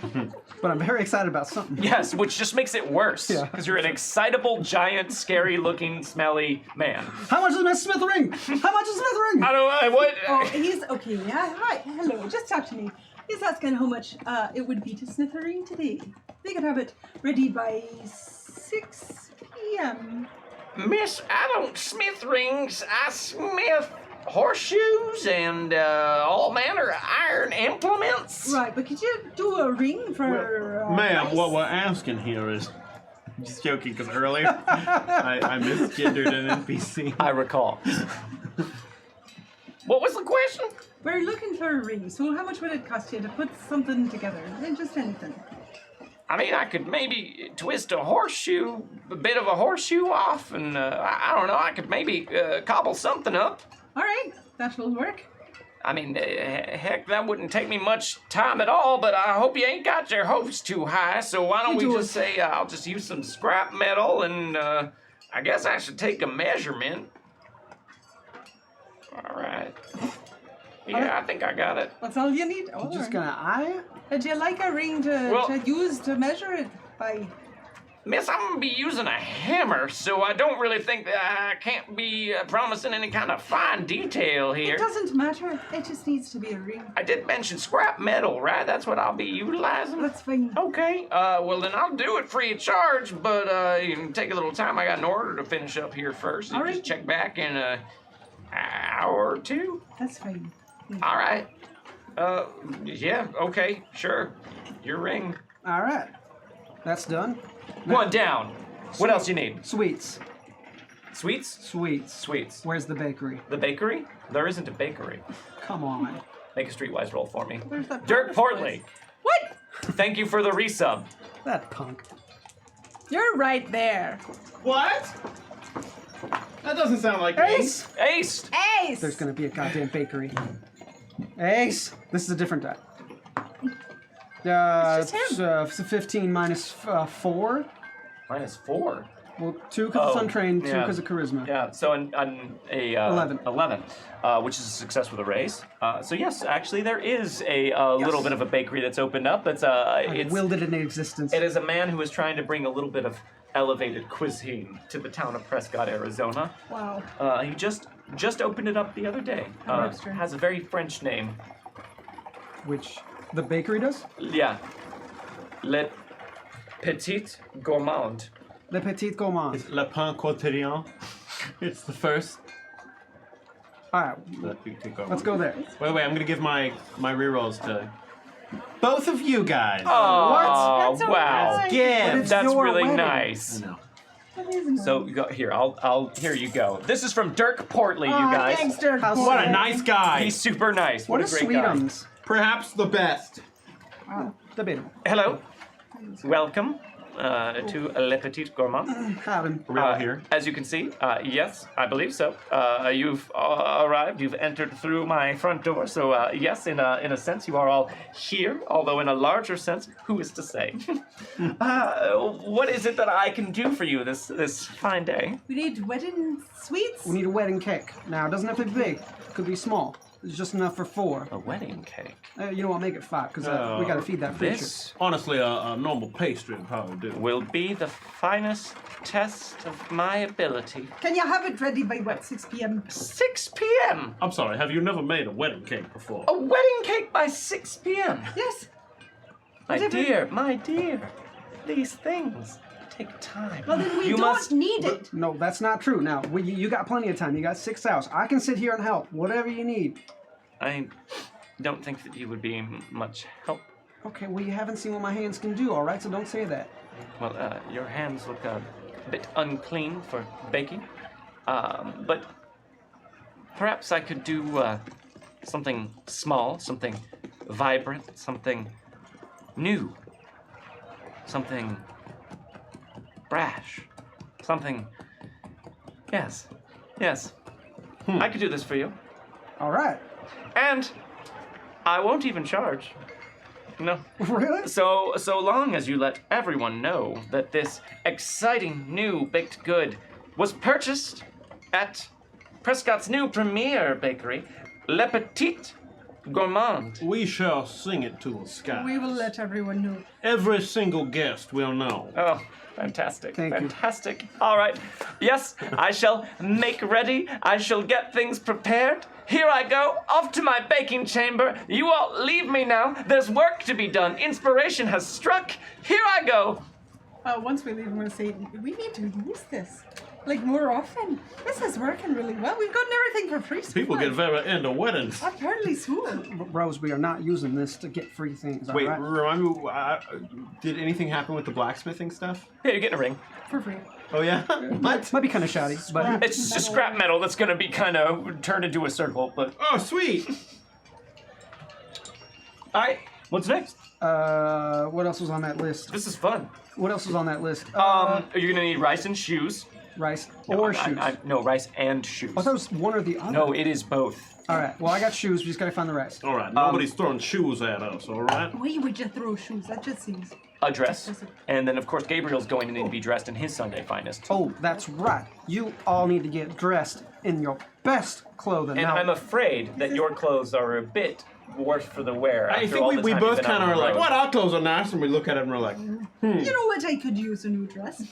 But I'm very excited about something. Yes, which just makes it worse. Yeah. Because you're an excitable, giant, scary looking, smelly man. How much is Miss Smith ring? How much is Smith ring? How do I, what? Oh, he's okay. Yeah, hi, hello. Just talk to me. He's asking how much it would be to smith a ring today. They could have it ready by 6 p.m. Miss, I don't smith rings. I smith horseshoes and all manner of iron implements. Right, but could you do a ring for? Ma'am, price? what we're asking here is. Just joking, because earlier I misgendered an NPC. I recall. What was the question? We're looking for a ring. So how much would it cost you to put something together? Just anything. I mean, I could maybe twist a horseshoe, a bit of a horseshoe off, and I don't know, I could maybe cobble something up. All right, that will work. I mean, heck, that wouldn't take me much time at all, but I hope you ain't got your hopes too high, so why don't You we do just it. say I'll just use some scrap metal, and I guess I should take a measurement. All right. Yeah, I think I got it. That's all you need. Oh, Just gonna eye? Would you like a ring Well- to use to measure it by? Miss, I'm gonna be using a hammer, so I don't really think that I can't be promising any kind of fine detail here. It doesn't matter. It just needs to be a ring. I did mention scrap metal, right? That's what I'll be utilizing. That's fine. Okay, well then I'll do it free of charge, but you can take a little time. I got an order to finish up here first. You All just right. check back in an hour or two. That's fine. All right. Yeah, okay, sure. Your ring. All right. That's done. One down. What else you need? Sweets. Sweets? Sweets. Sweets. Where's the bakery? The bakery? There isn't a bakery. Come on. Make a streetwise roll for me. Where's that Dirk Portland Portley. What? Thank you for the resub. That punk. You're right there. What? That doesn't sound like me. Ace! Ace! Ace. There's gonna be a goddamn bakery. Ace! This is a different die. It's just It's 15 minus 4. -4. Well, 2 because it's Oh, untrained, 2 yeah. because of charisma. Yeah, so a 11. 11, which is a success with a raise. So yes, actually there is a little bit of a bakery that's opened up. It's I willed it into existence. it is a man who is trying to bring a little bit of elevated cuisine to the town of Prescott, Arizona. Wow. He just opened it up the other day. hipster. Has a very French name. Which the bakery does? Yeah, Le Petit Gourmand. Le Petit Gourmand. It's Le Pain Quotidien. It's the first. Alright, let's go there. Wait, I'm gonna give my rerolls to both of you guys. Oh, That's so wow. nice. Gift. But it's That's your really wedding. nice. I know. So here, here you go. This is from Dirk Portley, you guys. Thanks, Dirk. What a nice guy. He's super nice. What a a great guy. sweetums. Perhaps the best. Debatable. Hello. Welcome to Le Petit Gourmand. Having. Are we all here? As you can see, yes, I believe so. You've arrived. You've entered through my front door. So yes, in a sense, you are all here. Although in a larger sense, who is to say? What is it that I can do for you this fine day? We need wedding sweets. We need a wedding cake. Now, it doesn't have to be big. It could be small. It's just enough for 4. A wedding cake. You know what? Make it 5, because we got to feed that preacher. This Honestly, a normal pastry would probably do. will be the finest test of my ability. Can you have it ready by what, 6 p.m.? 6 p.m. I'm sorry, have you never made a wedding cake before? A wedding cake by 6 p.m. Yes. My dear, these things take time. Well, then we You don't must- need it. No, that's not true. Now, you got plenty of time. You got 6 hours. I can sit here and help. Whatever you need. I don't think that you would be much help. Okay, well, you haven't seen what my hands can do, all right? So don't say that. Well, your hands look a bit unclean for baking. But perhaps I could do something small, something vibrant, something new, something brash, something. Yes. I could do this for you. All right. And I won't even charge. No. Really? So long as you let everyone know that this exciting new baked good was purchased at Prescott's new premier bakery, Le Petit Gourmand. We shall sing it to the sky. We will let everyone know. Every single guest will know. Oh, fantastic. Thank you. Fantastic. All right. Yes, I shall make ready. I shall get things prepared. Here I go, off to my baking chamber. You all leave me now. There's work to be done. Inspiration has struck. Here I go. Once we leave, I'm going to say, we need to use this. Like, more often. This is working really well. We've gotten everything for free so People far. get very into weddings. Apparently so. Rose, we are not using this to get free things, all Wait, right? remind me, did anything happen with the blacksmithing stuff? Yeah, you're getting a ring. For free. Oh, yeah? What? Might be kind of shoddy, but It's just scrap metal that's going to be kind of turned into a circle, but... Oh, sweet! All right, what's next? what else was on that list? This is fun. What else was on that list? You're going to need rice and shoes. Rice or shoes. No, rice and shoes. I thought it was one or the other. No, it is both. All right. Well, I got shoes. We just gotta find the rest. All right, nobody's throwing shoes at us, all right? Why would you throw shoes? That just seems... A dress. And then, of course, Gabriel's going to need to be dressed in his Sunday finest. Oh, that's right. You all need to get dressed in your best clothing. And now, I'm afraid that your clothes are a bit worse for the wear. I after think all we the time both you've been kind out of on are the like, road. what? Our clothes are nice, and we look at it and we're like, You know what? I could use a new dress.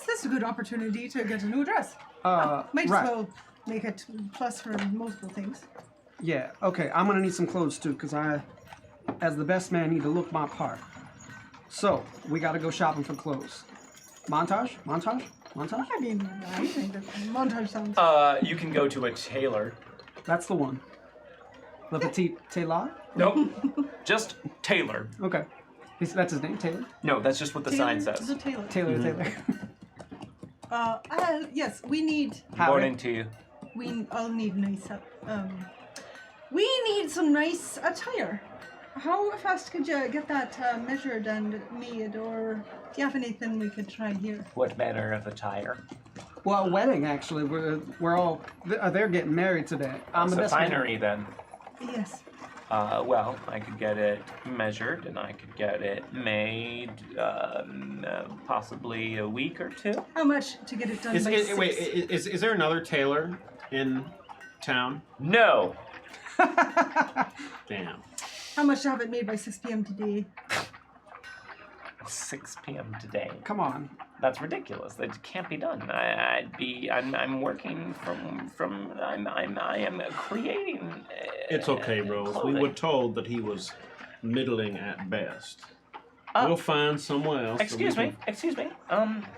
That's a good opportunity to get a new dress. Might right. as well make it plus for multiple things. Yeah. Okay. I'm gonna need some clothes too, cause I, as the best man, need to look my part. So we gotta go shopping for clothes. Montage. I mean, I think that montage sounds... You can go to a tailor. That's the one. Le Petit Tailor. Nope. Just tailor. Okay. That's his name, Taylor. No, that's just what the sign Tailor says. to the tailor. Taylor. Yes, we need... Morning to you. I'll need nice... we need some nice attire. How fast could you get that measured and made, or do you have anything we could try here? What manner of attire? Well, a wedding actually. We're all they're getting married today. I'm It's the a best man. finery then. Yes. Well, I could get it measured and I could get it made possibly a week or two. How much to get it done by 6? wait, is there another tailor in town? No. Damn. How much to have it made by 6 p.m. today? 6 p.m. today. Come on. That's ridiculous. That can't be done. I'm working I am creating. It's okay, Rose. clothing. We were told that he was middling at best. Uh, We'll find somewhere else. that Excuse we me.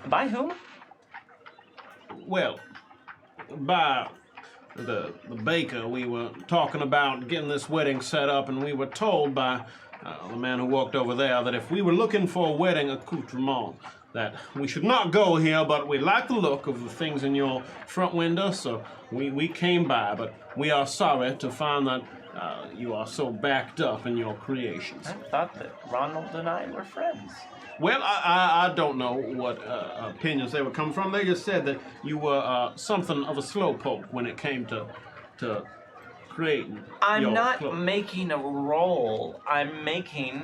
By whom? Well, by the baker, we were talking about getting this wedding set up, and we were told by the man who walked over there, that if we were looking for a wedding accoutrement, that we should not go here, but we like the look of the things in your front window, so we came by, but we are sorry to find that you are so backed up in your creations. I thought that Ronald and I were friends. Well, I don't know what opinions they were coming from. They just said that you were something of a slowpoke when it came to creating. I'm not clothes. making a roll. I'm making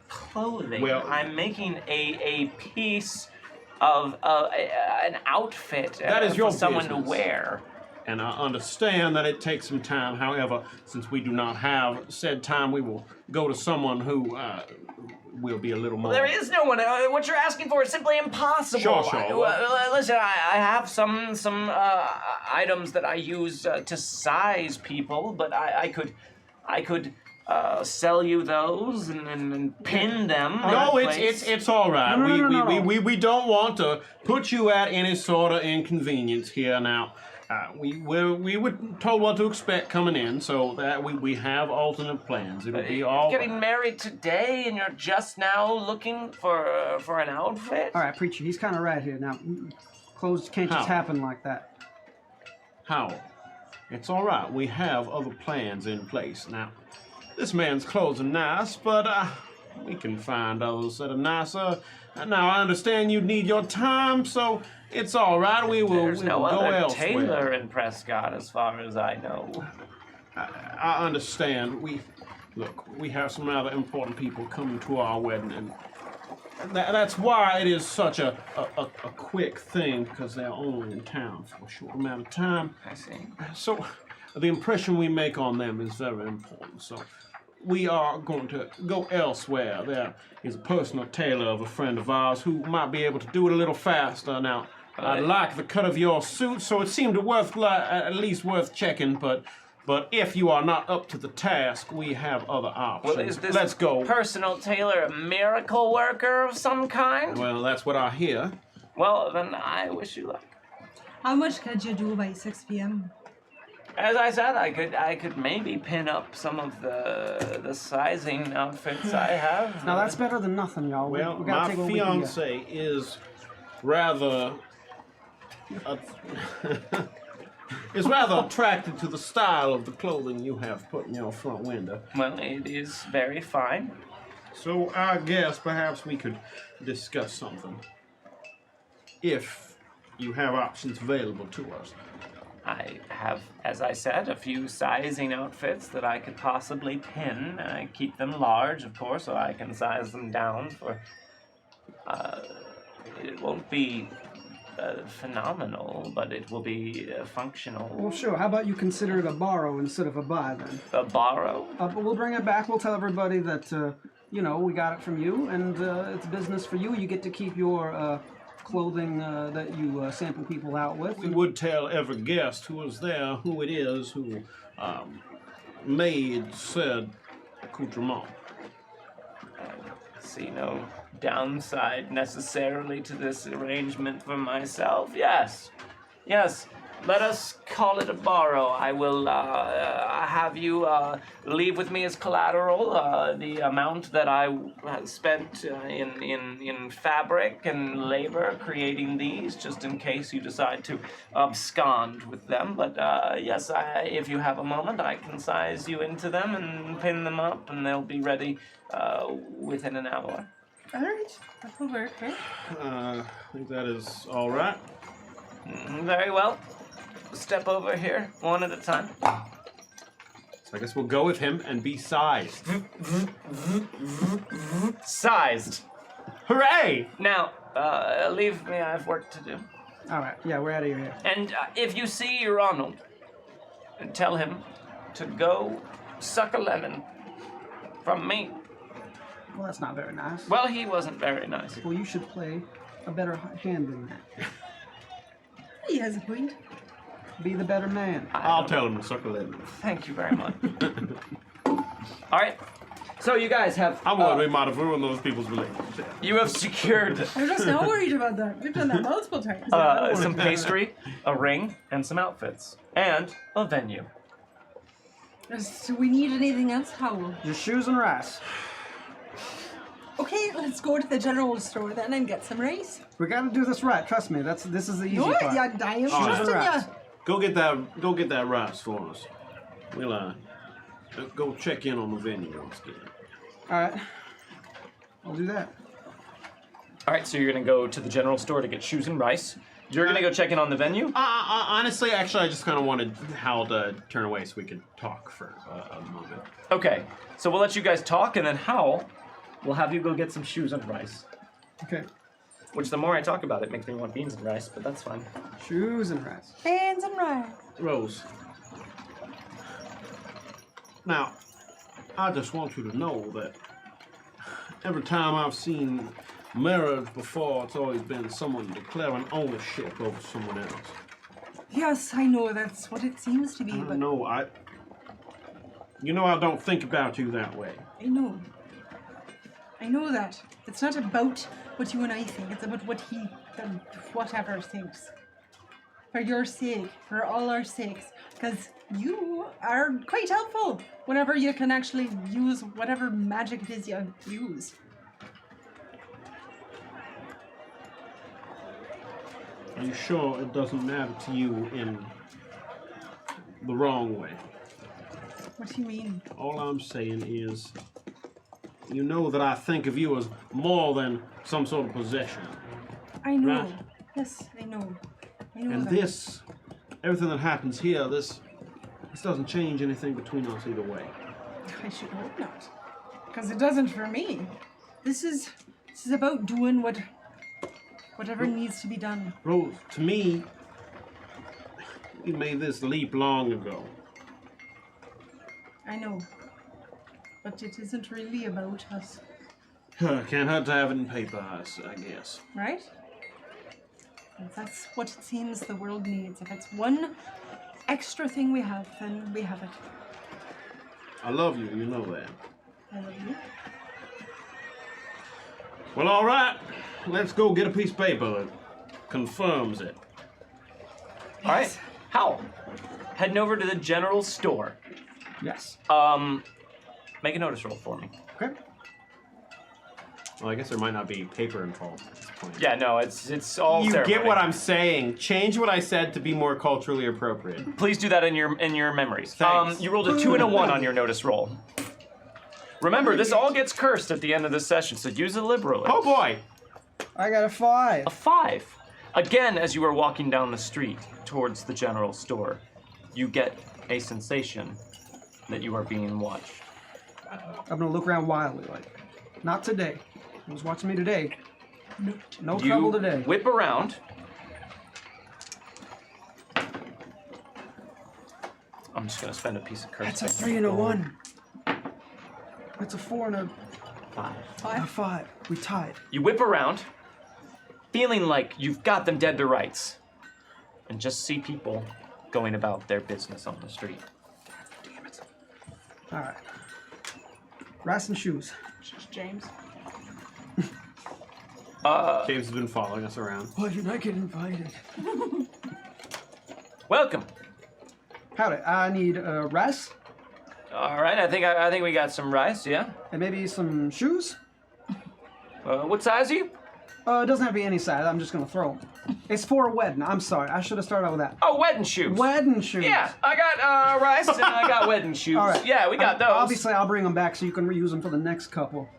clothing. Well- I'm making a piece of an outfit That is your for someone business. to wear. And I understand that it takes some time. However, since we do not have said time, we will go to someone who will be a little more. There is no one. What you're asking for is simply impossible. Sure. Listen, I have some items that I use to size people, but I could sell you those and pin them. No, in place. it's all right. No. We don't want to put you at any sort of inconvenience here now. We were told what to expect coming in, so that we have alternate plans. It'll be all Getting right. married today, and you're just now looking for an outfit. All right, preacher, he's kind of right here now. Clothes can't just How? happen like that. How? It's all right. We have other plans in place now. This man's clothes are nice, but we can find others that are nicer. Now I understand you need your time, so it's all right. We will There's no go other elsewhere. tailor in Prescott, as far as I know. I understand. We have some rather important people coming to our wedding, and that's why it is such a quick thing, because they're only in town for a short amount of time. I see. So the impression we make on them is very important. So we are going to go elsewhere. There is a personal tailor of a friend of ours who might be able to do it a little faster. Now, I like the cut of your suit, so it seemed at least worth checking, but if you are not up to the task, we have other options. Well, is this Let's go. personal tailor a miracle worker of some kind? Well, that's what I hear. Well, then I wish you luck. How much could you do by 6 p.m.? As I said, I could maybe pin up some of the sizing outfits I have. Now that's better than nothing, y'all. Well, we gotta my take what we can get. fiance is rather attracted to the style of the clothing you have put in your front window. Well, it is very fine. So I guess perhaps we could discuss something. If you have options available to us. I have, as I said, a few sizing outfits that I could possibly pin. I keep them large, of course, so I can size them down for... it won't be phenomenal, but it will be functional. Well, sure. How about you consider it a borrow instead of a buy, then? A borrow? But we'll bring it back. We'll tell everybody that, we got it from you, and it's business for you. You get to keep your clothing that you sample people out with. We would tell every guest who was there who it is who made said accoutrement. I see no downside necessarily to this arrangement for myself. Yes, let us call it a borrow. I will have you leave with me as collateral the amount that I spent in fabric and labor creating these, just in case you decide to abscond with them. But yes, if you have a moment, I can size you into them and pin them up, and they'll be ready within an hour. All right, that will work, right? I think that is all right. Very well. Step over here, one at a time. So I guess we'll go with him and be sized. Sized. Hooray! Now, leave me. I have work to do. All right. Yeah, we're out of here. And if you see Ronald, tell him to go suck a lemon from me. Well, that's not very nice. Well, he wasn't very nice. Well, you should play a better hand than that. He has a point. Be the better man. I'll tell him to suck a lemon. Thank you very much. All right. So you guys have. I'm worried we might have ruined those people's relationships. You have secured We're just now worried about that. We've done that multiple times. some pastry, a ring, and some outfits, and a venue. Do we need anything else, Howell? Just shoes and rice. Okay, let's go to the general store then and get some rice. We gotta do this right. Trust me. This is the easy No, part. yeah, I am Shoes and trusting wraps. you. Go get that rice for us. We'll go check in on the venue once again. All right. I'll do that. All right, so you're gonna go to the general store to get shoes and rice. You're gonna go check in on the venue. Honestly, actually, I just kind of wanted Hal to turn away so we could talk for a moment. Okay, so we'll let you guys talk, and then Hal will have you go get some shoes and rice. Okay. Which the more I talk about it, makes me want beans and rice, but that's fine. Shoes and rice. Hands and rice. Rose. Now, I just want you to know that every time I've seen marriage before, it's always been someone declaring ownership over someone else. Yes, I know that's what it seems to be, I but know, I don't think about you that way. I know. I know that. It's not about what you and I think, it's about what he, whatever, thinks. For your sake, for all our sakes, because you are quite helpful whenever you can actually use whatever magic it is you use. Are you sure it doesn't matter to you in the wrong way? What do you mean? All I'm saying is, you know that I think of you as more than some sort of possession. I know. Right. Yes, I know. I know And that. this, everything that happens here, this doesn't change anything between us either way. I should hope not. Because it doesn't for me. This is about doing whatever needs to be done. Rose, to me, we made this leap long ago. I know. But it isn't really about us, Can't hurt to have it in paper, I guess. right? If that's what it seems the world needs. If it's one extra thing we have, then we have it. I love you, you know that. I love you. Well, all right. Let's go get a piece of paper that confirms it. All right, Hal, heading over to the general store. Yes. Make a notice roll for me. Okay. Well, I guess there might not be paper involved at this point. Yeah, no, it's all You ceremony. get what I'm saying. Change what I said to be more culturally appropriate. Please do that in your memories. Thanks. You rolled a 2 and a 1 on your notice roll. Remember, this all gets cursed at the end of this session, so use it liberally. Oh boy! I got a 5. A 5. Again, as you are walking down the street towards the general store, you get a sensation that you are being watched. I'm gonna look around wildly, like, not today. Who's watching me today? No You trouble today. whip around. I'm just gonna spend a piece of curse. That's a 3 and a 1. That's a 4 and a 5. 5. We tied. You whip around, feeling like you've got them dead to rights, and just see people going about their business on the street. Damn it. All right. Rice and shoes. James. James has been following us around. Why didn't I get invited? Welcome. Howdy. I need rice All right, I think we got some rice. Yeah. and maybe some shoes. What size are you? It doesn't have to be any size. I'm just gonna throw them. It's for a wedding. I'm sorry. I should have started out with that. Oh, wedding shoes. Wedding shoes. Yeah, I got rice and I got wedding shoes. All right. Yeah, we got those. Obviously, I'll bring them back so you can reuse them for the next couple.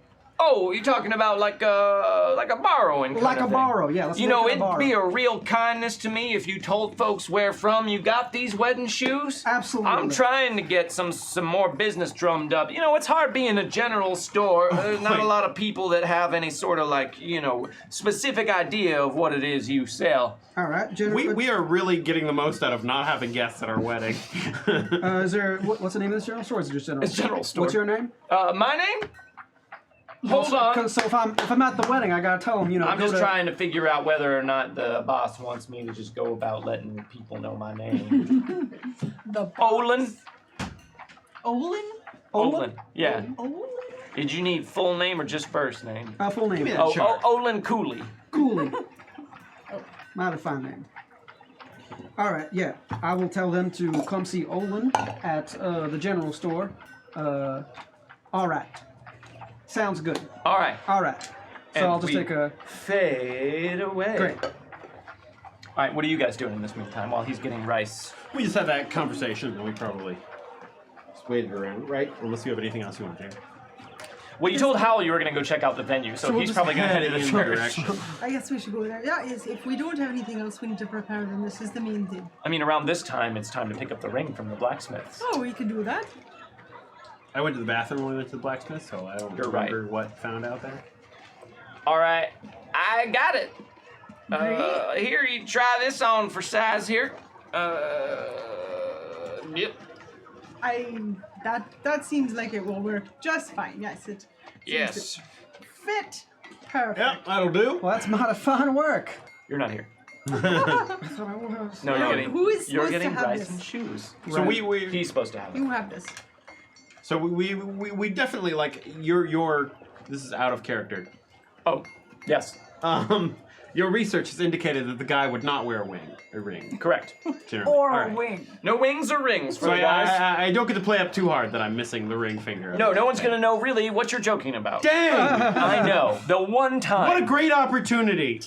Oh, you're talking about like a borrowing kind Like of a thing. borrow, yeah. Let's You make know, it a it'd borrow. be a real kindness to me if you told folks where from you got these wedding shoes. Absolutely. I'm trying to get some more business drummed up. You know, it's hard being a general store. There's not a lot of people that have any sort of like, you know, specific idea of what it is you sell. All right, Jennifer. We are really getting the most out of not having guests at our wedding. Is there what's the name of this general store? Or is it just general? It's general store. What's your name? My name? Hold on. So if I'm at the wedding, I gotta tell them. You know. I'm go just to- trying to figure out whether or not the boss wants me to just go about letting people know my name. The Olin? Olin? Olin. Yeah. Olin? Did you need full name or just first name? Full name. Yeah. Sure. Olin Cooley. Cooley. Not a fine name. All right, yeah. I will tell them to come see Olin at the general store. All right. Sounds good. All right. All right. So And I'll just we take a... fade away. Great. All right, what are you guys doing in this meantime while he's getting rice? We just had that conversation, and we probably just waited around, right? Unless you have anything else you want to do. Well, you told Howell you were going to go check out the venue, so we'll he's just probably going to head to the in church. direction. I guess we should go there. Yeah, if we don't have anything else we need to prepare, then this is the main thing. I mean, around this time, it's time to pick up the ring from the blacksmiths. Oh, we can do that. I went to the bathroom when we went to the blacksmith, so I don't You're remember what found out there. All right, I got it. Great. Here, you try this on for size here. Yep. That seems like it will work just fine. Yes, it seems Yes. to fit perfect. Yep, that'll do. Well, that's modifying work. You're not here. That's what I was. No, you're getting. Who is You're supposed to getting have rice this? and shoes. So we He's supposed to have it. You have this. so we definitely like your this is out of character. Oh, yes, Your research has indicated that the guy would not wear a ring. correct. Generally. Or All a right. wing. No wings or rings for So the guys. I don't get to play up too hard that I'm missing the ring finger. No, no one's gonna know really what you're joking about. Dang! I know. The one time. What a great opportunity!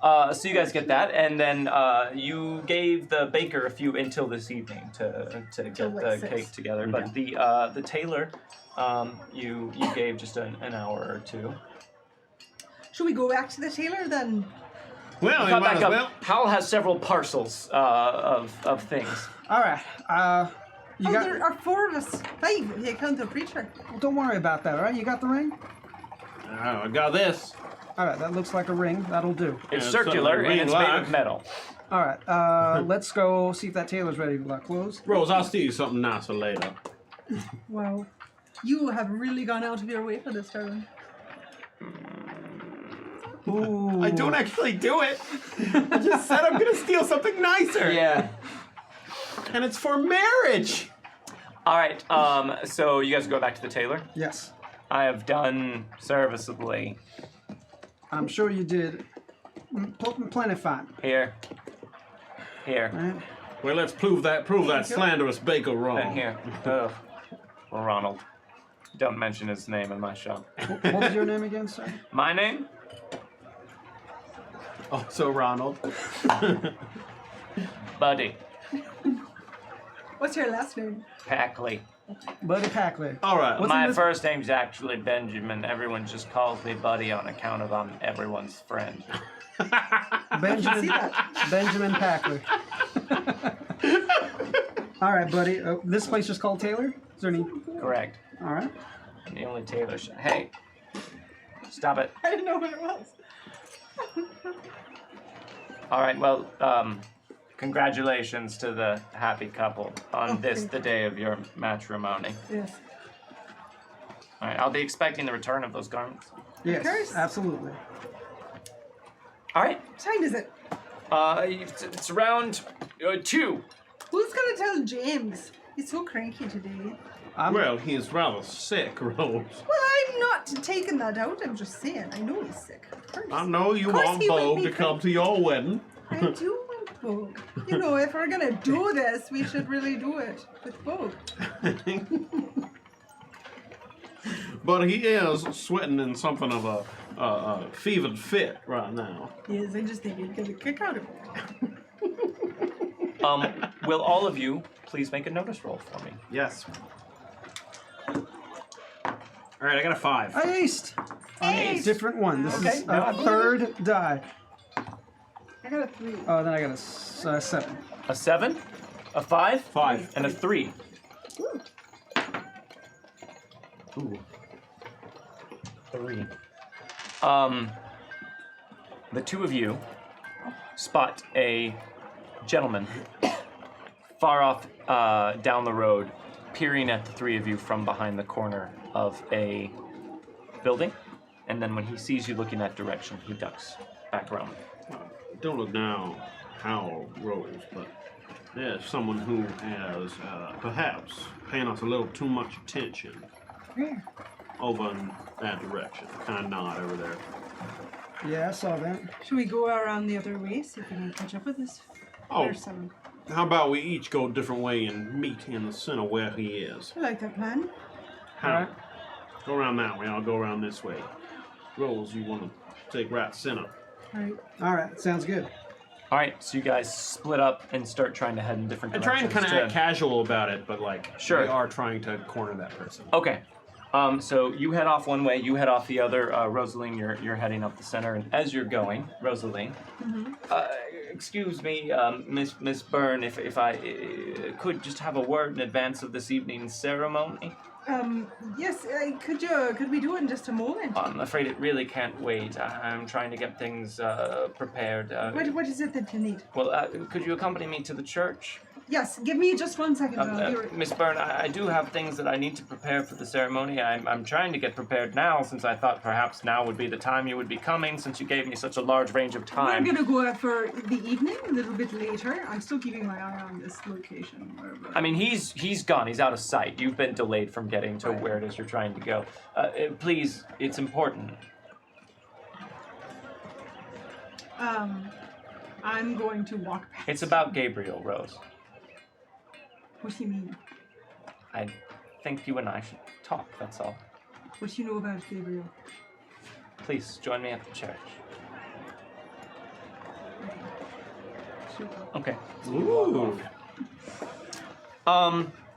So you guys get that, and then you gave the baker a few until this evening to get like the 6. cake together. But the tailor, you gave just an hour or two. Should we go back to the tailor then? Well, you Cut might back as up. well. Hal has several parcels of things. All right. You got. There are 4 of us. 5 if you count the preacher. Well, don't worry about that. All right. You got the ring. I got this. All right. That looks like a ring. That'll do. It's Yeah, circular something and it's made like. of metal. All right. Let's go see if that tailor's ready to lock clothes. Rose, I'll steal you something nicer later. Wow. You have really gone out of your way for this, darling. Ooh. I don't actually do it. I just said I'm gonna steal something nicer. Yeah. And it's for marriage. All right. So you guys go back to the tailor. Yes. I have done serviceably. I'm sure you did. Plenty fine. Here. Here. All right. Well, let's prove that slanderous baker wrong. And here. Ugh. Ronald. Don't mention his name in my shop. What was your name again, sir? My name? Also, Ronald. Buddy. What's your last name? Packley. Buddy Packley. All right. What's My in this- first name's actually Benjamin. Everyone just calls me Buddy on account of I'm everyone's friend. Benjamin. See that? Benjamin Packley. All right, buddy. This place is called Taylor. Is there any? Correct. All right. I'm the only tailor shop. Hey. Stop it. I didn't know what it was. All right, well, congratulations to the happy couple on this, the day of your matrimony. Yes. All right, I'll be expecting the return of those garments. Yes. course. Absolutely. All right, What time is it? it's around 2. Who's gonna tell James? He's so cranky today. Well, he's rather sick, Rose. Well, I'm not taking that out. I'm just saying. I know he's sick. Of course. I know you Of course want he will Bogue be to come to your wedding. I do want Bogue. You know, if we're gonna do this, we should really do it with Bogue. But he is sweating in something of a fevered fit right now. Yes, I just think he'd get a kick out of it. Will all of you please make a notice roll for me? Yes. All right, I got a 5. I aced. Ace. Different one. This Okay, is no, I a believe third die. I got a 3. Oh, then I got a 7. A 7, a 5, 5. and a 3. Ooh. 3. The two of you spot a gentleman far off down the road, peering at the three of you from behind the corner of a building, and then when he sees you looking that direction, he ducks back around. Don't look now how Rose, but there's someone who has perhaps paying us a little too much attention over in that direction. Kind of nod over there. Yeah, I saw that. Should we go around the other way, see if we can catch up with this? Oh, There's some. how about we each go a different way and meet in the center where he is? I like that plan. All right. Go around that way. I'll go around this way. Rolls, you want to take right center. All right, sounds good. All right, so you guys split up and start trying to head in different I try directions. and kind of act casual about it, but like, Sure. we are trying to corner that person. Okay. So you head off one way, you head off the other. Rosaline, you're heading up the center, and as you're going, Rosaline, excuse me, Miss Byrne, if I could just have a word in advance of this evening's ceremony. Yes, could we do it in just a moment? I'm afraid it really can't wait. I'm trying to get things prepared. What is it that you need? Well, could you accompany me to the church? Yes, give me just 1 second. I'll hear it. Miss Byrne, I do have things that I need to prepare for the ceremony. I'm trying to get prepared now, since I thought perhaps now would be the time you would be coming, since you gave me such a large range of time. We're gonna go out for the evening a little bit later. I'm still keeping my eye on this location. I mean, he's gone. He's out of sight. You've been delayed from getting to where it is you're trying to go. Please, it's important. I'm going to walk past. It's about Gabriel, Rose. What do you mean? I think you and I should talk, that's all. What do you know about Gabriel? Please, join me at the church. Okay. Ooh.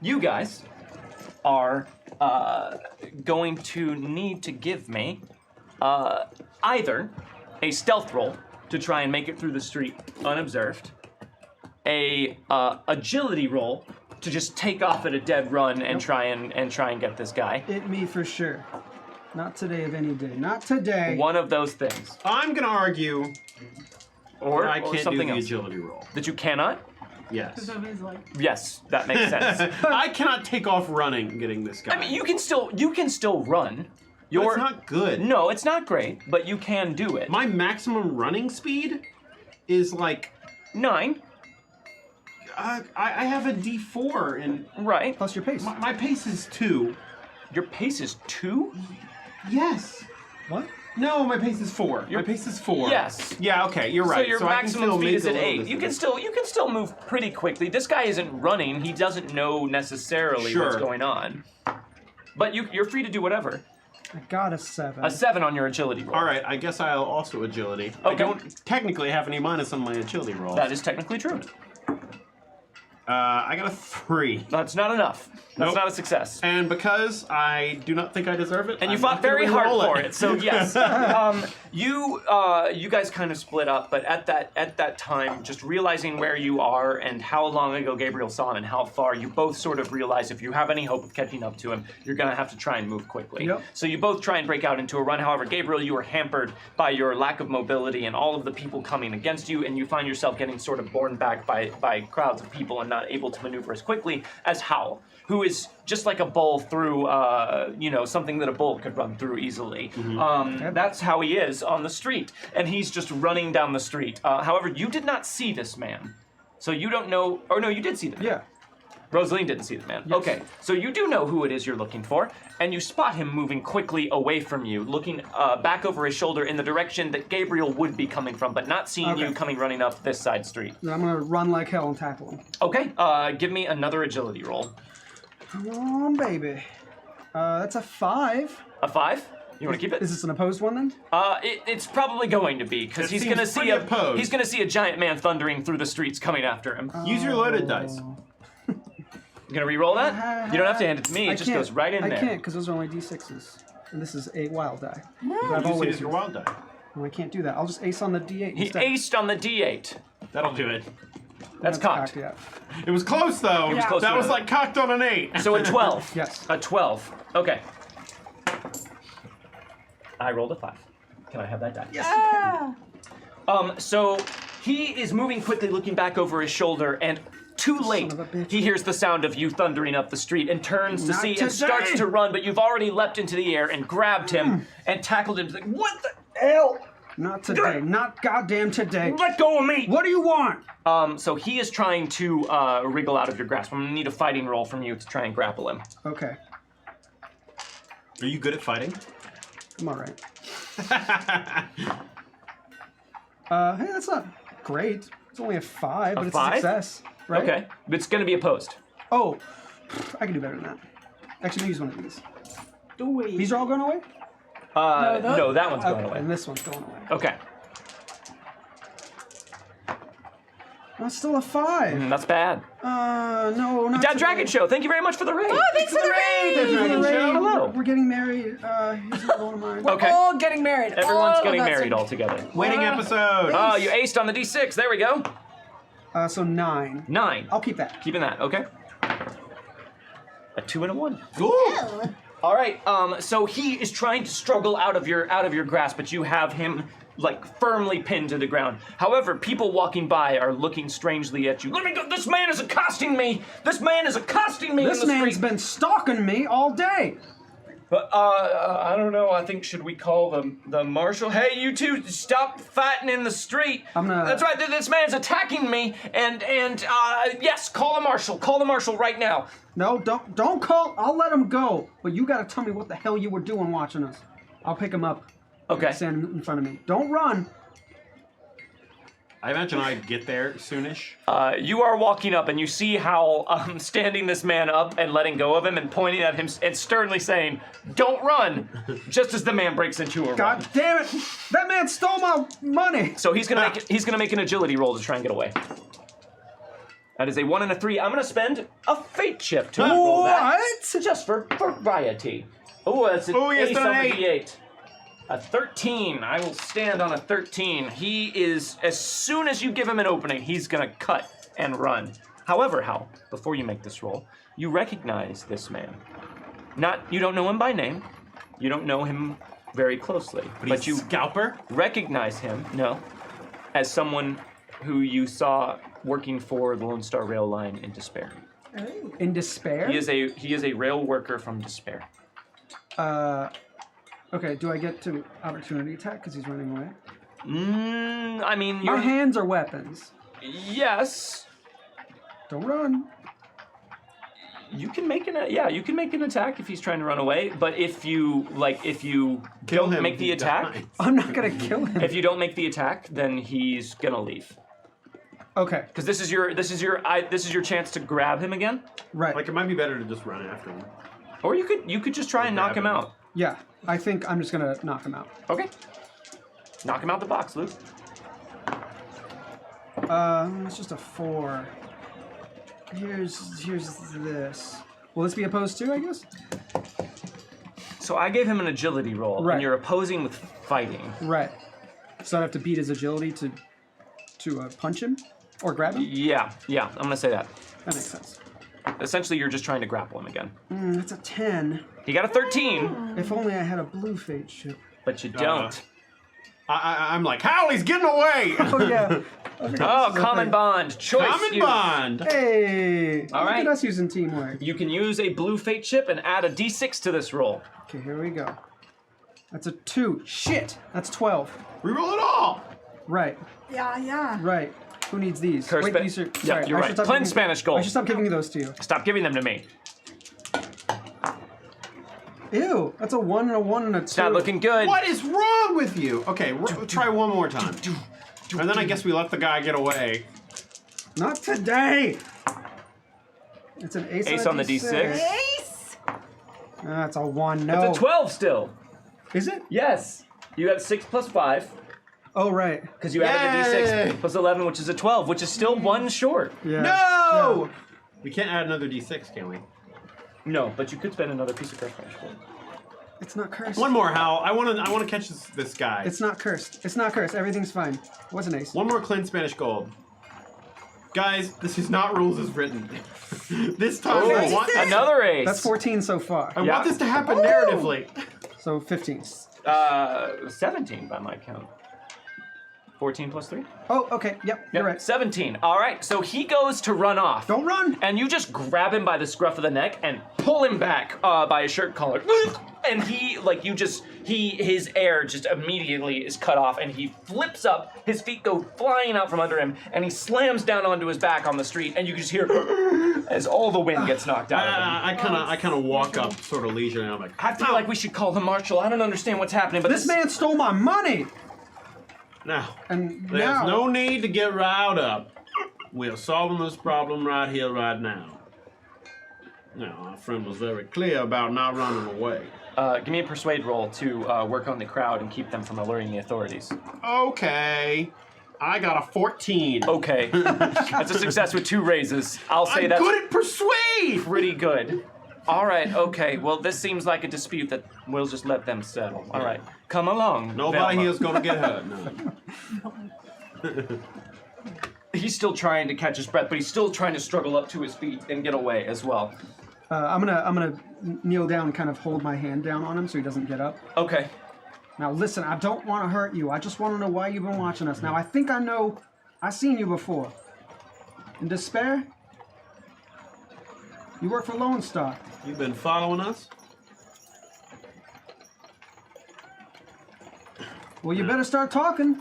You guys are going to need to give me either a stealth roll to try and make it through the street unobserved, a agility roll to just take off at a dead run and try and get this guy. It me for sure. Not today of any day. Not today. One of those things. I'm gonna argue Or I can't do something the else. agility roll. That you cannot? Yes. Yes, that makes sense. I cannot take off running getting this guy. I mean, you can still run. It's not good. No, it's not great, but you can do it. My maximum running speed is like 9. I have a D4 and Right. Plus your pace. my pace is 2. Your pace is 2? Yes. What? No, my pace is 4. My pace is 4. Yes. Yeah. Okay. You're right. So your I can maximum still speed make is a at little 8. You can still move pretty quickly. This guy isn't running. He doesn't know necessarily what's Sure. going on. But you're free to do whatever. I got a 7. A 7 on your agility roll. All right. I guess I'll also agility. I Okay. don't technically have any minus on my agility roll. That is technically true. I got a 3. That's not enough. That's Nope. not a success. And because I do not think I deserve it, And you I'm fought not gonna very hard re-roll for it, so yes. You guys kind of split up, but at that time, just realizing where you are and how long ago Gabriel saw him and how far, you both sort of realize if you have any hope of catching up to him, you're gonna have to try and move quickly. Yep. So you both try and break out into a run. However, Gabriel, you are hampered by your lack of mobility and all of the people coming against you, and you find yourself getting sort of borne back by crowds of people and not able to maneuver as quickly as Hal, who is just like a bull through, something that a bull could run through easily. That's how he is on the street, and he's just running down the street. However, you did not see this man, so you don't know. Or no, you did see the man. Yeah. Rosaline didn't see the man. Okay, so you do know who it is you're looking for, and you spot him moving quickly away from you, looking back over his shoulder in the direction that Gabriel would be coming from, but not seeing you coming running up this side street. Then I'm gonna run like hell and tackle him. Okay, give me another agility roll. Come on, baby. That's a 5. A 5? You want to keep it? Is this an opposed one then? It's probably going to be because It he's seems gonna see pretty opposed. he's gonna see a giant man thundering through the streets coming after him. Use your loaded dice. You gonna re-roll that? You don't have to hand it to me. It just goes right in there. I can't because those are only D6s, and this is a wild die. No. I've Use it always as your used. wild die. No, I can't do that. I'll just ace on the D8 He instead. aced on the D8. That'll do it. That's cocked. Yeah. It was close though. was close that to was it. like cocked on an 8. So a 12. Yes. A 12. Okay. I rolled a 5. Can I have that die? Yes. So he is moving quickly, looking back over his shoulder, and too late, of a bitch. he hears the sound of you thundering up the street and turns to Not see today. and starts to run, but you've already leapt into the air and grabbed him and tackled him. He's like, what the hell? Not today. Not goddamn today. Let go of me! What do you want? So he is trying to wriggle out of your grasp. I'm gonna need a fighting roll from you to try and grapple him. Okay. Are you good at fighting? I'm all right. Hey, that's not great. It's only a 5, but it's 5? a success, right? Okay, but it's gonna be opposed. Oh, I can do better than that. Actually, use one of these. doing? These are all going away? No, that one's going away. And this one's going away. Okay. That's still a 5. That's bad. No, not Dad today. Dragon Show, thank you very much for the raid. Oh, thanks for the raid! Dragon Show. Hello. We're getting married. Here's another one of mine. Okay. All getting married. Everyone's All getting of us married are- all together. Winning episode. Oh, you aced on the D6. There we go. So 9. 9. I'll keep that. Keeping that, okay. A 2 and a 1. Ooh. All right. So he is trying to struggle out of your grasp, but you have him like firmly pinned to the ground. However, people walking by are looking strangely at you. Let me go. This man is accosting me. This man is accosting me. This in the man's street. been stalking me all day. But I don't know. I think should we call the marshal? Hey, you two, stop fighting in the street. I'm gonna- That's right. This man's attacking me, and yes, call the marshal. Call the marshal right now. No, don't call. I'll let him go. But you gotta tell me what the hell you were doing watching us. I'll pick him up. Okay. Stand in front of me. Don't run. I imagine I'd get there soonish. You are walking up, and you see how standing this man up and letting go of him and pointing at him and sternly saying, "Don't run!" just as the man breaks into a run. God damn it! That man stole my money. So he's gonna make an agility roll to try and get away. That is a 1 and a 3. I'm gonna spend a fate chip to roll that. What? Just for variety. Oh, that's an Oh, yes, ace an on the 8. D8. A 13. I will stand on a 13. He is, as soon as you give him an opening, he's gonna cut and run. However, Hal, before you make this roll, you recognize this man. You don't know him by name. You don't know him very closely. But you scalper? recognize him, as someone who you saw working for the Lone Star Rail Line in Despair. In despair? He is a rail worker from Despair. Okay, do I get to opportunity attack because he's running away? I mean, Our hands are weapons. yes. Don't run. You can make an attack if he's trying to run away. But if you Kill don't him, make the he attack, dies. I'm not gonna kill him. if you don't make the attack, then he's gonna leave. Okay, Because this is your chance to grab him again, right. Like, it might be better to just run after him. or you could just try and knock grab him him. out. Yeah, I think I'm just gonna knock him out. Okay. Knock him out the box, Luke. It's just a 4. Here's this. Will this be opposed to, I guess? So I gave him an agility roll, Right. and you're opposing with fighting. Right. So I have to beat his agility to punch him or grab him. Yeah, I'm gonna say that. That makes sense. Essentially, you're just trying to grapple him again. That's a 10. He got a 13, If only I had a blue fate chip. but you don't. I'm like, Hal, he's getting away! Oh yeah. Oh, common bond. Choice. Common use. bond! Hey. All Look right. at us using teamwork. You can use a blue fate chip and add a d6 to this roll. Okay, here we go. That's a 2. Shit. That's 12. Reroll it all! Right. Yeah. Right. Who needs these? Curse Wait, ba- these are. Yeah, Sorry, you're I right. should stop Plain giving- Spanish gold. I should stop giving those to you. Stop giving them to me. Ew. That's a 1 and a 1 and a 2. It's not looking good. What is wrong with you? Okay, try one more time. And then I guess we let the guy get away. Not today. It's an ace, Ace on the D6. Ace. That's a 1. No. It's a 12 still. Is it? Yes. You got 6 plus 5, Oh right. because you added a Yay! d6 plus 11, which is a 12, which is still 1 short. Yeah. No! We can't add another d6, can we? No, but you could spend another piece of Prescott. It's not cursed. One more, Hal. I want to catch this guy. It's not cursed. It's not cursed. Everything's fine. It was an ace. One more clean Spanish gold. Guys, this is not rules as written. This time I want, Another ace. That's 14 so far. I Yeah. want this to happen narratively. So 15. 17 by my count. 14 plus 3? Oh, okay. Yep. You're right. 17. All right, so he goes to run off. Don't run. And you just grab him by the scruff of the neck and pull him back by his shirt collar. And his air just immediately is cut off, and he flips up. His feet go flying out from under him, and he slams down onto his back on the street, and you can just hear as all the wind gets knocked out of him. I kind of walk up sort of leisurely, and I'm like, I feel like we should call the marshal. I don't understand what's happening, but This man stole my money. now, And there's now. no need to get riled up. We're solving this problem right here, right now. Now, our friend was very clear about not running away. Give me a persuade roll to work on the crowd and keep them from alerting the authorities. Okay. I got a 14. Okay. That's a success with 2 raises. I'll say that's good at persuade! pretty good. All right, okay. Well, this seems like a dispute that we'll just let them settle. All right. Come along, Nobody Velma. here's gonna get hurt. No. He's still trying to catch his breath, but he's still trying to struggle up to his feet and get away as well. I'm gonna kneel down and kind of hold my hand down on him so he doesn't get up. Okay. Now listen, I don't want to hurt you. I just want to know why you've been watching us. Now I think I know. I've seen you before. In Despair? You work for Lone Star. You've been following us? Well, you better start talking.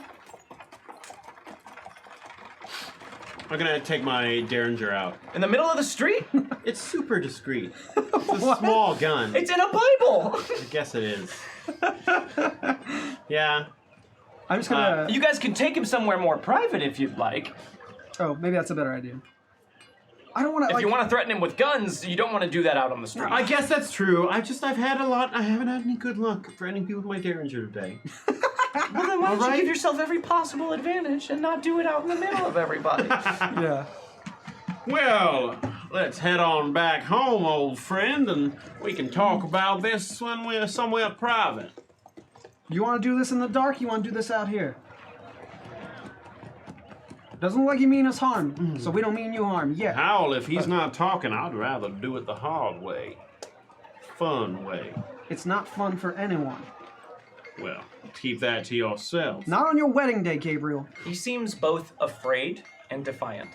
I'm gonna take my Derringer out. In the middle of the street? It's super discreet. It's a small gun. It's in a Bible! I guess it is. Yeah. I'm just gonna. You guys can take him somewhere more private if you'd like. Oh, maybe that's a better idea. I don't want to. If you want to threaten him with guns, you don't want to do that out on the street. I guess that's true. I've had a lot. I haven't had any good luck threatening people with my Derringer today. Well, then why don't you give yourself every possible advantage and not do it out in the middle of everybody? Yeah. Well, let's head on back home, old friend, and we can talk about this when we're somewhere private. You want to do this in the dark? You want to do this out here? Doesn't look like you mean us harm, so we don't mean you harm yet. Howl, if he's not talking, I'd rather do it the hard way. Fun way. It's not fun for anyone. Well, keep that to yourself. Not on your wedding day, Gabriel. He seems both afraid and defiant.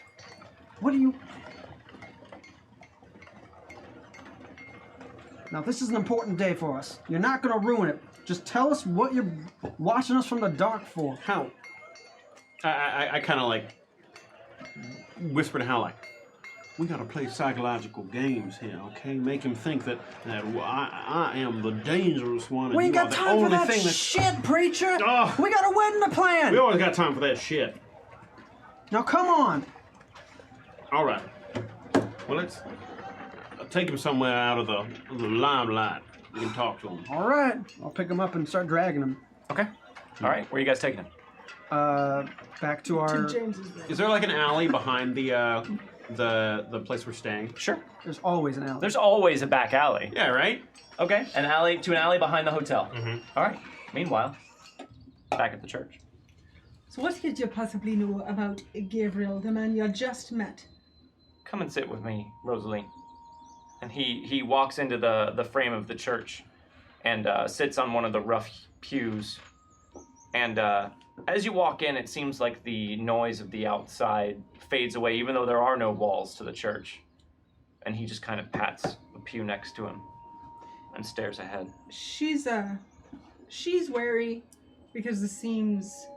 What do you... Now, this is an important day for us. You're not going to ruin it. Just tell us what you're watching us from the dark for. How? I kind of like whisper to Hal, like, we gotta play psychological games here, okay? Make him think that I am the dangerous one. And We ain't you got are the time for only that thing shit, preacher. Oh. We got a wedding to plan. We always got time for that shit. Now, come on. All right. Well, let's take him somewhere out of the limelight. We can talk to him. All right. I'll pick him up and start dragging him. Okay. All right. Where are you guys taking him? Back to our... To James's room. Is there like an alley behind the place we're staying? Sure. There's always an alley. There's always a back alley. Yeah, right? Okay. An alley behind the hotel. Mhm. All right. Meanwhile, back at the church. So what could you possibly know about Gabriel, the man you just met? Come and sit with me, Rosalie. And he walks into the frame of the church and sits on one of the rough pews. And as you walk in, it seems like the noise of the outside fades away, even though there are no walls to the church. And he just kind of pats the pew next to him and stares ahead. She's wary because this seems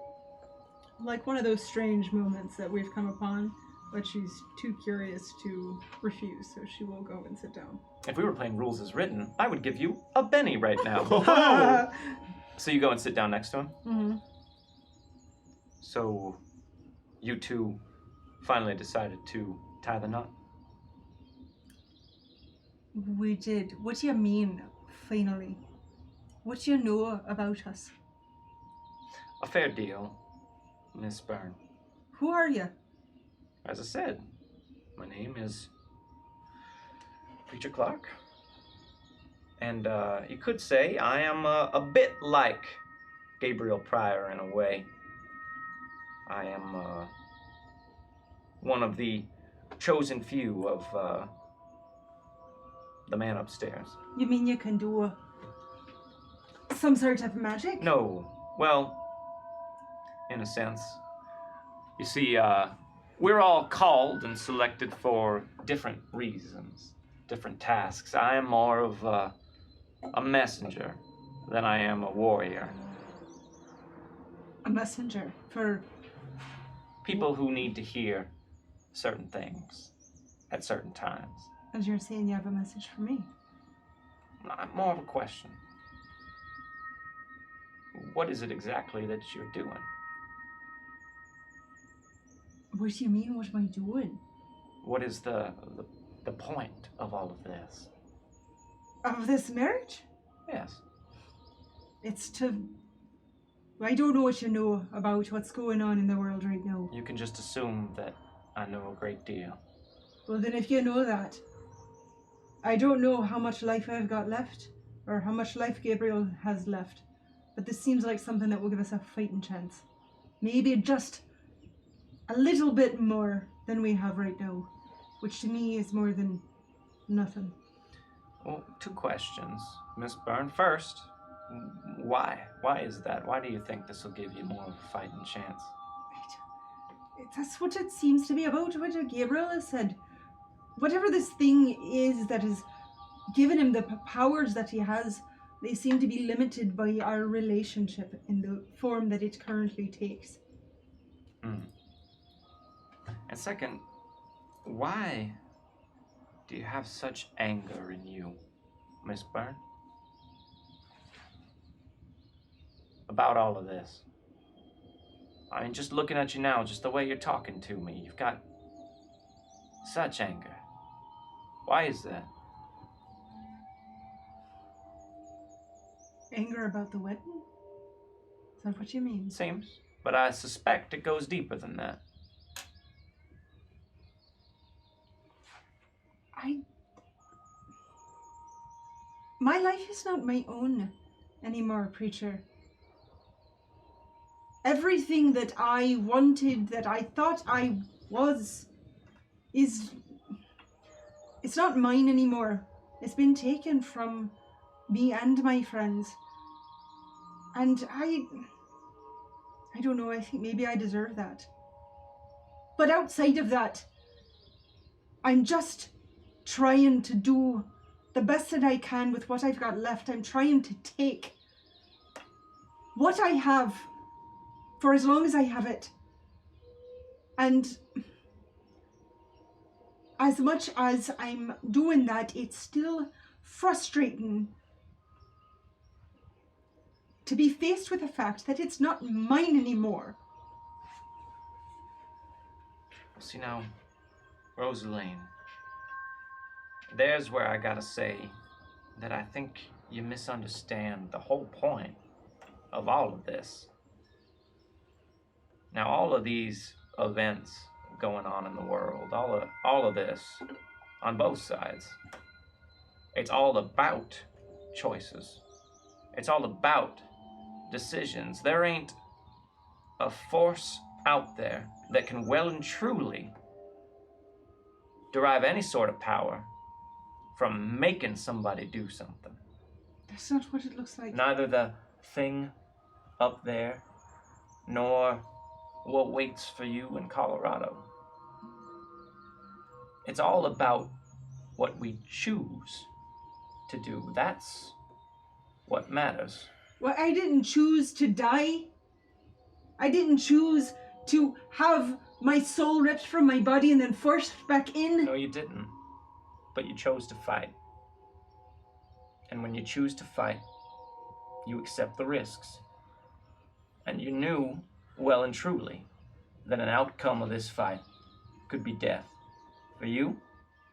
like one of those strange moments that we've come upon, but she's too curious to refuse, so she will go and sit down. If we were playing rules as written, I would give you a Benny right now. Oh. So you go and sit down next to him? Mm-hmm. So you two finally decided to tie the knot? We did. What do you mean, finally? What do you know about us? A fair deal, Miss Byrne. Who are you? As I said, my name is Preacher Clark. And you could say I am a bit like Gabriel Pryor in a way. I am one of the chosen few of the man upstairs. You mean you can do some sort of magic? No, well, in a sense. You see, we're all called and selected for different reasons, different tasks. I am more of a messenger than I am a warrior. A messenger for... People who need to hear certain things at certain times. And you're saying you have a message for me? More of a question. What is it exactly that you're doing? What do you mean, what am I doing? What is the point of all of this? Of this marriage? Yes. It's to... I don't know what you know about what's going on in the world right now. You can just assume that I know a great deal. Well, then if you know that, I don't know how much life I've got left, or how much life Gabriel has left, but this seems like something that will give us a fighting chance. Maybe just a little bit more than we have right now, which to me is more than nothing. Well, 2 questions. Miss Byrne, first, why? Why is that? Why do you think this will give you more of a fighting chance? That's what it seems to be about, what Gabriel has said. Whatever this thing is that has given him the powers that he has, they seem to be limited by our relationship in the form that it currently takes. And second, why do you have such anger in you, Miss Byrne? About all of this. I mean, just looking at you now, just the way you're talking to me, you've got such anger. Why is that? Anger about the wedding? Is that what you mean? Seems, but I suspect it goes deeper than that. My life is not my own anymore, preacher. Everything that I wanted, that I thought I was, it's not mine anymore. It's been taken from me and my friends. And I don't know, I think maybe I deserve that. But outside of that, I'm just trying to do the best that I can with what I've got left. I'm trying to take what I have for as long as I have it. And as much as I'm doing that, it's still frustrating to be faced with the fact that it's not mine anymore. See now, Rosaline, there's where I gotta say that I think you misunderstand the whole point of all of this. Now, all of these events going on in the world, all of this, on both sides, it's all about choices. It's all about decisions. There ain't a force out there that can well and truly derive any sort of power from making somebody do something. That's not what it looks like. Neither the thing up there, nor what waits for you in Colorado. It's all about what we choose to do. That's what matters. Well, I didn't choose to die. I didn't choose to have my soul ripped from my body and then forced back in. No, you didn't. But you chose to fight. And when you choose to fight, you accept the risks. And you knew, well and truly, that an outcome of this fight could be death. For you,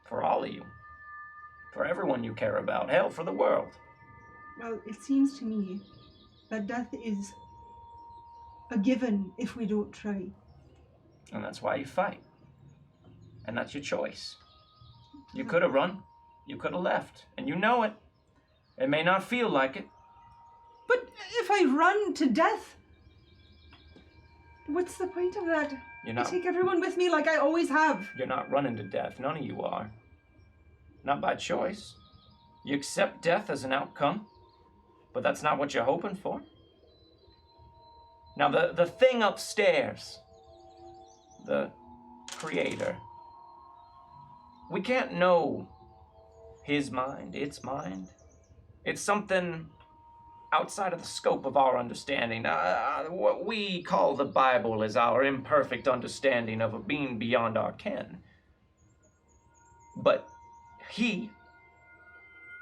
for all of you, for everyone you care about, hell, for the world. Well, it seems to me that death is a given if we don't try. And that's why you fight. And that's your choice. You could have run. You could have left. And you know it. It may not feel like it. But if I run to death, what's the point of that? You're not, I take everyone with me like I always have. you're not running to death. None of you are. Not by choice. You accept death as an outcome. But that's not what you're hoping for. Now, the thing upstairs, the creator, we can't know his mind, its mind. It's something outside of the scope of our understanding. What we call the Bible is our imperfect understanding of a being beyond our ken. But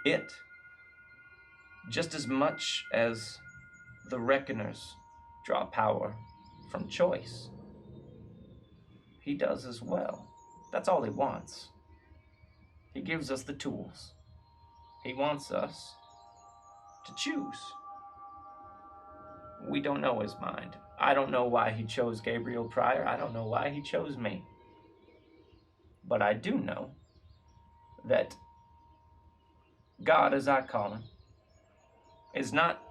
it, just as much as the Reckoners draw power from choice, he does as well. That's all he wants. He gives us the tools. He wants us to choose. We don't know his mind. I don't know why he chose Gabriel Pryor. I don't know why he chose me. But I do know that God, as I call him, is not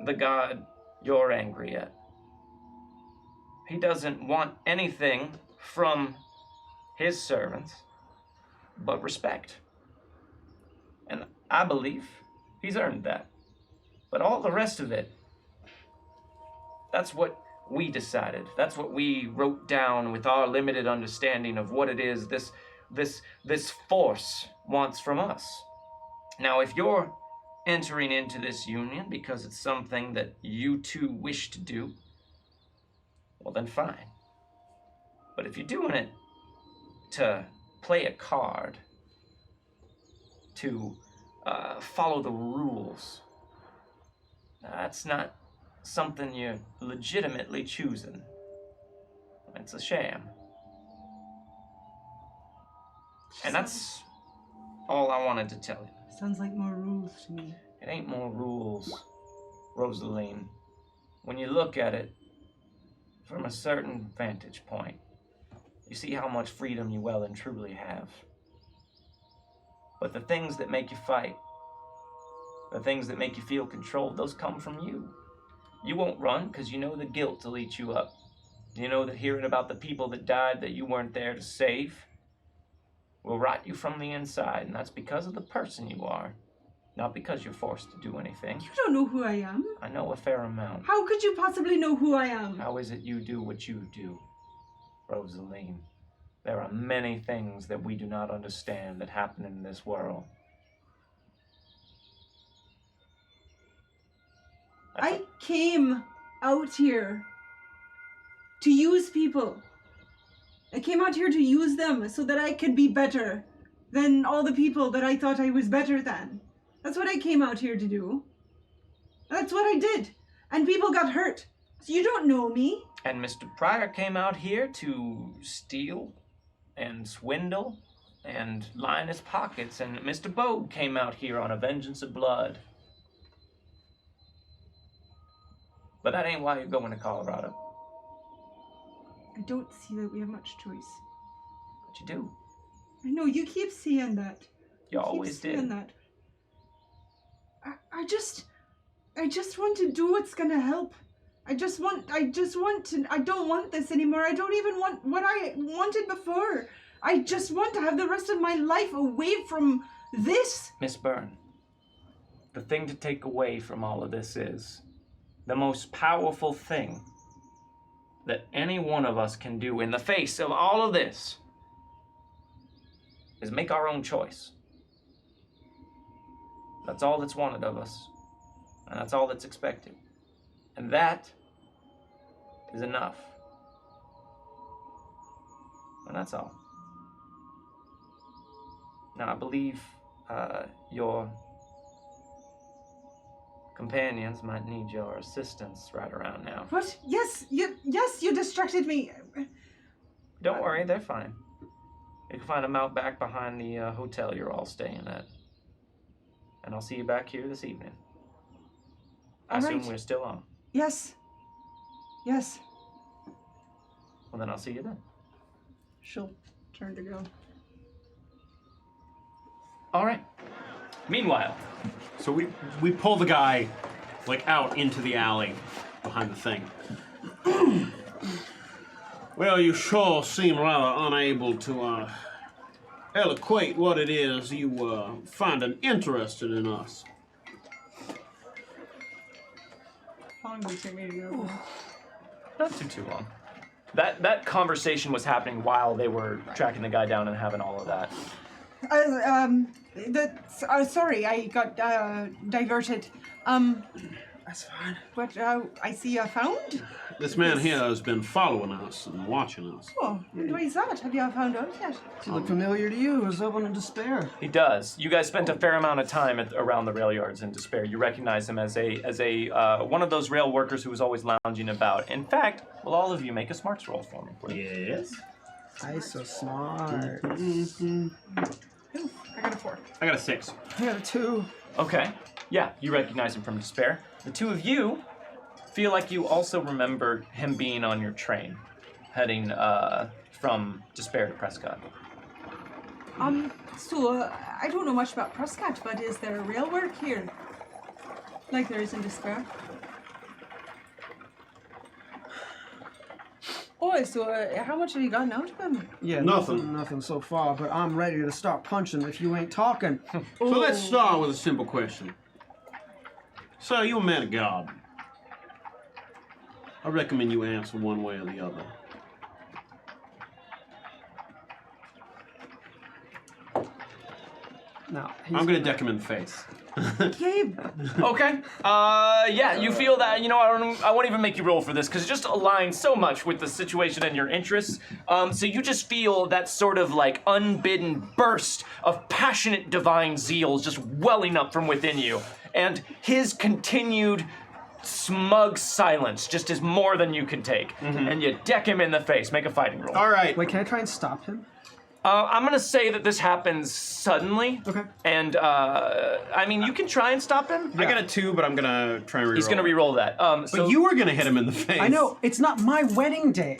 the God you're angry at. He doesn't want anything from his servants but respect. And I believe he's earned that. But all the rest of it, that's what we decided. That's what we wrote down with our limited understanding of what it is this force wants from us. Now, if you're entering into this union because it's something that you two wish to do, well then fine. But if you're doing it to play a card, to follow the rules, that's not something you're legitimately choosing. It's a sham. And that's all I wanted to tell you. Sounds like more rules to me. It ain't more rules, Rosaline. When you look at it from a certain vantage point, you see how much freedom you well and truly have. But the things that make you fight, the things that make you feel controlled, those come from you. You won't run because you know the guilt will eat you up. You know that hearing about the people that died that you weren't there to save will rot you from the inside, and that's because of the person you are, not because you're forced to do anything. You don't know who I am. I know a fair amount. How could you possibly know who I am? How is it you do what you do, Rosaline? There are many things that we do not understand that happen in this world. I came out here to use people. I came out here to use them so that I could be better than all the people that I thought I was better than. That's what I came out here to do. That's what I did. And people got hurt. So you don't know me. And Mr. Pryor came out here to steal and swindle and line his pockets. And Mr. Bogue came out here on a vengeance of blood. But that ain't why you're going to Colorado. I don't see that we have much choice. But you do. I know, you keep saying that. You always keep saying did. that. I just want to do what's gonna help. I don't want this anymore. I don't even want what I wanted before. I just want to have the rest of my life away from this. Miss Byrne, the thing to take away from all of this is the most powerful thing that any one of us can do in the face of all of this is make our own choice. That's all that's wanted of us, and that's all that's expected. And that is enough. And that's all. Now, I believe your companions might need your assistance right around now. What? Yes, you distracted me. Don't worry, they're fine. You can find them out back behind the hotel you're all staying at. And I'll see you back here this evening. I All assume right. we're still on. Yes. Yes. Well, then I'll see you then. She'll turn to go. All right. Meanwhile, So we pull the guy, like, out into the alley behind the thing. Well, you sure seem rather unable to eloquate what it is you finding interested in us. How long did it take me to go? not too long. That conversation was happening while they were tracking the guy down and having all of that. Sorry, I got diverted. That's fine. But I see you found. This man here has been following us and watching us. Oh, why is that? Have you found out yet? Does he look familiar to you? Is someone in despair? He does. You guys spent a fair amount of time around the rail yards in Despair. You recognize him as a one of those rail workers who was always lounging about. In fact, will all of you make a smarts roll for me, please? Yes. I'm so smart. I got a 4. I got a 6. I got a 2. Okay. Yeah, you recognize him from Despair. The two of you feel like you also remember him being on your train, heading from Despair to Prescott. So, I don't know much about Prescott, but is there rail work here? Like there is in Despair? Oh, so how much have you gotten out of him? Yeah, Nothing. nothing so far, but I'm ready to start punching if you ain't talking. So let's start with a simple question. Sir, you're a man of God. I recommend you answer one way or the other. No, I'm gonna deck him in the face. Gabe! Okay. Yeah, you feel that, I won't even make you roll for this because it just aligns so much with the situation and your interests. So you just feel that sort of like unbidden burst of passionate divine zeal just welling up from within you. And his continued smug silence just is more than you can take. And you deck him in the face. Make a fighting roll. All right. Wait, can I try and stop him? I'm gonna say that this happens suddenly. Okay. And, I mean, you can try and stop him. I got a 2, but I'm gonna try and reroll. He's gonna re-roll that. So But you were gonna hit him in the face. I know, it's not my wedding day.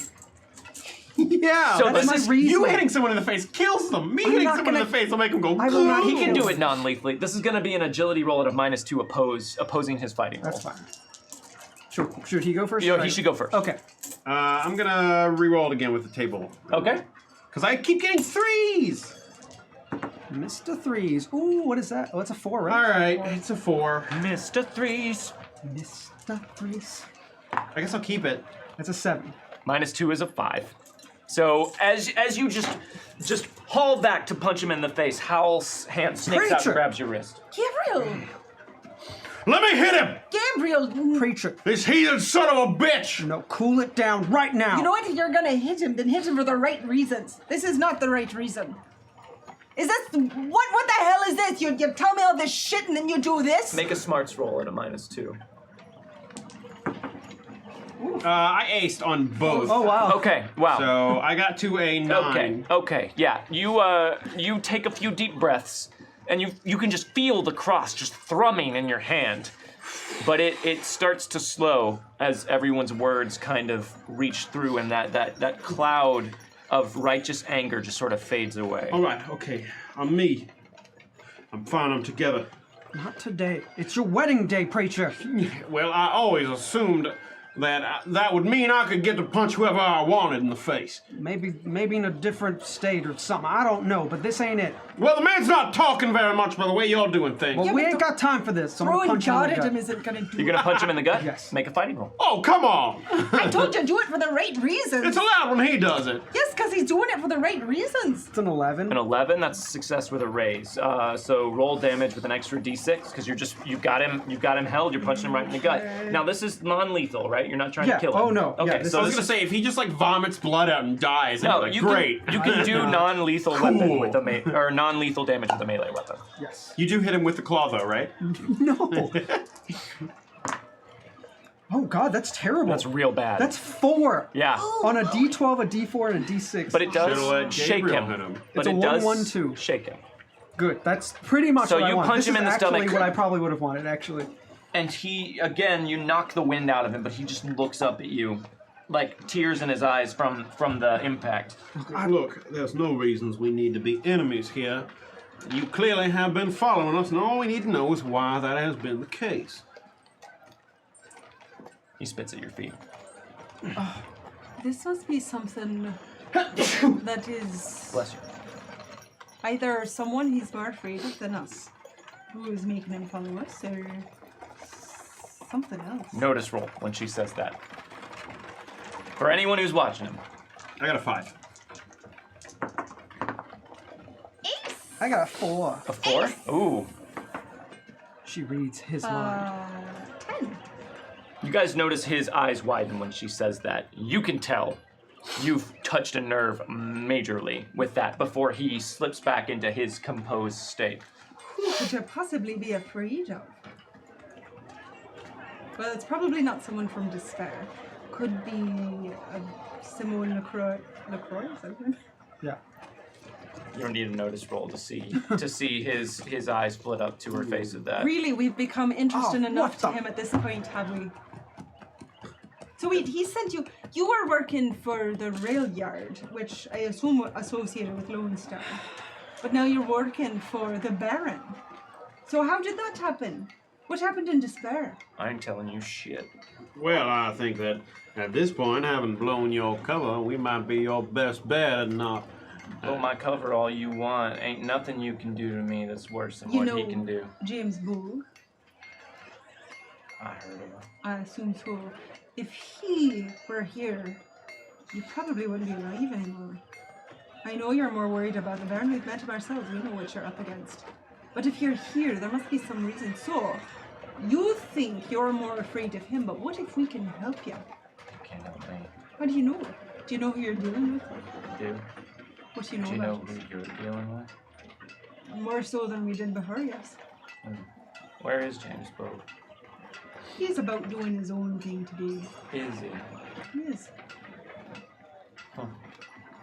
Yeah. So That's this my is- reason. You hitting someone in the face kills them. Me hitting not someone in gonna- the face will make him go. I will not- He can do it non-lethally. This is gonna be an agility roll at a -2 opposing his fighting roll. That's fine. Should he go first? Yo, Should I- he should go first. Okay. I'm gonna reroll it again with the table. Okay. Because I keep getting 3s. Mr. Threes. Ooh, what is that? Oh, it's a 4, All right? right, it's a 4. Mr. Threes. Mr. Threes. I guess I'll keep it. That's a 7. -2 is a 5. So as you just haul back to punch him in the face, Howl's hand snakes out Preacher! and grabs your wrist. Gabriel! Let me hit him! Gabriel! Preacher. This heathen son of a bitch! No, cool it down right now. You know what? If you're gonna hit him, then hit him for the right reasons. This is not the right reason. Is this what the hell is this? You tell me all this shit and then you do this? Make a smarts roll at a -2. I aced on both. Oh, wow. Okay. Wow. So I got to a 9. Okay. Yeah. You take a few deep breaths, and you can just feel the cross just thrumming in your hand, but it starts to slow as everyone's words kind of reach through, and that cloud of righteous anger just sort of fades away. All right, okay. I'm me. I'm fine, I'm together. Not today. It's your wedding day, preacher. Well, I always assumed that that would mean I could get to punch whoever I wanted in the face. Maybe in a different state or something. I don't know, but this ain't it. Well, the man's not talking very much by the way you're doing things. Well, Yeah, we but ain't got time for this. So I'm Throwing gonna punch him in God the at gut. him isn't gonna do You're gonna punch him in the gut? Yes. Make a fighting roll. Oh, come on! I told you, do it for the right reasons. It's allowed when he does it. Yes, because he's doing it for the right reasons. It's an 11. An 11, that's a success with a raise. So roll damage with an extra d6 because you've got him held. You're punching him right in the gut. Now this is non-lethal, right? You're not trying Yeah, to kill him. oh, no, Okay, yeah, this so I was this gonna is say if he just like vomits blood out and dies, no. I'd be You like, great. you can do non-lethal weapon Cool. with a or non-lethal damage with a melee weapon. Yes. You do hit him with the claw though, right? No. Oh God, that's terrible. That's real bad. That's 4. yeah, On a D12, a D4, and a D6. but it Should've does let shake Gabriel him. hit him. But It's a it does 1-1-2. shake him, Good. That's pretty much So what I you want. punch This him is in the actually stomach. what I probably would have wanted, actually. and he again. You knock the wind out of him, but he just looks up at you, like tears in his eyes from the impact. Look, there's no reasons we need to be enemies here. You clearly have been following us, and all we need to know is why that has been the case. He spits at your feet. This must be something that is Bless you. either someone he's more afraid of than us, who is making him follow us, or something else. Notice roll when she says that. For anyone who's watching him. I got a 5. I got a 4. A 4? Ooh. She reads his mind. 10. You guys notice his eyes widen when she says that. You can tell you've touched a nerve majorly with that before he slips back into his composed state. Who could you possibly be afraid of? Well, it's probably not someone from Despair. Could be a Simone LaCroix. LaCroix, is that him? Yeah. You don't need a notice roll to see his eyes split up to her face at that. Really, we've become interested Oh, enough what to the- him at this point, have we? So wait, he sent you. You were working for the rail yard, which I assume associated with Lone Star, but now you're working for the Baron. So how did that happen? What happened in Despair? I ain't telling you shit. Well, I think that at this point, having blown your cover, we might be your best bet and not. Blow my cover all you want. Ain't nothing you can do to me that's worse than You what know he can do. James Bogue. I heard of him. I assume so. If he were here, you probably wouldn't be alive anymore. I know you're more worried about the Baron. We've met him ourselves. We know what you're up against. But if you're here, there must be some reason. So, you think you're more afraid of him, but what if we can help you? You can't help me. How do you know? Do you know who you're dealing with? Do? What do you know Do you know about who you're dealing with? it? More so than we did before, yes. Where is James Bogue? He's about doing his own thing today. Is he? He is. Wait,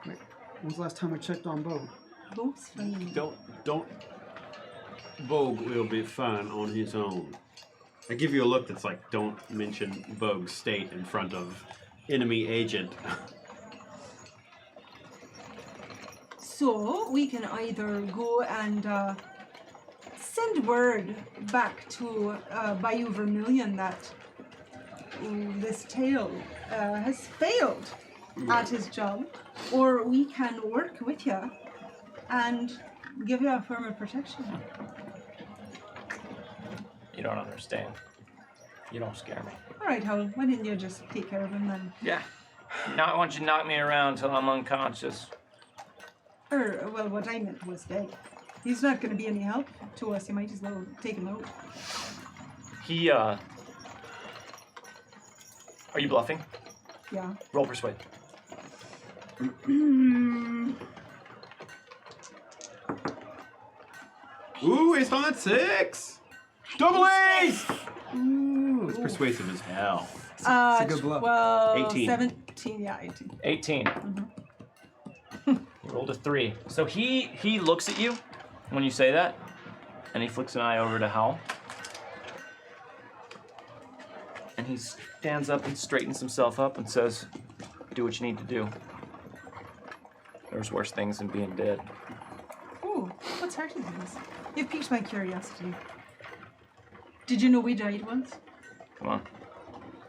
when was the last time I checked on Bogue? Bogue's fine. Don't. Bogue will be fine on his own. I give you a look that's like, don't mention Bogue's state in front of enemy agent. So, we can either go and send word back to Bayou Vermilion that this tail has failed at his job, or we can work with you and give you a firm of protection. You don't understand. You don't scare me. All right, Howell, why didn't you just take care of him then? Yeah. Now I want you to knock me around till I'm unconscious. Or, well, what I meant was dead. He's not going to be any help to us. You might as well take him out. He, Are you bluffing? Yeah. Roll persuade. Ooh, it's on 6! Double A's! Ooh, it's persuasive as hell. It's a good bluff. 12, 18. 17, yeah, 18. 18. You rolled a 3. So he looks at you when you say that, and he flicks an eye over to Hal. And he stands up and straightens himself up and says, "Do what you need to do. There's worse things than being dead." Oh, what's hurting things? You've piqued my curiosity. Did you know we died once? Come on,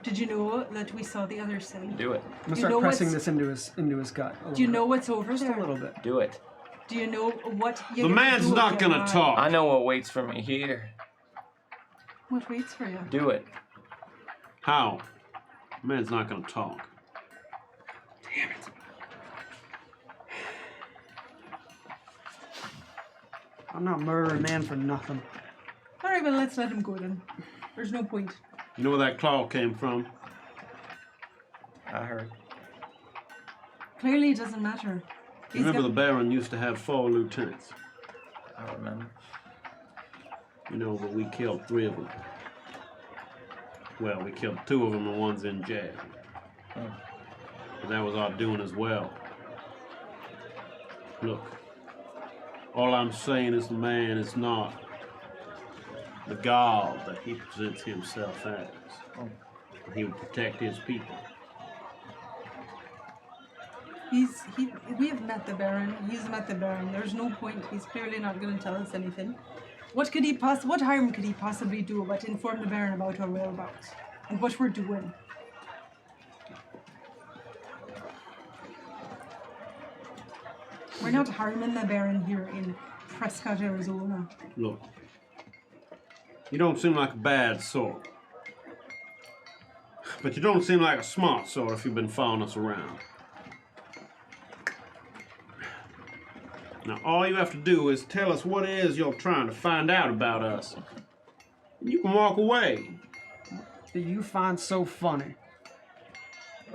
Did you know that we saw the other side? do it. I'm gonna You start know pressing what's- this into his gut. Do you know what's over Just there? a little bit. Do it. Do you know what you The man's not gonna talk. I know what waits for me here. What waits for you? Do it. How? The man's not gonna talk. Damn it. I'm not murdering a man for nothing. All right, well, let's let him go then. There's no point. You know where that claw came from? I heard. Clearly, it doesn't matter. He's Remember got- the Baron used to have 4 lieutenants. I remember. You know, but we killed 3 of them. Well, we killed 2 of them and one's in jail. And that was our doing as well. Look, all I'm saying is the man is not the god that he presents himself as. He would protect his people. We have met the Baron. He's met the Baron. There's no point. He's clearly not going to tell us anything. What harm could he possibly do but inform the Baron about our whereabouts and what we're doing? We're not harming the Baron here in Prescott, Arizona. Look, you don't seem like a bad sort. But you don't seem like a smart sort if you've been following us around. Now, all you have to do is tell us what it is you're trying to find out about us. And you can walk away. That you find so funny.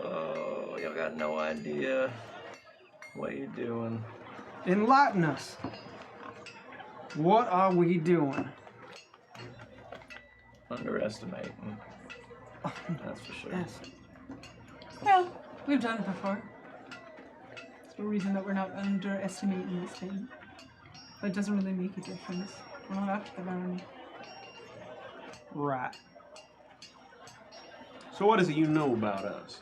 Oh, y'all got no idea what you're doing. Enlighten us. What are we doing? Underestimating. That's for sure. Yes. Well, we've done it before. There's no reason that we're not underestimating this thing. But it doesn't really make a difference. We're not after the baron. Right. So what is it you know about us?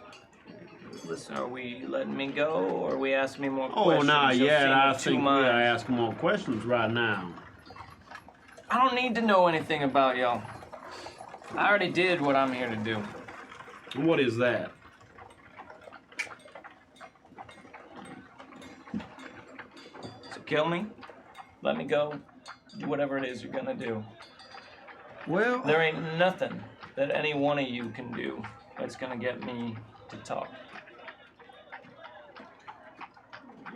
Listen, are we letting me go, or are we asking me more Oh, questions? not You'll yet. seem I of two think we minds. are asking more questions right now. I don't need to know anything about y'all. I already did what I'm here to do. What is that? So kill me, let me go, do whatever it is you're gonna do. Well, There ain't nothing that any one of you can do that's gonna get me to talk.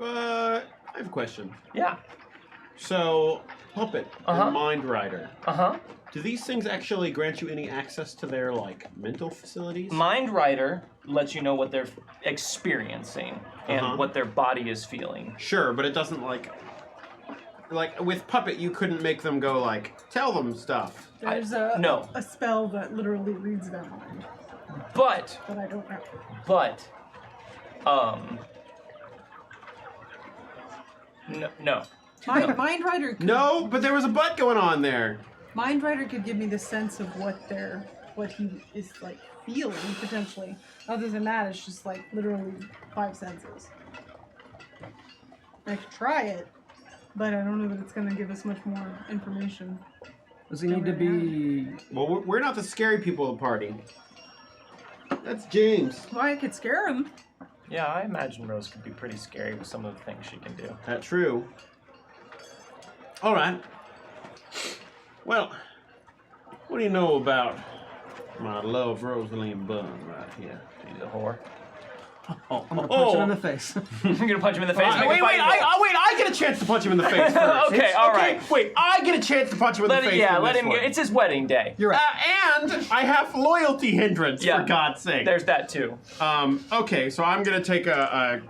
I have a question. Yeah. So, Puppet Uh-huh. and Mind Rider, Uh-huh. do these things actually grant you any access to their, like, mental facilities? Mind Rider lets you know what they're experiencing and Uh-huh. what their body is feeling. Sure, but it doesn't, like, with Puppet, you couldn't make them go, like, tell them stuff. There's no. a spell that literally reads their mind, But, but I don't know. no. Mind Rider could, No, but there was a butt going on there. Mind Rider could give me the sense of what he is like feeling potentially. Other than that, it's just like literally 5 senses. I could try it, but I don't know that it's gonna give us much more information. does he need to be? Well, we're not the scary people of the party. That's James. Well, I could scare him. Yeah, I imagine Rose could be pretty scary with some of the things she can do. That's true. All right. Well, what do you know about my love, Rosaline Bunn, right here? She's a whore. Oh, I'm gonna punch him in the face. You're gonna punch him in the face. make a wait, fight roll. I get a chance to punch him in the face first. Okay, all right. Wait, I get a chance to punch him in the face. Yeah, in let this him one. go. It's his wedding day. You're right. And I have loyalty hindrance, Yeah. for God's sake. There's that too. Okay, so I'm gonna take a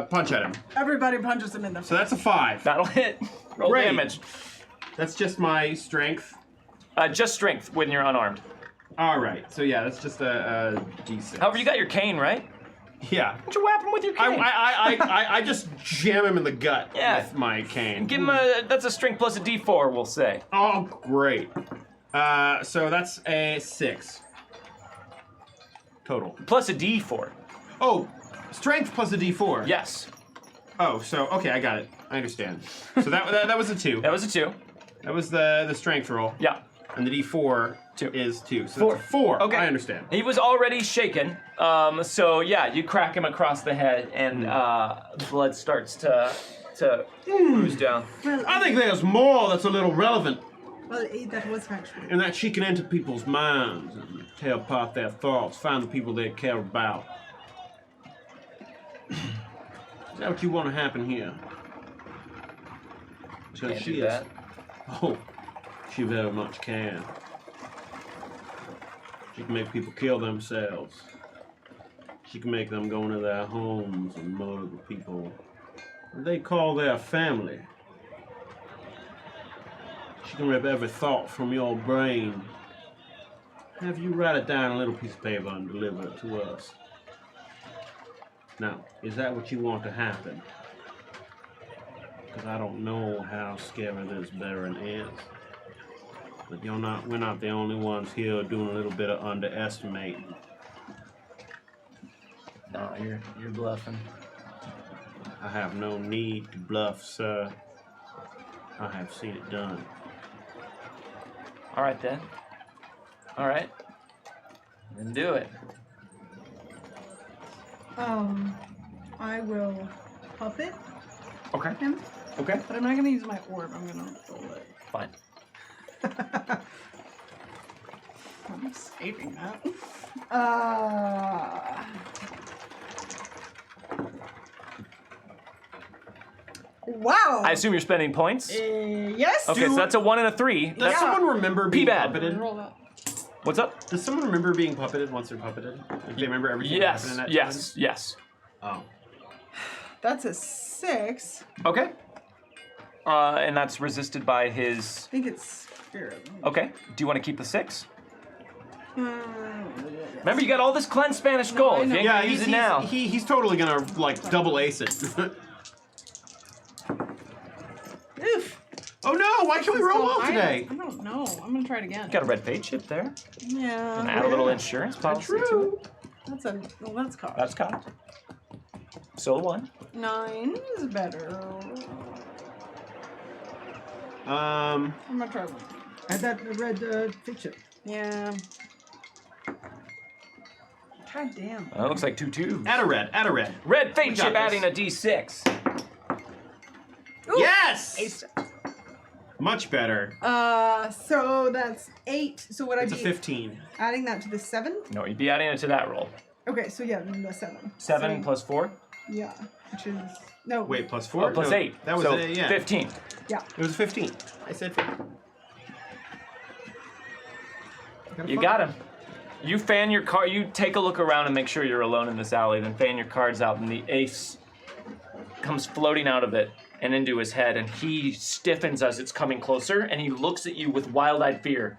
punch at him. Everybody punches him in the face. So that's a 5. That'll hit. Roll Great. damage. That's just my strength. Just strength when you're unarmed. All right. So yeah, that's just a D6. However, you got your cane, right? Yeah. What'd you whap him with your cane? I just jam him in the gut Yeah. with my cane. Give him that's a strength plus a D4, we'll say. Oh, great. So that's a 6 total. Plus a D4. Oh, strength plus a D4. Yes. Oh, so okay, I got it. I understand. So that was a 2. That was a 2. That was the strength roll. Yeah. And the D4 2. is 2. So 4. that's a 4. Okay. I understand. He was already shaken. So yeah, you crack him across the head and blood starts to ooze down. Well, I think there's more that's a little relevant well, that was actually. in that she can enter people's minds and tear apart their thoughts, find the people they care about. Is that what you want to happen here? Because Can't she do is. that. Oh, she very much can. She can make people kill themselves. She can make them go into their homes and murder the people they call their family. She can rip every thought from your brain. Have you write it down on a little piece of paper and deliver it to us. Now, is that what you want to happen? Because I don't know how scary this Baron is. But we're not the only ones here doing a little bit of underestimating. No, you're bluffing. I have no need to bluff, sir. I have seen it done. All right then. All right. Then do it. I will puppet Okay. him, Okay. but I'm not gonna use my orb. I'm gonna roll it. Fine. I'm saving that. Wow. I assume you're spending points. Yes. Okay, so that's a 1 and a 3. Does That's someone remember being P-bad. puppeted? Roll that. what's up? Does someone remember being puppeted once they're puppeted? Like they remember everything that happened in that Yes. Yes. time? That's a 6. Okay. And that's resisted by his. I think it's spirit. Okay. Do you want to keep the 6? Remember, you got all this cleansed Spanish gold. I If you know. ain't Yeah, gonna use it now. he's totally gonna like double ace it. Oof. Oh no! Why can't we roll well today? I don't know. I'm gonna try it again. Got a red fate chip there. Yeah. And add a little insurance policy to it. That's a. Well, that's cost. That's cocked. Solo 1. 9 is better. Um, I'm gonna try one. Add that red feature. Yeah. God damn. That looks like 2 2s. add a red. Add a red. Red We fate got chip this. adding a d6. Ooh, Yes. Ace. Much better. So that's 8. So would I It's a be 15. adding that to the 7? No, you'd be adding it to that roll. Okay, so yeah, then the 7. 7 So, plus 4. Yeah, which is no. Wait, plus 4? Oh, plus No, 8. That was so yeah. 15. Yeah. It was 15. I said 15. You got him. You fan your card. You take a look around and make sure you're alone in this alley. Then fan your cards out, and the ace comes floating out of it and into his head, and he stiffens as it's coming closer, and he looks at you with wild-eyed fear,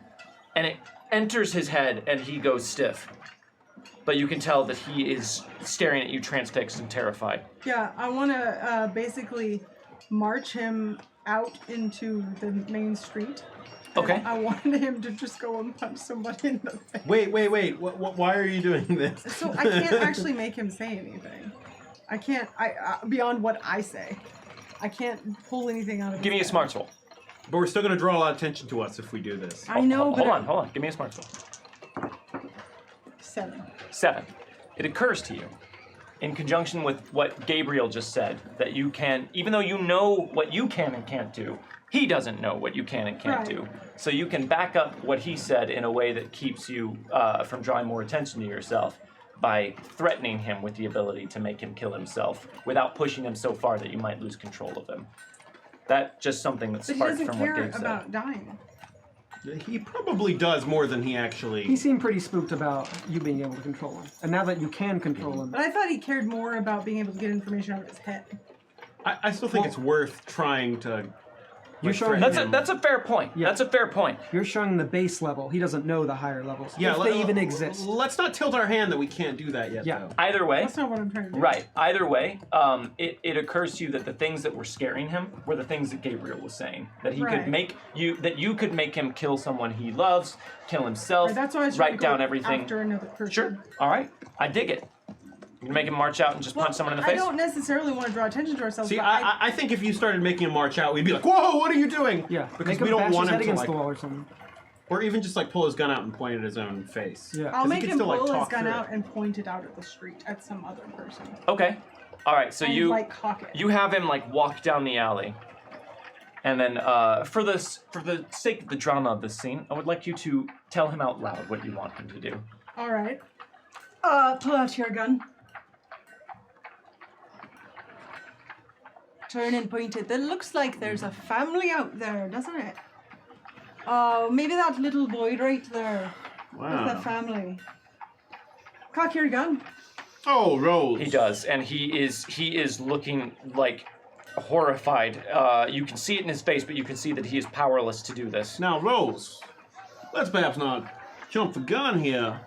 and it enters his head, and he goes stiff. But you can tell that he is staring at you, transfixed and terrified. Yeah, I want to basically march him out into the main street. And Okay. I wanted him to just go and punch somebody in the face. Wait. Why are you doing this? So I can't actually make him say anything. I can't. Beyond what I say, I can't pull anything out of. Give me a his head. smarts roll. But we're still gonna draw a lot of attention to us if we do this. I know, but Hold on. Give me a smarts roll. 7. 7. It occurs to you, in conjunction with what Gabriel just said, that you can, even though you know what you can and can't do, he doesn't know what you can and can't Right. do. So you can back up what he said in a way that keeps you from drawing more attention to yourself by threatening him with the ability to make him kill himself without pushing him so far that you might lose control of him. That's just something that's But he sparked doesn't from what care Gabe said. about dying. He probably does more than he He actually. seemed pretty spooked about you being able to control him. And now that you can control him, But I thought he cared more about being able to get information out of his head. I still think it's worth trying to. You're showing threaten That's him. a fair point. Yeah. That's a fair point. you're showing the base level. He doesn't know the higher levels. Yeah, if they even exist. Let's not tilt our hand that we can't do that yet. Yeah. Though. Either way, That's not what I'm trying to do. right. Either way, it occurs to you that the things that were scaring him were the things that Gabriel was saying. That he Right. could make you, that you could make him kill someone he loves, kill himself, Right, that's why I was trying write to go down everything. after another person. Sure. All right. I dig it. You can make him march out and just Well, punch someone in the I face. don't necessarily want to draw attention to ourselves. See, but I think if you started making him march out, we'd be like, "Whoa, what are you doing?" Yeah, because make we him don't bash want his him head to against like, the wall or something. or even just like pull his gun out and point at his own face. Yeah. I'll he make can him still, like, pull his talk gun through out it. and point it out at the street at some other person. Okay. All right. So and, you like cock it. you have him like walk down the alley, and then for the sake of the drama of this scene, I would like you to tell him out loud what you want him to do. All right. Pull out your gun. Turn and point it. It looks like there's a family out there, doesn't it? Oh, maybe that little boy right there. Wow. With the family. Cock your gun. Oh, Rose. He does, and he is looking like horrified. You can see it in his face, but you can see that he is powerless to do this. Now, Rose, let's perhaps not jump the gun here.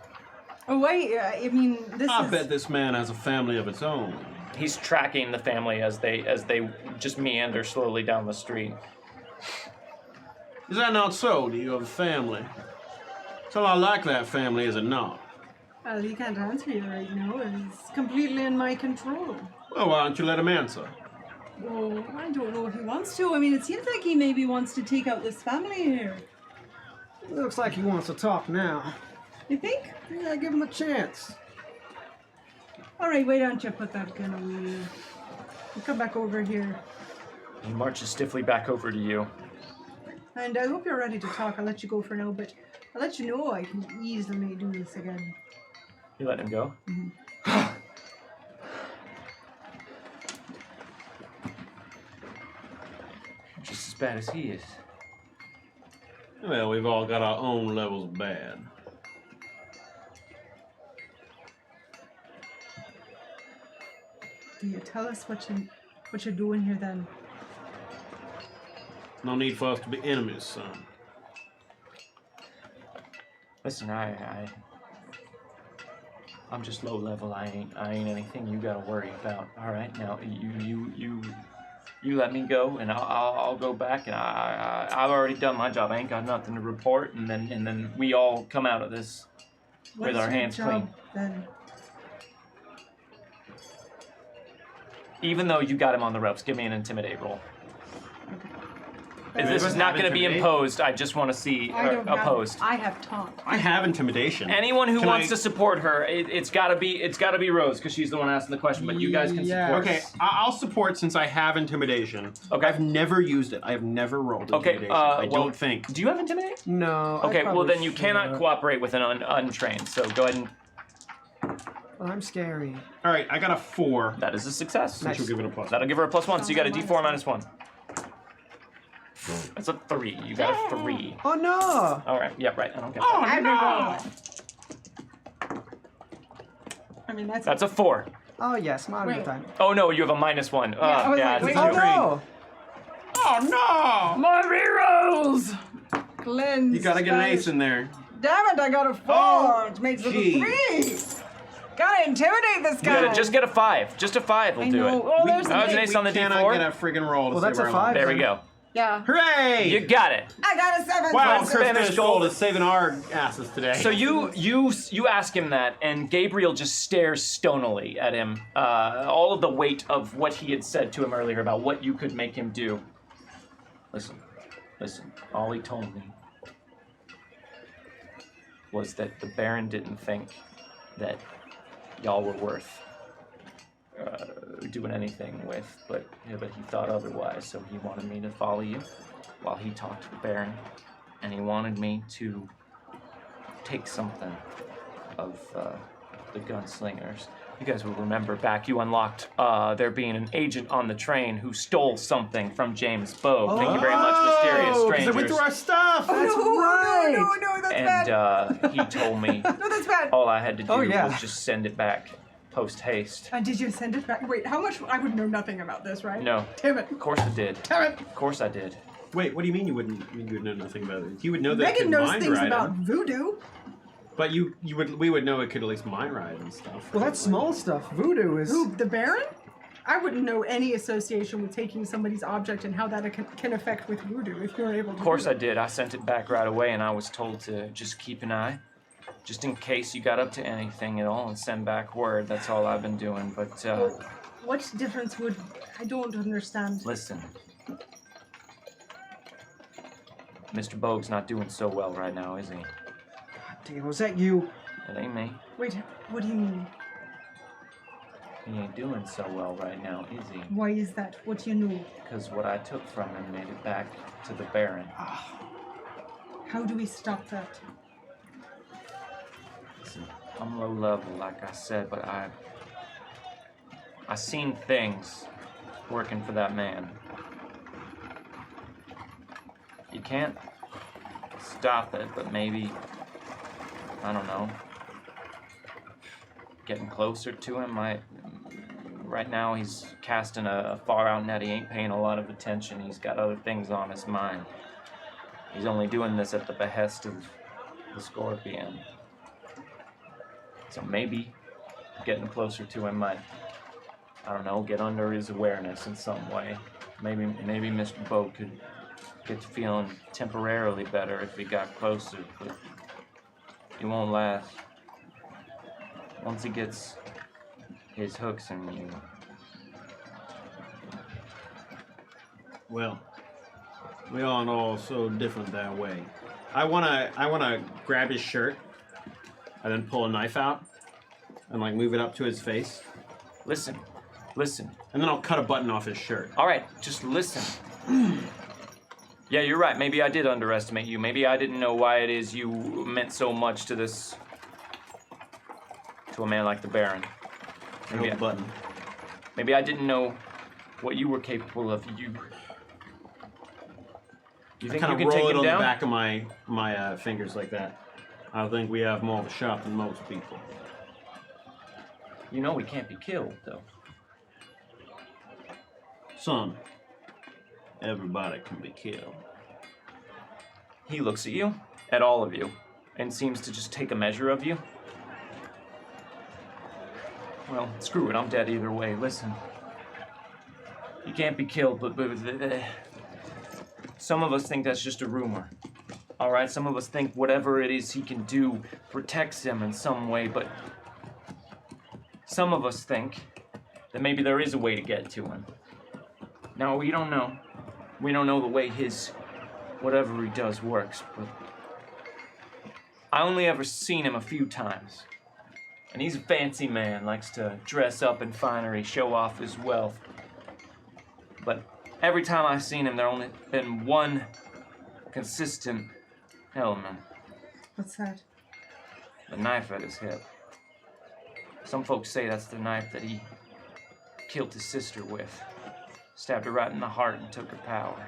Oh wait, I mean this I is. bet this man has a family of its own. He's tracking the family as they just meander slowly down the street. Is that not so? Do you have a family? So I like that family, is it not? Well, he can't answer you right now. It's completely in my control. Well, why don't you let him answer? Oh, I don't know if he wants to. I mean, it seems like he maybe wants to take out this family here. Looks like he wants to talk now. You think? Yeah, give him a chance. All right, why don't you put that gun away? You come back over here. He marches stiffly back over to you. And I hope you're ready to talk. I'll let you go for now, but I'll let you know I can easily do this again. You let him go? Just as bad as he is. Well, we've all got our own levels of bad. Do you tell us what you're doing here then? No need for us to be enemies, son. Listen, I'm just low level. I ain't anything you gotta worry about. All right, now you let me go, and I'll go back, and I've already done my job. I ain't got nothing to report, and then we all come out of this with our hands clean. Then? Even though you got him on the ropes, give me an intimidate roll. Okay. This is not going to be Intimidate? imposed. I just want to see opposed. I have taunt. I have intimidation. Anyone who Can wants I- to support her, it's got to be Rose because she's the one asking the question. But you guys can Yes. support. Okay, I'll support since I have intimidation. Okay. I've never used it. I have never rolled Okay, intimidation. I well, don't think. Do you have intimidate? No. I Okay, well probably then you cannot should. cooperate with an untrained. So go ahead and I'm scary. All right, I got a 4. that is a success. Nice. Which will give it a plus. That'll give her a +1. So you got a Minus D4 one. -1. That's a 3. You got a 3. Oh no! All right. Yeah. Right. I don't get Oh, that. no! I mean, that's That's a 4. Oh yes, modern Wait. time. Oh no, you have a -1. I was yeah. like, wait, Oh Great. no! Oh, no! My heroes! cleanse. You gotta get an ace in there. Damn it! I got a 4. Oh, Which makes it gee. a 3. Gotta intimidate this You guy. gotta just get a 5. Just a 5 will I do know. it. Oh, there's that was an an ace 8. on the Cannot D4. get a friggin' roll to Well, save that's a our 5. lives. There we go. Yeah. Hooray! You got it. I got a 7. Wow, Let's Chris finish finished gold. gold is saving our asses today. So you ask him that, and Gabriel just stares stonily at him. All of the weight of what he had said to him earlier about what you could make him do. Listen. All he told me was that the Baron didn't think that y'all were worth doing anything with, but he thought otherwise. So he wanted me to follow you while he talked to the Baron, and he wanted me to take something of the gunslingers. You guys will remember back you unlocked there being an agent on the train who stole something from James Bogue. Thank you very much, mysterious Oh, 'cause strangers. they went through our stuff. That's no, right. no, that's bad. And he told me No, that's bad. all I had to do Oh, yeah. was just send it back post haste. And did you send it back? Wait, how much? I would know nothing about this, right? No, Damn it. of course I did. Damn it. Of course I did. Wait, what do you mean you would know nothing about it? You would know that it Megan could knows mind things ride about him, voodoo. but we would know it could at least mind ride and stuff. Well, right? that's small stuff. Voodoo is. Who, the Baron? I wouldn't know any association with taking somebody's object and how that can affect with voodoo if you're able to. Of course I did. I sent it back right away, and I was told to just keep an eye, just in case you got up to anything at all, and send back word. That's all I've been doing. But What difference would... I don't understand. listen, Mr. Bogue's not doing so well right now, is he? Damn, was that you? It ain't me. Wait, what do you mean? He ain't doing so well right now, is he? Why is that? What do you know? Because what I took from him made it back to the Baron. How do we stop that? Listen, I'm low level, like I said, but I seen things working for that man. You can't stop it, but maybe, I don't know, getting closer to him might. Right now he's casting a far out net. He ain't paying a lot of attention. He's got other things on his mind. He's only doing this at the behest of the Scorpion. So maybe getting closer to him might, I don't know, get under his awareness in some way. Maybe Mr. Bogue could get to feeling temporarily better if he got closer, but it won't last. Once he gets his hooks in you. Well, we all know so different that way. I wanna grab his shirt and then pull a knife out and like move it up to his face, Listen. and then I'll cut a button off his shirt. All right, just listen. Yeah, you're right. Maybe I did underestimate you. Maybe I didn't know why it is you meant so much to a man like the Baron. Hold the button. Maybe I didn't know what you were capable of. You I think kind you of can roll take it him on down? the back of my fingers like that. I think we have more of a shot than most people. You know we can't be killed, though. Son, everybody can be killed. He looks at you, at all of you, and seems to just take a measure of you. Well, screw it, I'm dead either way. Listen. You can't be killed, but some of us think that's just a rumor. All right, some of us think whatever it is he can do protects him in some way, but some of us think that maybe there is a way to get to him. Now, we don't know. We don't know the way his whatever he does works, but I only ever seen him a few times. And he's a fancy man, likes to dress up in finery, show off his wealth. But every time I've seen him, there only been one consistent element. What's that? The knife at his hip. Some folks say that's the knife that he killed his sister with. Stabbed her right in the heart and took her power.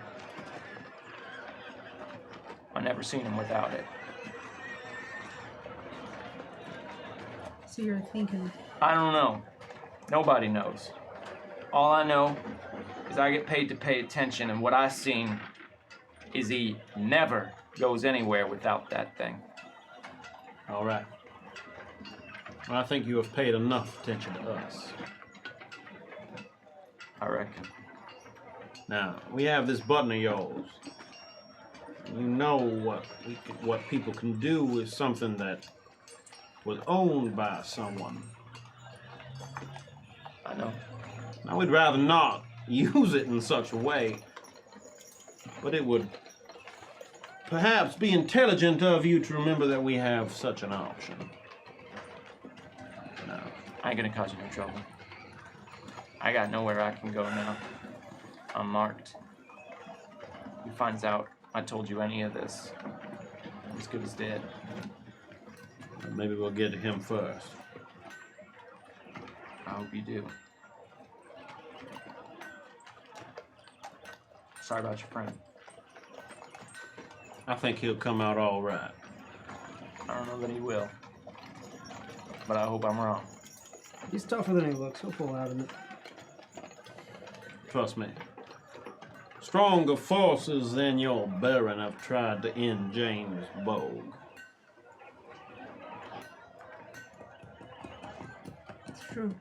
I never seen him without it. So you're thinking. I don't know. Nobody knows. All I know is I get paid to pay attention, and what I seen is he never goes anywhere without that thing. All right. Well, I think you have paid enough attention to us. I reckon. Now, we have this button of yours. You know what people can do with something that was owned by someone. I know. Now, we'd rather not use it in such a way, but it would perhaps be intelligent of you to remember that we have such an option. Now, I ain't gonna cause you no trouble. I got nowhere I can go now. I'm marked. He finds out I told you any of this, I'm as good as dead. maybe we'll get to him first. I hope you do. Sorry about your friend. I think he'll come out all right. I don't know that he will, but I hope I'm wrong. He's tougher than he looks. He'll pull out of it. Trust me. Stronger forces than your Baron have tried to end James Bogue. It's true.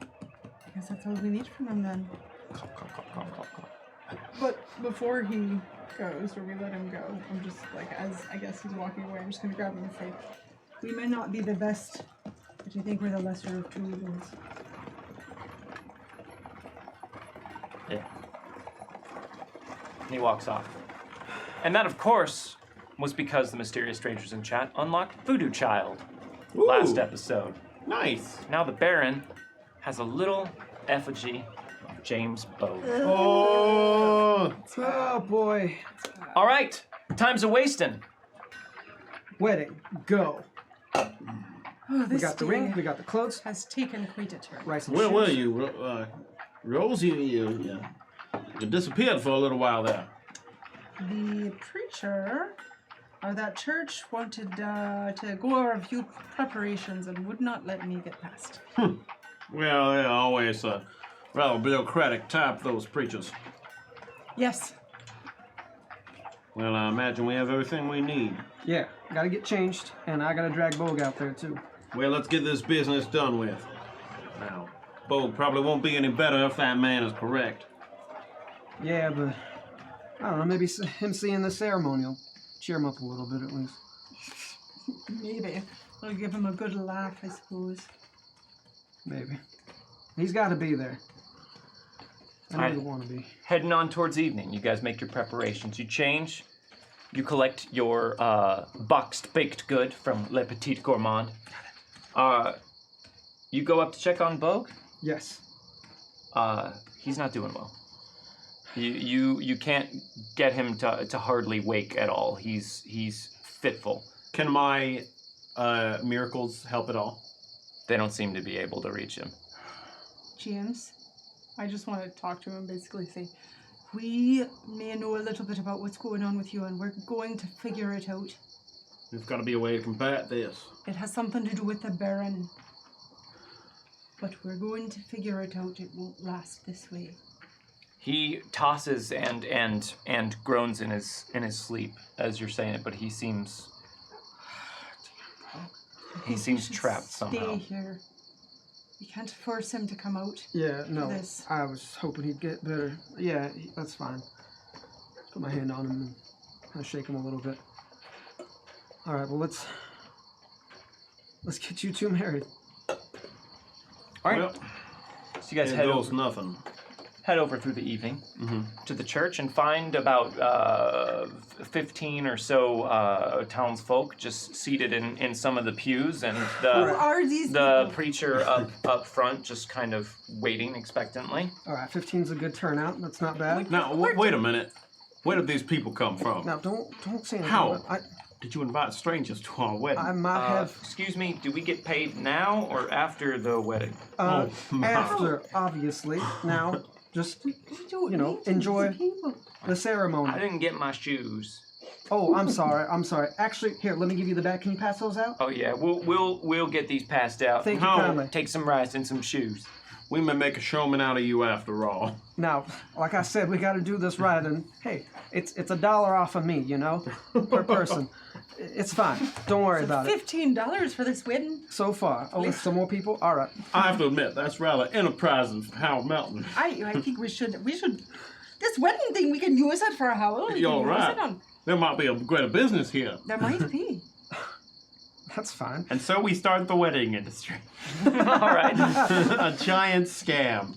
I guess that's all we need from him then. But before he goes, or we let him go, I'm just like, as I guess he's walking away, I'm just gonna grab him and say, we may not be the best, but you think we're the lesser of two evils. Yeah. He walks off. And that, of course, was because the mysterious strangers in chat unlocked Voodoo Child last episode. Nice. Now the Baron has a little effigy of James Bogue. Oh boy. All right, time's a wasting. Wedding. Go. Oh, We this got the day ring. We got the clothes. has taken quite a turn. Rice and Where were shoes. you, Rose? You disappeared for a little while there. The preacher of that church wanted to go over a few preparations and would not let me get past. Well, they're always a rather bureaucratic type, those preachers. Yes. Well, I imagine we have everything we need. Yeah. Gotta get changed, and I gotta drag Bogue out there too. Well, let's get this business done with. Now, Bogue probably won't be any better if that man is correct. Yeah, but I don't know. Maybe him seeing the ceremonial cheer him up a little bit at least. Maybe. I'll give him a good laugh, I suppose. Maybe. He's got to be there. I know Alright. you want to be. Heading on towards evening, you guys make your preparations. You change, you collect your boxed baked good from Le Petit Gourmand. You go up to check on Bogue. Yes. He's not doing well. You can't get him to hardly wake at all. He's fitful. Can my miracles help at all? They don't seem to be able to reach him. James, I just want to talk to him, basically say, we may know a little bit about what's going on with you, and we're going to figure it out. There's got to be a way to combat this. It has something to do with the Baron. But we're going to figure it out. It won't last this way. He tosses and groans in his sleep as you're saying it, but he seems He seems trapped Stay somehow. here. We can't force him to come out. Yeah, no. This. I was hoping he'd get better. Yeah, that's fine. Put my hand on him and kind of shake him a little bit. All right, well let's get you two married. All right. Well, So you guys it head goes over, nothing. head over through the evening to the church and find about 15 or so townsfolk just seated in some of the pews, and Who are these the people? preacher up front just kind of waiting expectantly. All right, 15's a good turnout. That's not bad. Now, wait a minute. Where did these people come from? Now, don't say anything. How? about- Did you invite strangers to our wedding? I might have Excuse me, do we get paid now or after the wedding? Oh, my. after, obviously. Now, just We don't you know, need enjoy- these people. the I ceremony. didn't get my shoes. Oh, I'm sorry. I'm sorry. Actually, here, let me give you the bag. Can you pass those out? Oh yeah, we'll get these passed out. Thank you How- kindly. Take some rice and some shoes. We may make a showman out of you after all. Now, like I said, we got to do this right, and hey, it's $1 off of me, you know, per person. It's fine. Don't worry about it. $15 for this wedding. So far. Oh, with some more people? All right. I have to admit, that's rather enterprising for Howard Melton. I think we should. This wedding thing, we can use it for a howl. We You're can use right. it on. There might be a greater business here. There might be. That's fine. And so we start the wedding industry. All right. A giant scam.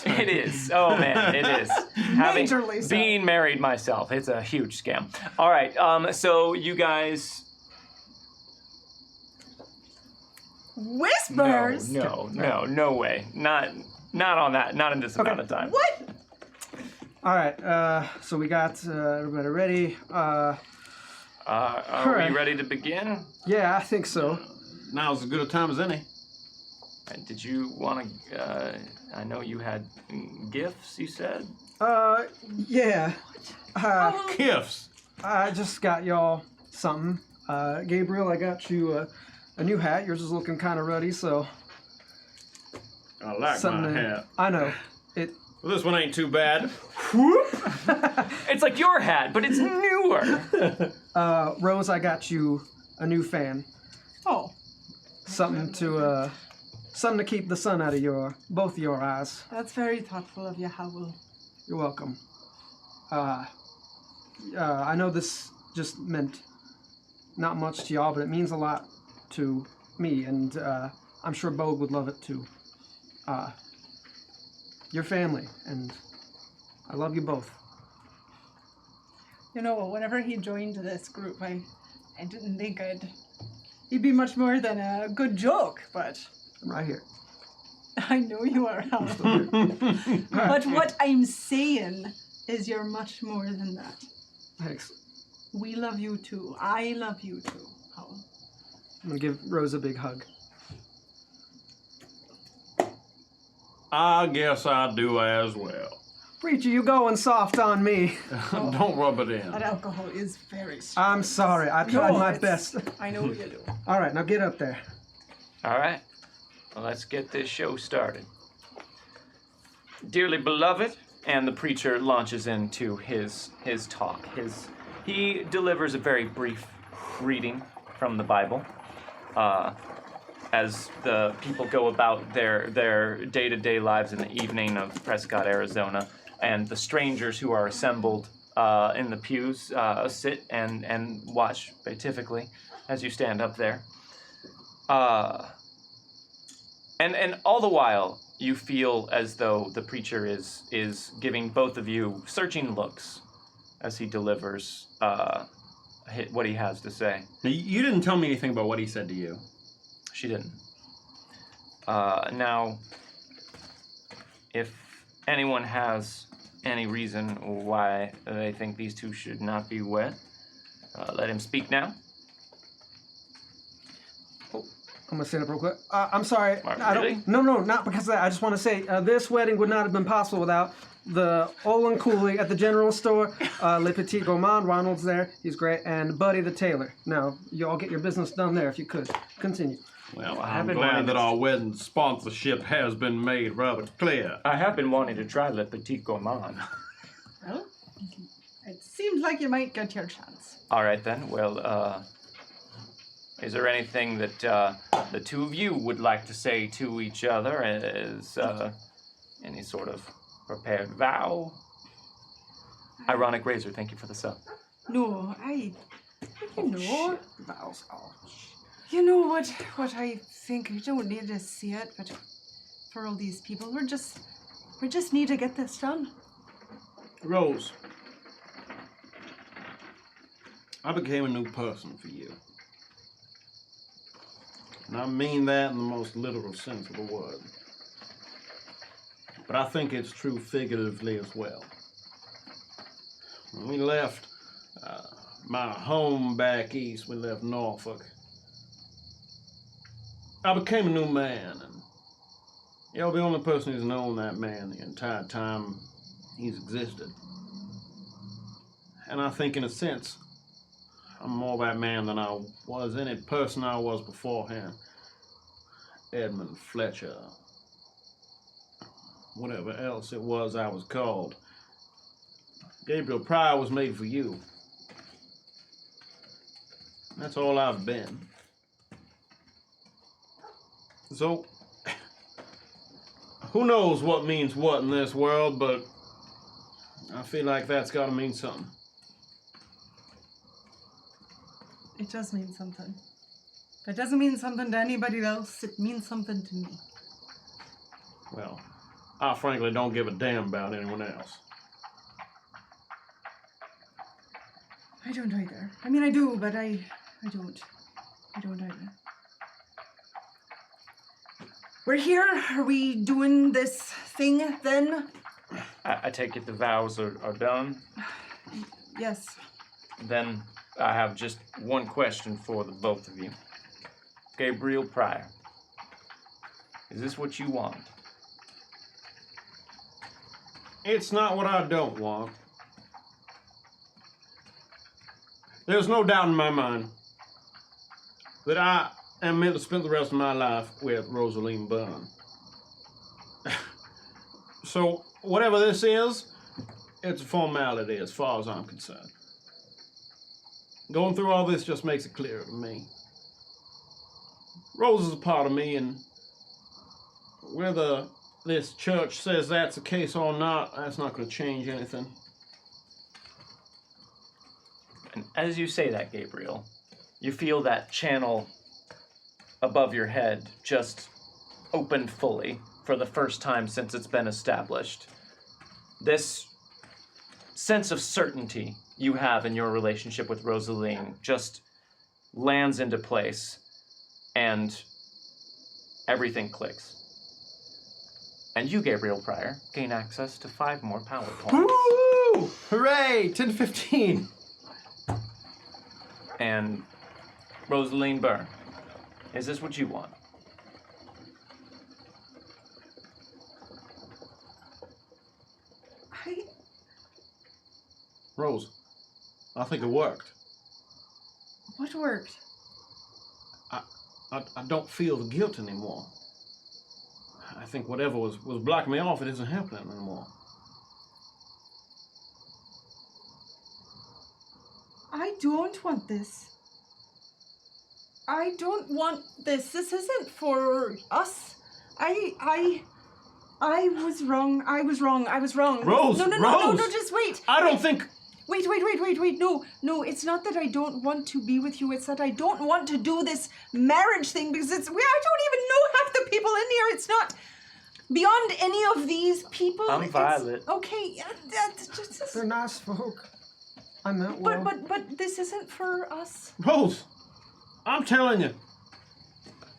It is. Oh man, it is. Majorly so. Being married myself, it's a huge scam. All right. So you guys. Whispers. No way. Not on that. Not in this amount of time. What? All right. So we got everybody ready. Are Alright. we ready to begin? Yeah, I think so. Now's as good a time as any. Did you want to? I know you had gifts. You said. Yeah. Gifts. I just got y'all something. Gabriel, I got you a new hat. Yours is looking kind of ruddy, so. I like something my to- hat. I know. Well, this one ain't too bad. It's like your hat, but it's newer. Rose, I got you a new fan. Oh, Something to keep the sun out of both your eyes. that's very thoughtful of you, Howl. You're welcome. I know this just meant not much to y'all, but it means a lot to me, and I'm sure Bogue would love it too. Your family, and I love you both. You know, whenever he joined this group, I didn't think he'd be much more than a good joke, but I'm right here. I know you are, Howl. But what I'm saying is you're much more than that. Thanks. We love you too. I love you too, Howl. I'm gonna give Rose a big hug. I guess I do as well. Preacher, you going soft on me. Don't rub it in. That alcohol is very strong. I'm sorry. I tried No, my it's- best. I know you do. All right, now get up there. All right. Well, let's get this show started. Dearly beloved, and the preacher launches into his talk. He delivers a very brief reading from the Bible. As the people go about their day-to-day lives in the evening of Prescott, Arizona, and the strangers who are assembled in the pews sit and watch beatifically as you stand up there. And all the while, you feel as though the preacher is giving both of you searching looks as he delivers what he has to say. Now, you didn't tell me anything about what he said to you. She didn't. Now, if anyone has any reason why they think these two should not be wed, let him speak now. I'm gonna stand up real quick. I'm sorry. Really? No, not because of that. I just want to say this wedding would not have been possible without the Olin Cooley at the general store, Le Petit Gourmand. Ronald's there. He's great, and Buddy the tailor. Now, you all get your business done there if you could. Continue. Well, I I'm haven't glad wanted that to- our wedding sponsorship has been made rather clear. I have been wanting to try Le Petit Gourmand. Well, it seems like you might get your chance. All right then. Well, Is there anything that the two of you would like to say to each other as any sort of prepared vow? Ironic Razor, thank you for the sub. No, you know. Vows. Oh, You know what I think? We don't need to see it, but for all these people, we just need to get this done. Rose, I became a new person for you. And I mean that in the most literal sense of the word. But I think it's true figuratively as well. When we left my home back east, we left Norfolk, I became a new man, and you're the only person who's known that man the entire time he's existed. And I think in a sense, I'm more that man than I was any person I was beforehand. Edmund Fletcher, whatever else it was I was called. Gabriel Pryor was made for you. That's all I've been. So, who knows what means what in this world, but I feel like that's gotta mean something. It does mean something. If it doesn't mean something to anybody else, it means something to me. Well, I frankly don't give a damn about anyone else. I don't either. I mean, I do, but I don't. I don't either. We're here. Are we doing this thing then? I take it the vows are done. Yes. Then I have just one question for the both of you. Gabriel Pryor, is this what you want? It's not what I don't want. There's no doubt in my mind that I am meant to spend the rest of my life with Rosaline Byrne. So, whatever this is, it's a formality as far as I'm concerned. Going through all this just makes it clearer to me. Rose is a part of me, and whether this church says that's the case or not, that's not going to change anything. And as you say that, Gabriel, you feel that channel above your head just open fully for the first time since it's been established. This sense of certainty you have in your relationship with Rosaline just lands into place and everything clicks. And you, Gabriel Pryor, gain access to 5 more power points. Woo! Hooray! 10 to 15. And Rosaline Byrne, is this what you want? Rose, I think it worked. What worked? I don't feel the guilt anymore. I think whatever was blocking me off, it isn't happening anymore. I don't want this. I don't want this. This isn't for us. I was wrong. I was wrong. I was wrong. Rose, No, just wait. I don't think... Wait. No, it's not that I don't want to be with you. It's that I don't want to do this marriage thing because I don't even know half the people in here. It's not beyond any of these people. I'm Violet. Okay, that's just... they're nice folk. I meant well. But this isn't for us. Rose, I'm telling you,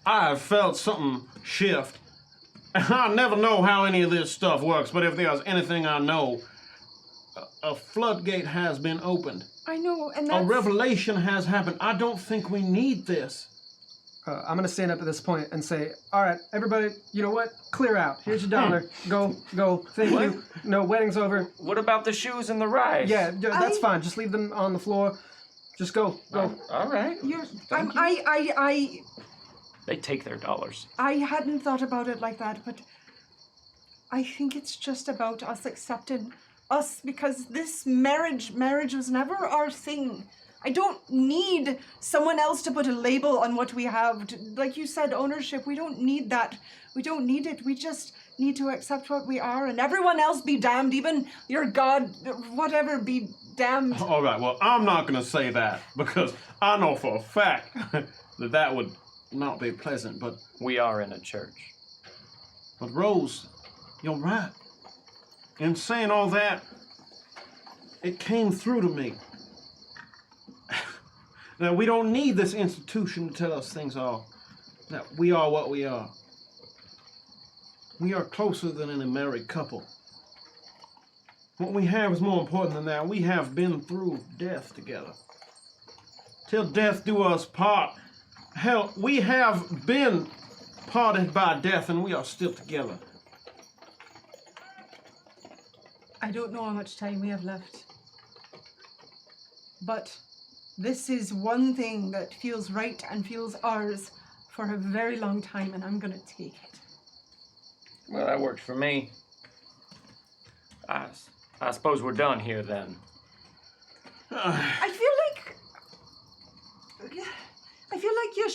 I have felt something shift. I never know how any of this stuff works, but if there's anything I know, a floodgate has been opened. I know, and A that's... revelation has happened. I don't think we need this. I'm going to stand up at this point and say, all right, everybody, you know what? Clear out. Here's your dollar. Go. Thank you. No, wedding's over. What about the shoes and the rice? Yeah, that's fine. Just leave them on the floor. Just go. All right. They take their dollars. I hadn't thought about it like that, but I think it's just about us accepting us because this marriage was never our thing. I don't need someone else to put a label on what we have. Like you said, ownership, we don't need that. We don't need it. We just need to accept what we are, and everyone else be damned, even your God, whatever, be damned. All right, well, I'm not going to say that because I know for a fact that would not be pleasant, but We are in a church. Rose, you're right. In saying all that, it came through to me. Now, we don't need this institution to tell us that we are what we are. We are closer than any married couple. What we have is more important than that. We have been through death together. Till death do us part. Hell, we have been parted by death and we are still together. I don't know how much time we have left. But this is one thing that feels right and feels ours for a very long time, and I'm gonna take it. Well, that works for me. I suppose we're done here then. I feel like you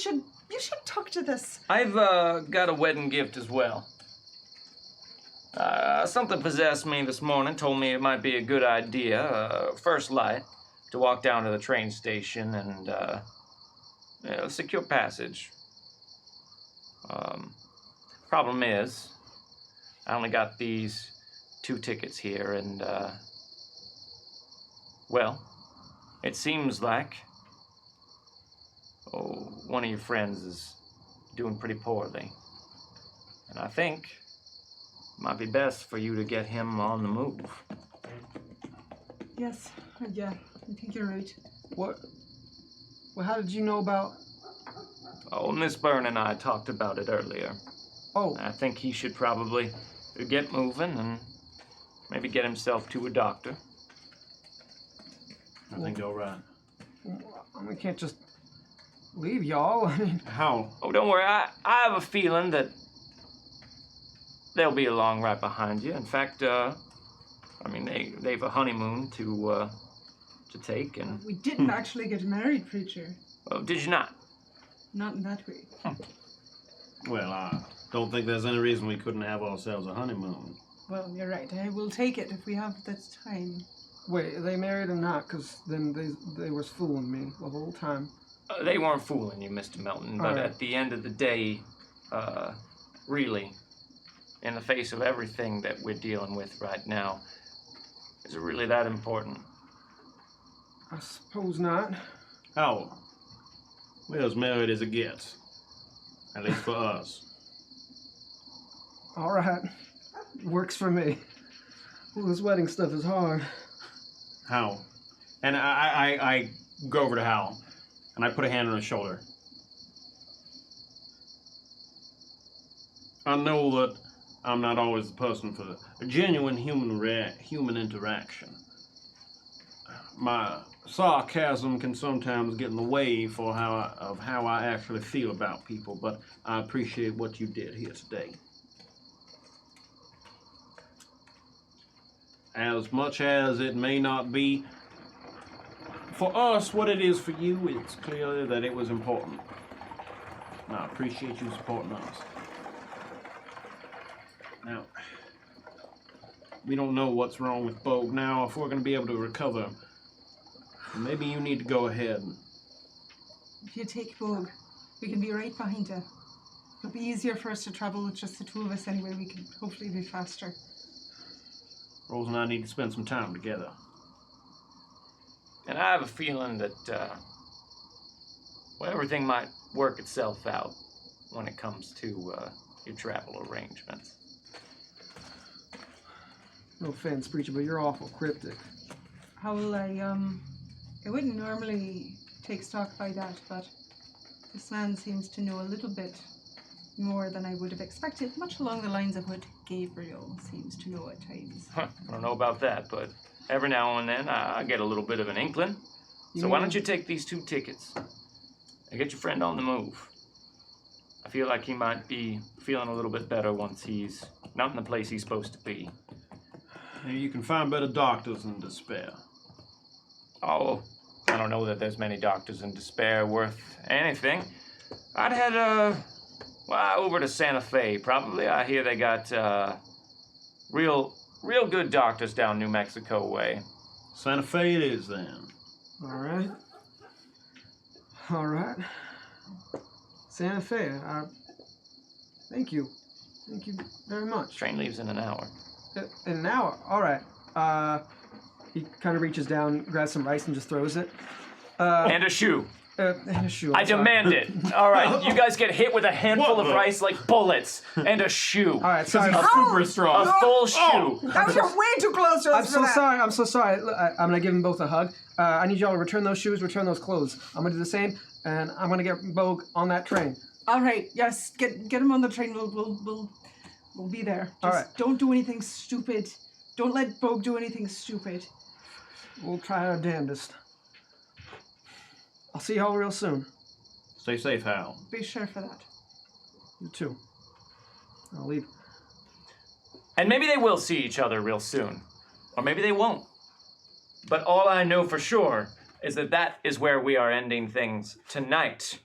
should talk to this. I've got a wedding gift as well. Something possessed me this morning, told me it might be a good idea, first light, to walk down to the train station and secure passage. Problem is, I only got these 2 tickets here, and, well, it seems like, one of your friends is doing pretty poorly. And I think it might be best for you to get him on the move. Yes, yeah, I think you're right. What? Well, how did you know about? Oh, Miss Byrne and I talked about it earlier. Oh, I think he should probably get moving and maybe get himself to a doctor. I think you're right. we can't just leave y'all. I mean, How? Oh, don't worry. I have a feeling that they'll be along right behind you. In fact, they've a honeymoon to take, and We didn't actually get married, preacher. oh, did you not? Not in that way. Well, I don't think there's any reason we couldn't have ourselves a honeymoon. Well, you're right. I will take it if we have the time. wait, are they married or not? Because then they was fooling me the whole time. They weren't fooling you, Mr. Melton, but Alright. at the end of the day, really, in the face of everything that we're dealing with right now, is it really that important? I suppose not. How? We're as married as it gets. At least for us. All right, works for me. Well, this wedding stuff is hard. How? And I go over to Hal, and I put a hand on his shoulder. I know that I'm not always the person for a genuine human interaction. My sarcasm can sometimes get in the way of how I actually feel about people, but I appreciate what you did here today. As much as it may not be for us what it is for you, it's clear that it was important. And I appreciate you supporting us. Now, we don't know what's wrong with Bogue now, if we're going to be able to recover him. Maybe you need to go ahead. If you take Bogue, we can be right behind you. It'll be easier for us to travel with just the 2 of us anyway. We can hopefully be faster. Rose and I need to spend some time together. And I have a feeling that, everything might work itself out when it comes to your travel arrangements. No offense, preacher, but you're awful cryptic. How will I wouldn't normally take stock by that, but this man seems to know a little bit more than I would have expected, much along the lines of what Gabriel seems to know at times. I don't know about that, but every now and then I get a little bit of an inkling. So why don't you take these 2 tickets and get your friend on the move? I feel like he might be feeling a little bit better once he's not in the place he's supposed to be. Maybe you can find better doctors than despair. Oh, I don't know that there's many doctors in despair worth anything. I'd head over to Santa Fe. Probably. I hear they got real good doctors down New Mexico way. Santa Fe it is then. All right. All right. Santa Fe. Thank you. Thank you very much. Train leaves in an hour. In an hour. All right. He kind of reaches down, grabs some rice, and just throws it. And a shoe. And a shoe. I demand it. All right, you guys get hit with a handful of rice like bullets and a shoe. All right, sorry. Super strong. A full shoe. That was way too close to us I'm for so that. sorry. I'm so sorry. I'm gonna give them both a hug. I need y'all to return those shoes, return those clothes. I'm gonna do the same, and I'm gonna get Bogue on that train. All right, yes, get him on the train. We'll be there. Just All right. don't do anything stupid. Don't let Bogue do anything stupid. We'll try our damnedest. I'll see y'all real soon. Stay safe, Hal. Be sure for that. You too. I'll leave. And maybe they will see each other real soon. Or maybe they won't. But all I know for sure is that is where we are ending things tonight.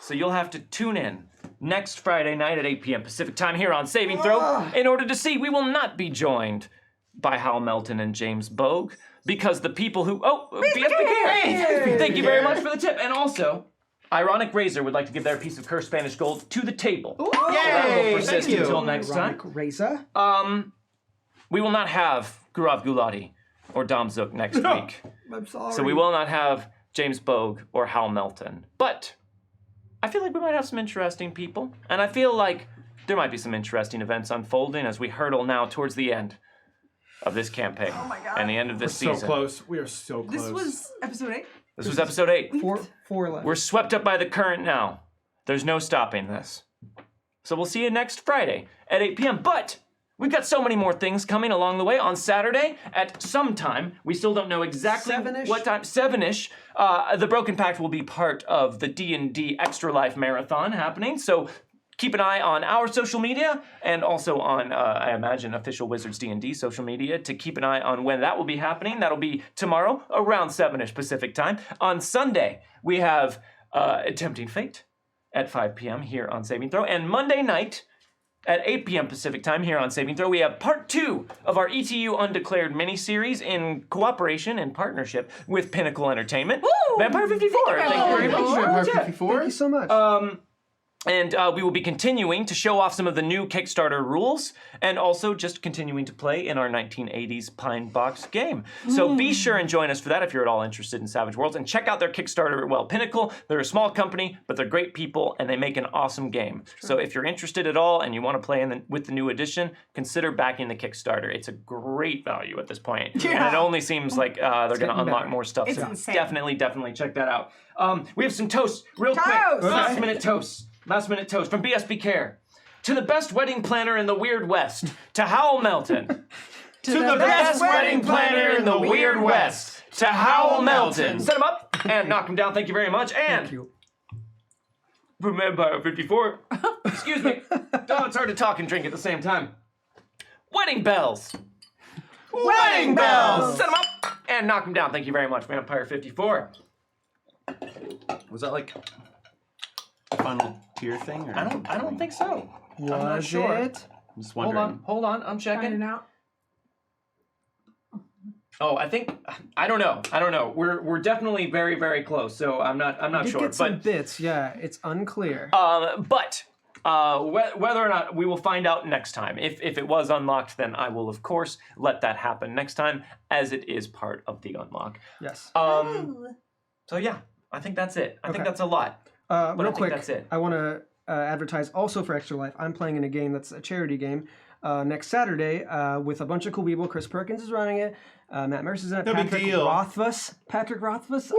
So you'll have to tune in next Friday night at 8 p.m. Pacific time here on Saving Throw in order to see we will not be joined by Hal Melton and James Bogue because the people who... Oh, BFBK! Thank you very much for the tip. And also, Ironic Razor would like to give their piece of cursed Spanish gold to the table. Ooh. So that will Yay! persist Thank you. until next time. Ironic Razor. We will not have Gurav Gulati or Dom Zook next week. I'm sorry. So we will not have James Bogue or Hal Melton. But I feel like we might have some interesting people. And I feel like there might be some interesting events unfolding as we hurtle now towards the end of this campaign. Oh my God. And the end of this So season. close. We are so close. This was episode 8. This was episode 8. Four left. We're swept up by the current now. There's no stopping this. So we'll see you next Friday at 8 p.m. But we've got so many more things coming along the way. On Saturday at some time, we still don't know exactly 7-ish? what time. 7-ish. The Broken Pact will be part of the D&D Extra Life Marathon happening. So keep an eye on our social media and also on, I imagine, official Wizards D&D social media to keep an eye on when that will be happening. That'll be tomorrow around 7-ish Pacific time. On Sunday, we have Attempting Fate at 5 p.m. here on Saving Throw. And Monday night at 8 p.m. Pacific time here on Saving Throw, we have part 2 of our ETU Undeclared miniseries in cooperation and partnership with Pinnacle Entertainment. Woo! Vampire 54. Thank you very much. Vampire Yeah. 54. Thank you so much. And we will be continuing to show off some of the new Kickstarter rules and also just continuing to play in our 1980s Pine Box game. So be sure and join us for that if you're at all interested in Savage Worlds. And check out their Kickstarter. Well, Pinnacle, they're a small company, but they're great people and they make an awesome game. So if you're interested at all and you want to play with the new edition, consider backing the Kickstarter. It's a great value at this point. Yeah. And it only seems like they're going to getting unlock better. more stuff. It's so insane. definitely check that out. We have some toasts real quick. Toast! Last minute toasts. Last minute toast from BSB Care. To the best wedding planner in the Weird West. To Howell Melton. To the Best wedding planner in the Weird West. To Howell Melton. Set him up and knock him down. Thank you very much. And Thank you. from Empire 54. Excuse me. Oh, it's hard to talk and drink at the same time. Wedding bells. Wedding bells! Set him up and knock him down. Thank you very much, Empire 54. Was that like a final tier thing? Or I don't think so. I'm not Was sure. it? I'm just Hold wondering. on. I'm Find checking. it out. Oh, I don't know. We're definitely very, very close. So I'm not Did sure. get some But bits. Yeah, it's unclear. whether or not we will find out next time. If it was unlocked, then I will of course let that happen next time, as it is part of the unlock. Yes. So yeah, I think that's it. I think Okay. that's a lot. Real think quick, that's it. I want to advertise also for Extra Life. I'm playing in a game that's a charity game next Saturday with a bunch of cool people. Chris Perkins is running it. Matt Mercer's in it. No big deal. Patrick Rothfuss.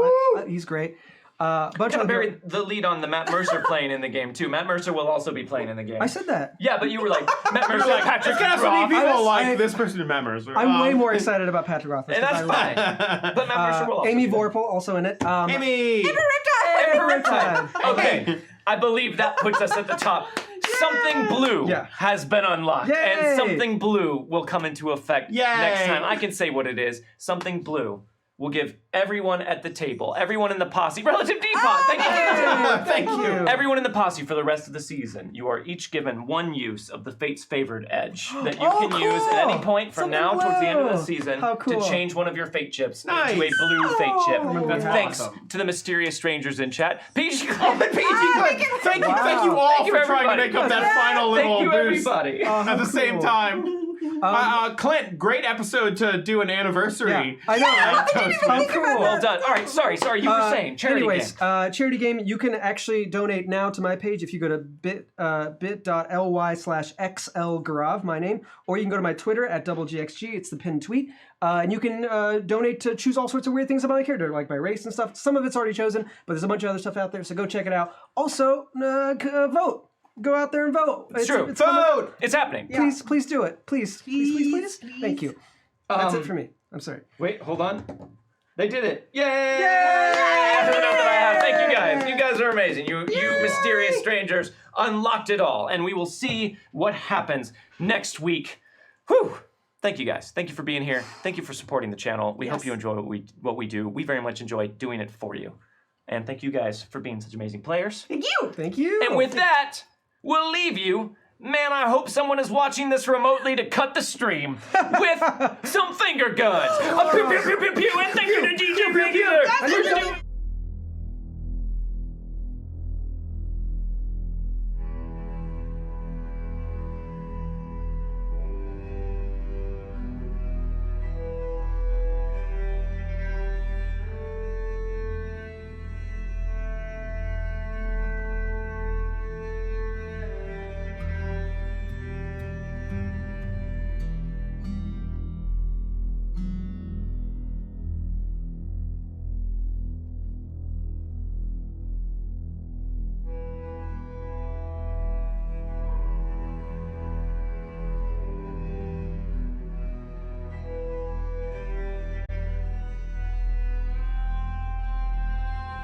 He's great. Bunch Kind of of buried the lead on the Matt Mercer playing in the game too. Matt Mercer will also be playing in the game. I said that. Yeah, but you were like Matt Mercer, Like, Patrick there's got so many Roth, people like I- this person in members. I'm way more excited about Patrick Rothfuss. and that's fine. But Matt Mercer will also Amy be there. Vorpal also in it. Amy! Riptide. Okay, I believe that puts us at the top. Something blue Yeah. has been unlocked, Yay! and something blue will come into effect Yay! next time. I can say what it is. Something blue will give everyone at the table, everyone in the posse, relative D-Pot, thank you. Thank you. Everyone in the posse for the rest of the season, you are each given one use of the Fate's Favored Edge that you can use at any point from Something now towards the end of the blue. season How cool. to change one of your fate chips Nice. into a blue fate chip. That's Thanks awesome. to the mysterious strangers in chat. PG, PG, Thank you all Thank you, for trying to everybody. make up that final little Thank you, boost everybody. at the same time. Clint, great episode to do an anniversary. Yeah, I know, right? toast How with. cool. Well done. All right, sorry, you were saying charity anyways, game. charity game. You can actually donate now to my page if you go to bit.ly/xlgarav, my name, or you can go to my Twitter at @GXG. It's the pinned tweet, and you can donate to choose all sorts of weird things about my character, like my race and stuff. Some of it's already chosen, but there's a bunch of other stuff out there, so go check it out. Also, vote. Go out there and vote. It's true. It's coming up. It's happening. Please do it. Please. Thank you. That's it for me. I'm sorry. Wait, hold on. They did it. Yay! After the note that I have. Thank you guys. You guys are amazing. You mysterious strangers unlocked it all. And we will see what happens next week. Whew. Thank you guys. Thank you for being here. Thank you for supporting the channel. We hope you enjoy what we do. We very much enjoy doing it for you. And thank you guys for being such amazing players. Thank you. And with that, we'll leave you. Man, I hope someone is watching this remotely to cut the stream with some finger guns. A pew, pew, pew, pew, pew, and thank you to DJ Regular.